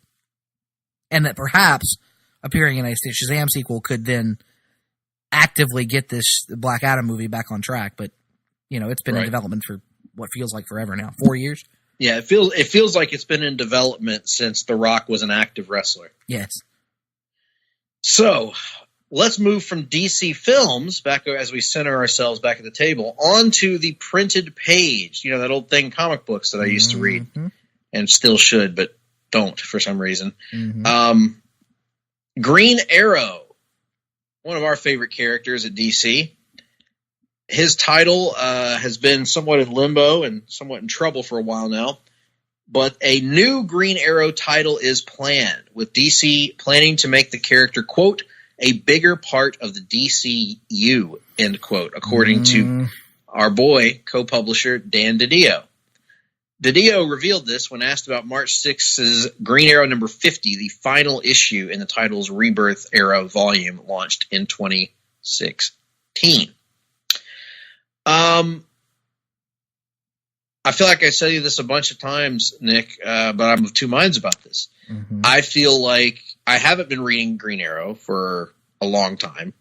D: And that perhaps appearing in a Shazam sequel could then actively get this Black Adam movie back on track. But, it's been in development for what feels like forever now. 4 years?
C: Yeah, it feels like it's been in development since The Rock was an active wrestler.
D: Yes.
C: So, let's move from DC Films, back as we center ourselves back at the table, onto the printed page. That old thing, comic books that I used to read, and still should, but don't for some reason. Green Arrow, one of our favorite characters at DC. His title has been somewhat in limbo and somewhat in trouble for a while now, but a new Green Arrow title is planned, with DC planning to make the character, quote, a bigger part of the DCU, end quote, according to our boy, co-publisher Dan DiDio. DiDio revealed this when asked about March 6th's Green Arrow number 50, the final issue in the title's Rebirth Era volume, launched in 2016. I feel like I said this a bunch of times, Nick, but I'm of two minds about this. I feel like I haven't been reading Green Arrow for a long time,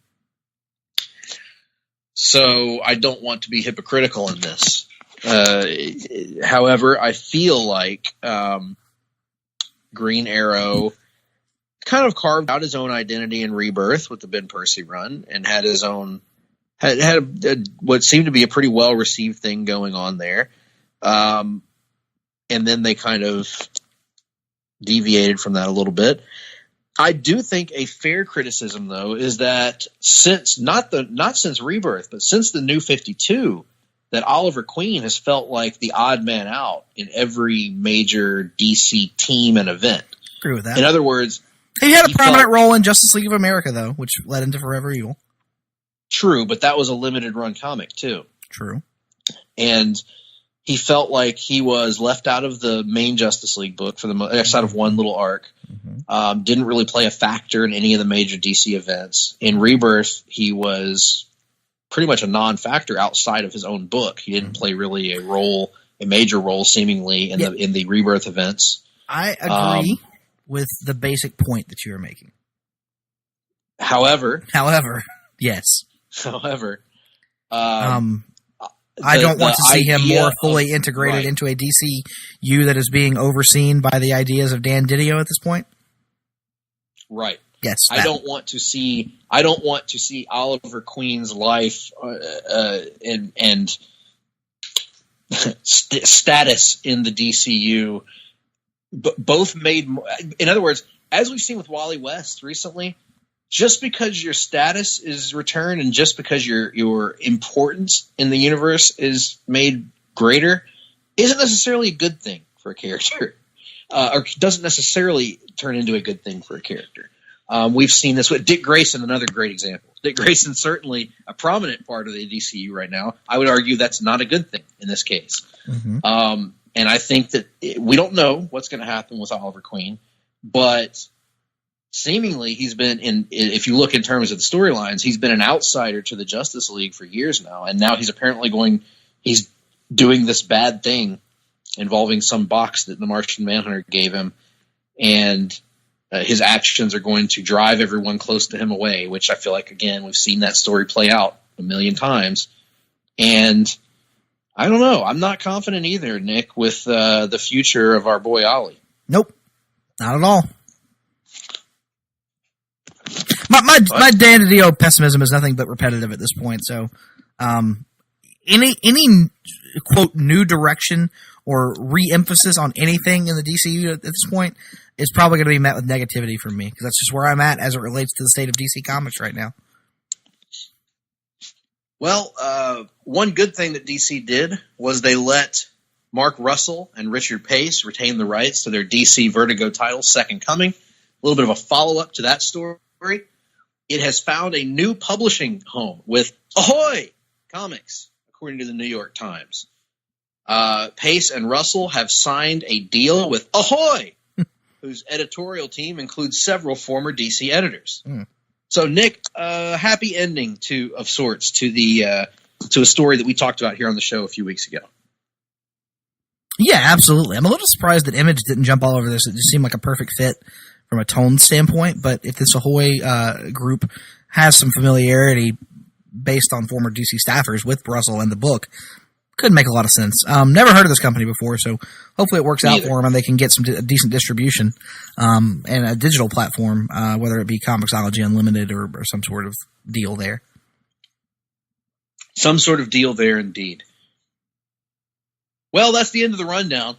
C: so I don't want to be hypocritical in this. However, I feel like Green Arrow kind of carved out his own identity in Rebirth with the Ben Percy run, and had his own what seemed to be a pretty well received thing going on there, and then they kind of deviated from that a little bit. I do think a fair criticism, though, is that since not since Rebirth, but since the New 52, that Oliver Queen has felt like the odd man out in every major DC team and event.
D: Agree with that.
C: In other words,
D: he had a prominent role in Justice League of America, though, which led into Forever Evil.
C: True, but that was a limited run comic too.
D: True.
C: And he felt like he was left out of the main Justice League book for the outside of one little arc. Didn't really play a factor in any of the major DC events. In Rebirth, he was pretty much a non-factor outside of his own book. He didn't play really a major role, seemingly in the Rebirth events.
D: I agree with the basic point that you are making.
C: However,
D: yes.
C: However,
D: I don't want to see him more fully integrated into a DCU that is being overseen by the ideas of Dan DiDio at this point.
C: Right.
D: Yes.
C: I don't want to see Oliver Queen's life and status in the DCU both made. In other words, as we've seen with Wally West recently, just because your status is returned and just because your importance in the universe is made greater isn't necessarily a good thing for a character, or doesn't necessarily turn into a good thing for a character. We've seen this with Dick Grayson, another great example. Dick Grayson, certainly a prominent part of the DCU right now. I would argue that's not a good thing in this case.
D: Mm-hmm.
C: And I think that we don't know what's going to happen with Oliver Queen, but seemingly he's been if you look in terms of the storylines, he's been an outsider to the Justice League for years now. And now he's apparently he's doing this bad thing involving some box that the Martian Manhunter gave him. And his actions are going to drive everyone close to him away, which I feel like, again, we've seen that story play out a million times. And I don't know. I'm not confident either, Nick, with the future of our boy Ollie.
D: Nope. Not at all. My Dan DiDio pessimism is nothing but repetitive at this point. So, any quote new direction or re-emphasis on anything in the DCU at this point is probably going to be met with negativity from me, because that's just where I'm at as it relates to the state of DC Comics right now.
C: Well, one good thing that DC did was they let Mark Russell and Richard Pace retain the rights to their DC Vertigo title, Second Coming. A little bit of a follow-up to that story. It has found a new publishing home with Ahoy Comics, according to the New York Times. Pace and Russell have signed a deal with Ahoy, whose editorial team includes several former DC editors. So, Nick, happy ending of sorts to a story that we talked about here on the show a few weeks ago.
D: Yeah, absolutely. I'm a little surprised that Image didn't jump all over this. It just seemed like a perfect fit from a tone standpoint. But if this Ahoy group has some familiarity based on former DC staffers with Russell and the book, could make a lot of sense. Never heard of this company before, so hopefully it works out for them and they can get some decent distribution and a digital platform, whether it be Comixology Unlimited or some sort of deal there.
C: Some sort of deal there, indeed. Well, that's the end of the rundown.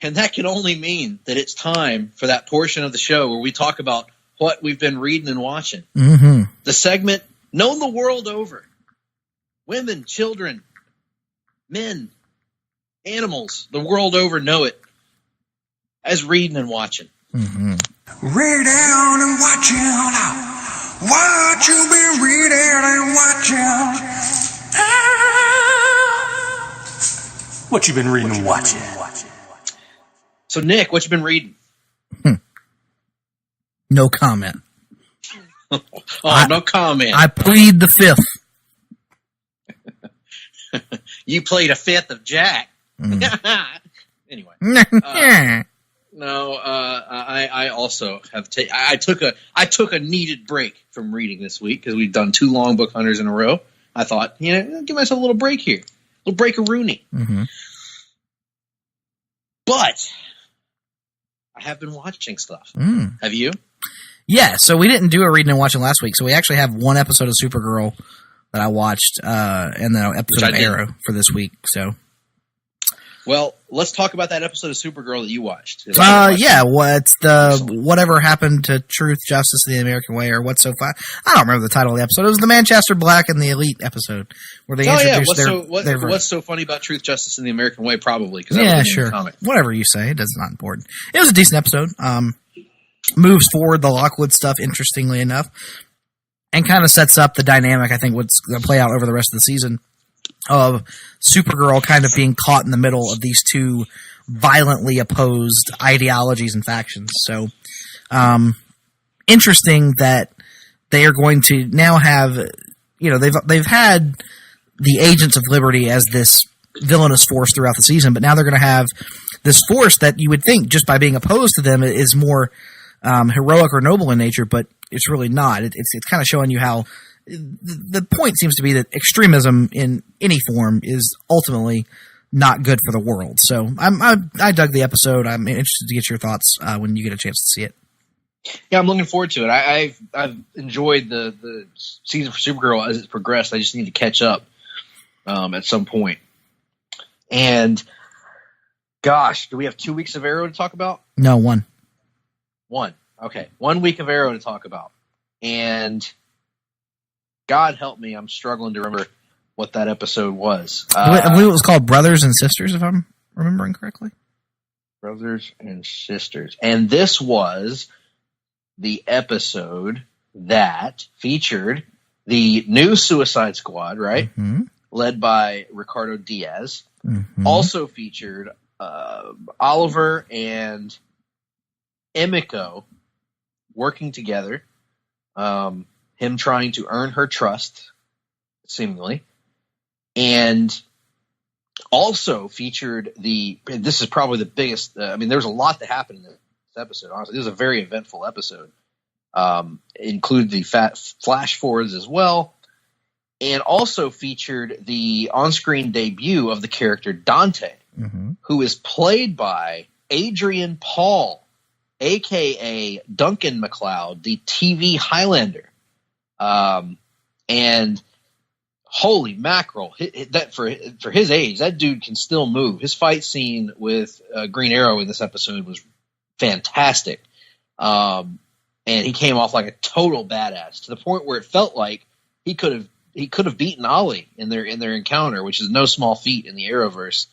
C: And that can only mean that it's time for that portion of the show where we talk about what we've been reading and watching.
D: Mm-hmm.
C: The segment known the world over. Women, children, men, animals, the world over know it as reading and watching.
D: Mm-hmm.
H: Read down and watching. What you been reading and watching? What you been reading and watching?
C: So, Nick, what you been reading?
D: No comment.
C: No comment.
D: I plead the fifth.
C: You played a fifth of Jack. Anyway. No, I also have I took a needed break from reading this week because we've done 2 long book hunters in a row. I thought, give myself a little break here. A little break of Rooney.
D: Mm-hmm.
C: But I have been watching stuff. Have you?
D: Yeah, so we didn't do a reading and watching last week, so we actually have one episode of Supergirl that I watched, and then an episode of Arrow for this week. So, well,
C: let's talk about that episode of Supergirl that you watched.
D: What's whatever happened to Truth, Justice, and the American Way, or what's so fun? I don't remember the title of the episode. It was the Manchester Black and the Elite episode where they introduced
C: what's so funny about Truth, Justice, and the American Way? Probably
D: because sure, whatever you say, it's not important. It was a decent episode. Moves forward the Lockwood stuff interestingly enough, and kind of sets up the dynamic. I think what's going to play out over the rest of the season of Supergirl kind of being caught in the middle of these two violently opposed ideologies and factions. So, interesting that they are going to now have, they've had the Agents of Liberty as this villainous force throughout the season, but now they're going to have this force that you would think just by being opposed to them is more heroic or noble in nature, but it's really not. It's kind of showing you how the point seems to be that extremism in any form is ultimately not good for the world. So I dug the episode. I'm interested to get your thoughts when you get a chance to see it.
C: Yeah, I'm looking forward to it. I've enjoyed the season for Supergirl as it's progressed. I just need to catch up at some point. And gosh, do we have 2 weeks of Arrow to talk about?
D: No, one.
C: Okay. 1 week of Arrow to talk about. And God help me, I'm struggling to remember what that episode was.
D: I believe it was called Brothers and Sisters, if I'm remembering correctly.
C: Brothers and Sisters. And this was the episode that featured the new Suicide Squad, right?
D: Mm-hmm.
C: Led by Ricardo Diaz.
D: Mm-hmm.
C: Also featured Oliver and Emiko working together. Him trying to earn her trust, seemingly. And also featured this is probably the biggest, there's a lot that happened in this episode, honestly. This is a very eventful episode. Include the flash forwards as well. And also featured the on-screen debut of the character Dante,
D: Mm-hmm.
C: who is played by Adrian Paul, a.k.a. Duncan MacLeod, the TV Highlander. And holy mackerel, that for his age, that dude can still move. His fight scene with Green Arrow in this episode was fantastic. And he came off like a total badass, to the point where it felt like he could have beaten Ollie in their encounter, which is no small feat in the Arrowverse,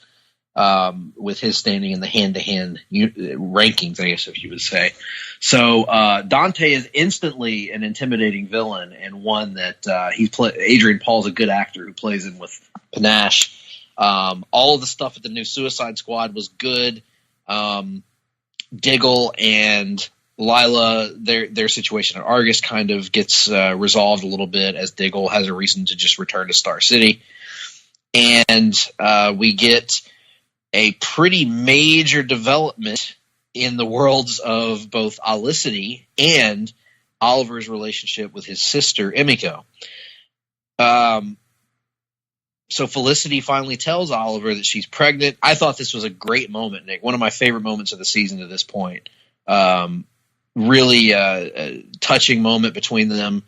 C: with his standing in the hand-to-hand rankings, I guess, if you would say. So Dante is instantly an intimidating villain, and one that Adrian Paul's a good actor who plays him with panache. All of the stuff at the new Suicide Squad was good. Diggle and Lila, their situation at Argus kind of gets resolved a little bit, as Diggle has a reason to just return to Star City. And we get a pretty major development in the worlds of both Olicity and Oliver's relationship with his sister, Emiko. So Felicity finally tells Oliver that she's pregnant. I thought this was a great moment, Nick. One of my favorite moments of the season to this point. Really a touching moment between them.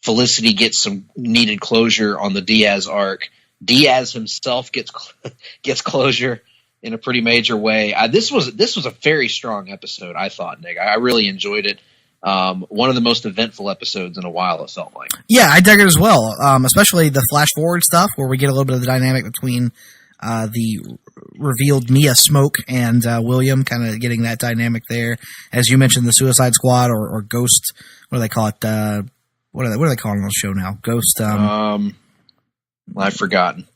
C: Felicity gets some needed closure on the Diaz arc. Diaz himself gets closure in a pretty major way. This was a very strong episode, I thought, Nick. I really enjoyed it. One of the most eventful episodes in a while, it felt like.
D: Yeah, I dug it as well, especially the flash forward stuff, where we get a little bit of the dynamic between the revealed Mia Smoke and William, kind of getting that dynamic there. As you mentioned, the Suicide Squad or Ghost, what do they call it? What are they calling on the show now? Ghost.
C: I've forgotten.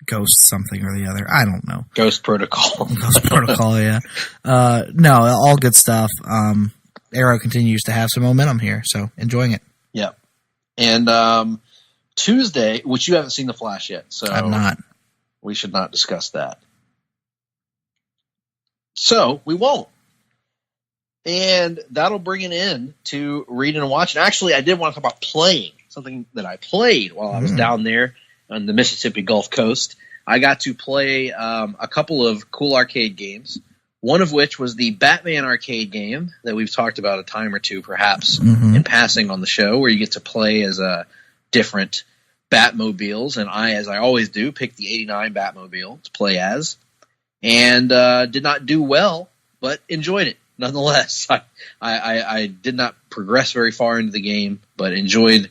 D: Ghost something or the other. I don't know.
C: Ghost Protocol.
D: Ghost Protocol, yeah. No, all good stuff. Arrow continues to have some momentum here, so enjoying it.
C: Yeah. And Tuesday, which you haven't seen The Flash yet, so
D: I'm not.
C: We should not discuss that. So we won't. And that'll bring an end to reading and watching. Actually, I did want to talk about playing, something that I played while I was down there on the Mississippi Gulf Coast. I got to play a couple of cool arcade games, one of which was the Batman arcade game that we've talked about a time or two, perhaps, in passing on the show, where you get to play as different Batmobiles. And I, as I always do, picked the 89 Batmobile to play as. And did not do well, but enjoyed it nonetheless. I did not progress very far into the game, but enjoyed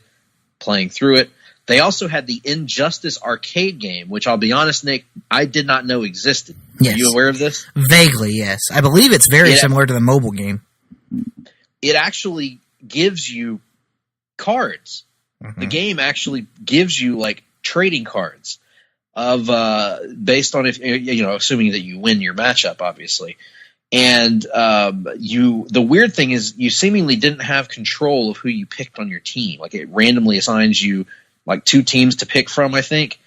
C: playing through it. They also had the Injustice arcade game, which I'll be honest, Nick, I did not know existed.
D: Yes.
C: Are you aware of this?
D: Vaguely, yes. I believe it's very similar to the mobile game.
C: It actually gives you cards. The game actually gives you like trading cards of based on, if assuming that you win your matchup, obviously. And the weird thing is you seemingly didn't have control of who you picked on your team. Like, it randomly assigns you like two teams to pick from, I think,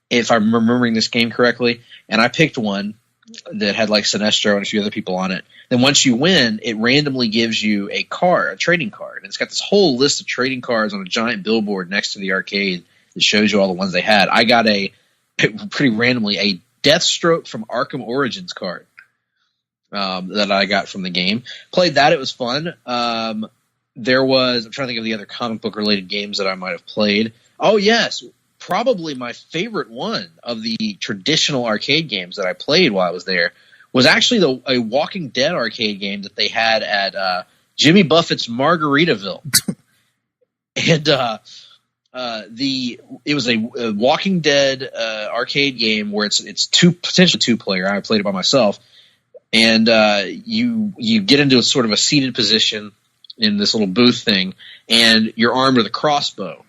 C: if I'm remembering this game correctly. And I picked one that had like Sinestro and a few other people on it. Then once you win, it randomly gives you a trading card. And it's got this whole list of trading cards on a giant billboard next to the arcade that shows you all the ones they had. I got pretty randomly a Deathstroke from Arkham Origins card that I got from the game. Played that. It was fun. I'm trying to think of the other comic book related games that I might have played. Oh, yes. Probably my favorite one of the traditional arcade games that I played while I was there was actually a Walking Dead arcade game that they had at Jimmy Buffett's Margaritaville. And it was a Walking Dead arcade game where it's potentially two-player. I played it by myself. And you get into a sort of a seated position in this little booth thing, and you're armed with a crossbow.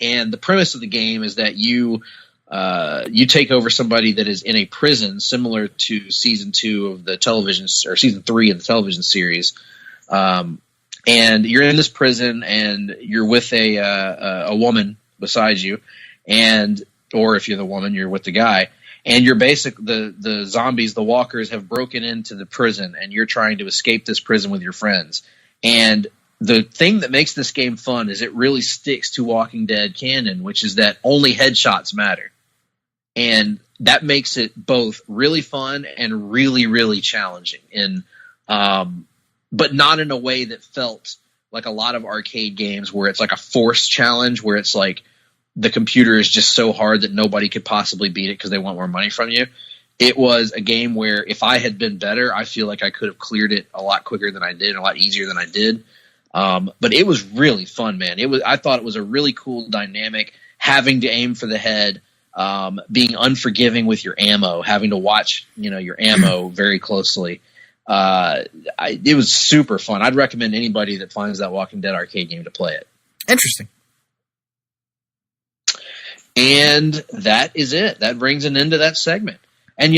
C: And the premise of the game is that you take over somebody that is in a prison, similar to season 2 of the television, or season 3 of the television series. And you're in this prison, and you're with a woman beside you, or if you're the woman, you're with the guy. And you're the zombies, the walkers, have broken into the prison, and you're trying to escape this prison with your friends. And the thing that makes this game fun is it really sticks to Walking Dead canon, which is that only headshots matter. And that makes it both really fun and really, really challenging. But not in a way that felt like a lot of arcade games where it's like a forced challenge, where it's like the computer is just so hard that nobody could possibly beat it because they want more money from you. It was a game where if I had been better, I feel like I could have cleared it a lot quicker than I did, a lot easier than I did. But it was really fun, man. I thought it was a really cool dynamic, having to aim for the head, being unforgiving with your ammo, having to watch, your ammo very closely. It was super fun. I'd recommend anybody that finds that Walking Dead arcade game to play it.
D: Interesting.
C: And that is it. That brings an end to that segment. And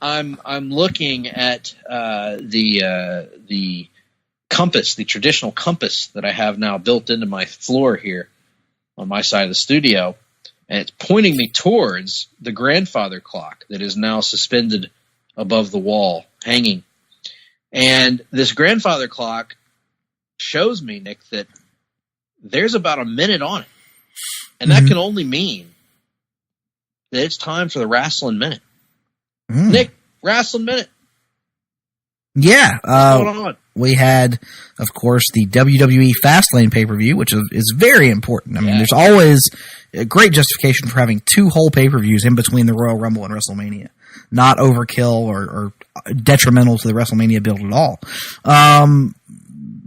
C: I'm looking at the compass, the traditional compass that I have now built into my floor here on my side of the studio, and it's pointing me towards the grandfather clock that is now suspended above the wall, hanging. And this grandfather clock shows me, Nick, that there's about a minute on it. And that can only mean that it's time for the Wrestling Minute. Nick, Wrestling Minute.
D: Yeah.
C: What's going on?
D: We had, of course, the WWE Fastlane pay-per-view, which is very important. I mean, there's always a great justification for having 2 whole pay-per-views in between the Royal Rumble and WrestleMania. Not overkill or detrimental to the WrestleMania build at all.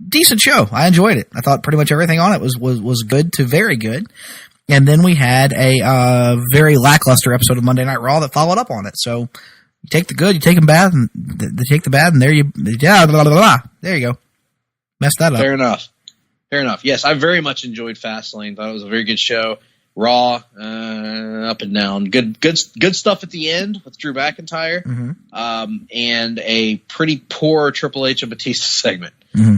D: Decent show. I enjoyed it. I thought pretty much everything on it was good to very good. And then we had a very lackluster episode of Monday Night Raw that followed up on it. So you take the good, you take them bad, and they take the bad, and there you go. Messed that up.
C: Fair enough. Yes, I very much enjoyed Fastlane. Thought it was a very good show. Raw, up and down. Good stuff at the end with Drew McIntyre, and a pretty poor Triple H and Batista segment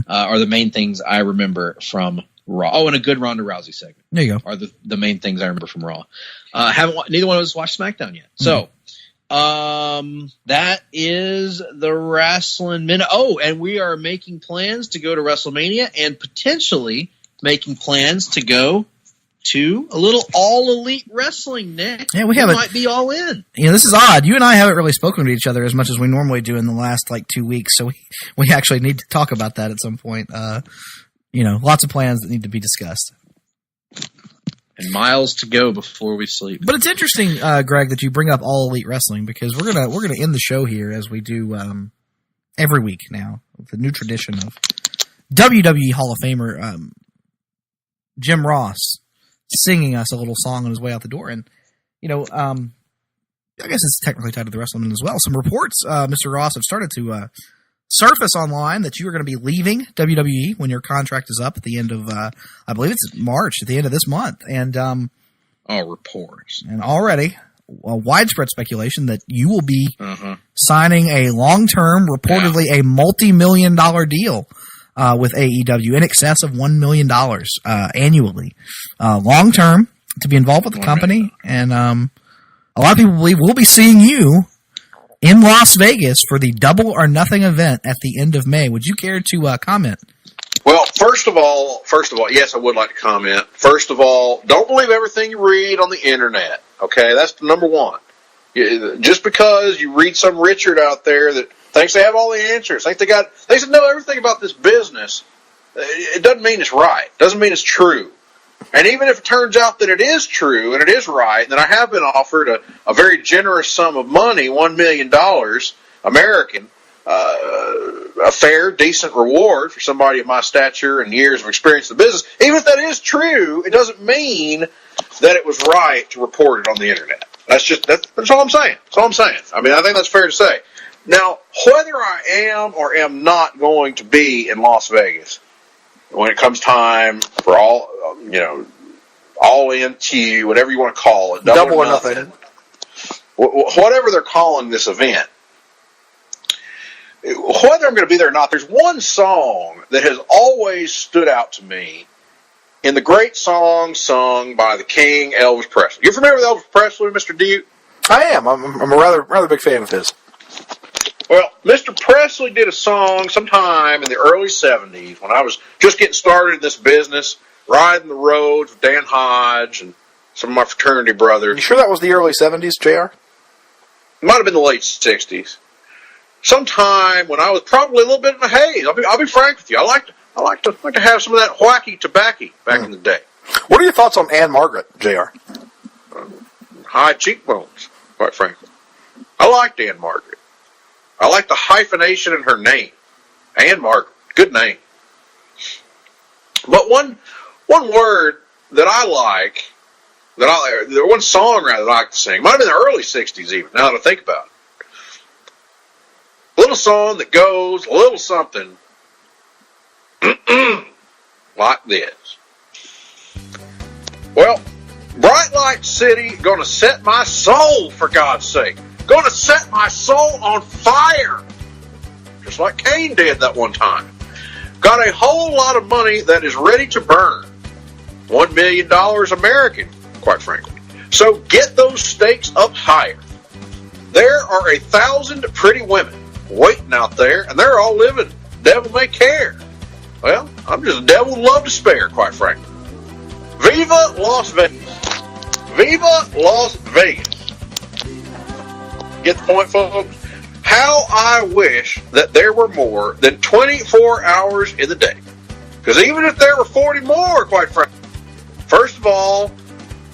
C: are the main things I remember from Raw. Oh, and a good Ronda Rousey segment.
D: There you go.
C: Are the main things I remember from Raw. Neither one of us watched SmackDown yet. So, that is the Wrestling Minute. Oh, and we are making plans to go to WrestleMania and potentially making plans to go to a little All Elite Wrestling, Nick.
D: Yeah, we might
C: be all in.
D: This is odd. You and I haven't really spoken to each other as much as we normally do in the last 2 weeks, so we actually need to talk about that at some point. Lots of plans that need to be discussed.
C: And miles to go before we sleep.
D: But it's interesting, Greg, that you bring up All Elite Wrestling, because we're gonna end the show here as we do every week now. The new tradition of WWE Hall of Famer Jim Ross singing us a little song on his way out the door. And, I guess it's technically tied to the wrestling as well. Some reports, Mr. Ross, have started to surface online that you are going to be leaving WWE when your contract is up at the end of, I believe it's March, at the end of this month. And
C: reports.
D: And already widespread speculation that you will be signing a long-term, reportedly a multi-million-dollar deal with AEW in excess of $1 million annually, long-term, to be involved with the company. And a lot of people believe we'll be seeing you in Las Vegas for the Double or Nothing event at the end of May. Would you care to comment?
I: Well, first of all, yes, I would like to comment. First of all, don't believe everything you read on the internet. Okay, that's the number one. Just because you read some Richard out there that thinks they have all the answers, they know everything about this business, it doesn't mean it's right. Doesn't mean it's true. And even if it turns out that it is true and it is right, then I have been offered a very generous sum of money, $1 million American, a fair, decent reward for somebody of my stature and years of experience in the business. Even if that is true, it doesn't mean that it was right to report it on the internet. That's all I'm saying. That's all I'm saying. I mean, I think that's fair to say. Now, whether I am or am not going to be in Las Vegas, when it comes time for all in Q, whatever you want to call it, double or nothing, whatever they're calling this event, whether I'm going to be there or not, there's one song that has always stood out to me in the great song sung by the King, Elvis Presley. You familiar with Elvis Presley, Mr. Duke?
J: I am. I'm a rather big fan of his.
I: Well, Mr. Presley did a song sometime in the early 70s when I was just getting started in this business, riding the roads with Dan Hodge and some of my fraternity brothers.
J: You sure that was the early 70s, JR?
I: It might have been the late 60s. Sometime when I was probably a little bit in a haze. I'll be frank with you. I like to have some of that wacky tobacco back in the day.
J: What are your thoughts on Anne Margaret, JR?
I: High cheekbones, quite frankly. I liked Anne Margaret. I like the hyphenation in her name. Anne Margaret. Good name. But one word that I like, one song rather that I like to sing, might have been the early 60s even, now that I think about it. A little song that goes a little something like this. Well, bright light city, gonna set my soul, for God's sake. Gonna set my soul on fire. Just like Cain did that one time. Got a whole lot of money that is ready to burn. $1 million American, quite frankly. So get those stakes up higher. There are 1,000 pretty women waiting out there, and they're all living devil may care. Well, I'm just a devil with love to spare, quite frankly. Viva Las Vegas. Viva Las Vegas. Get the point, folks? How I wish that there were more than 24 hours in the day. Because even if there were 40 more, quite frankly, first of all,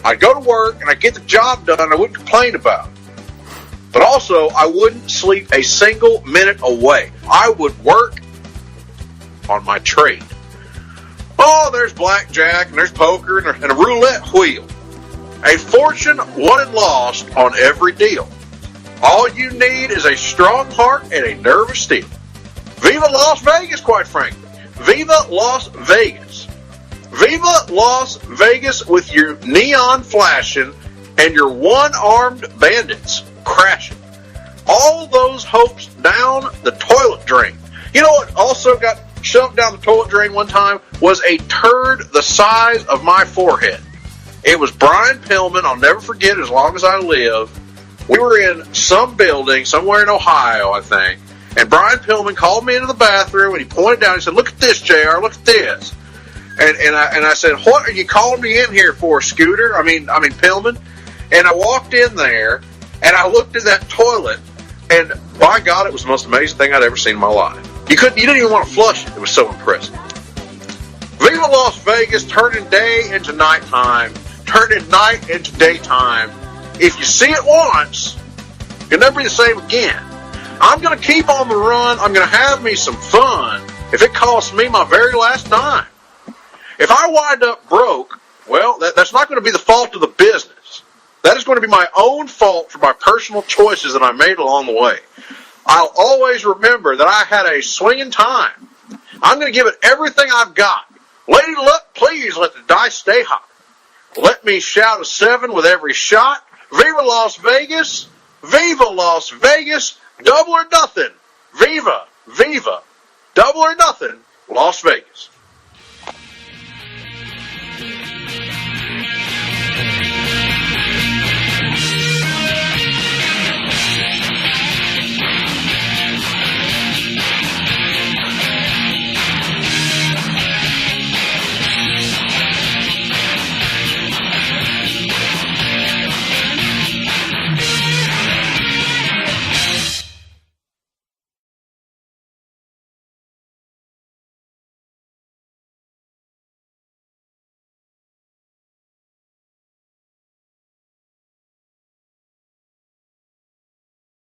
I: I'd go to work and I'd get the job done. I wouldn't complain about it. But also, I wouldn't sleep a single minute away. I would work on my trade. Oh, there's blackjack, and there's poker, and a roulette wheel. A fortune won and lost on every deal. All you need is a strong heart and a nerve of steel. Viva Las Vegas, quite frankly. Viva Las Vegas. Viva Las Vegas with your neon flashing and your one-armed bandits crashing. All those hopes down the toilet drain. You know what also got shoved down the toilet drain one time was a turd the size of my forehead. It was Brian Pillman. I'll never forget it as long as I live. We were in some building somewhere in Ohio, I think, and Brian Pillman called me into the bathroom and he pointed down and said, "Look at this, JR, look at this." And I said, "What are you calling me in here for, Scooter? I mean Pillman." And I walked in there and I looked at that toilet, and by God, it was the most amazing thing I'd ever seen in my life. You didn't even want to flush it. It was so impressive. Viva Las Vegas, turning day into nighttime, turning night into daytime. If you see it once, you'll never be the same again. I'm going to keep on the run. I'm going to have me some fun if it costs me my very last dime. If I wind up broke, well, that's not going to be the fault of the business. That is going to be my own fault for my personal choices that I made along the way. I'll always remember that I had a swinging time. I'm going to give it everything I've got. Lady luck, please let the dice stay hot. Let me shout a 7 with every shot. Viva Las Vegas. Viva Las Vegas. Double or nothing. Viva, viva. Double or nothing. Las Vegas.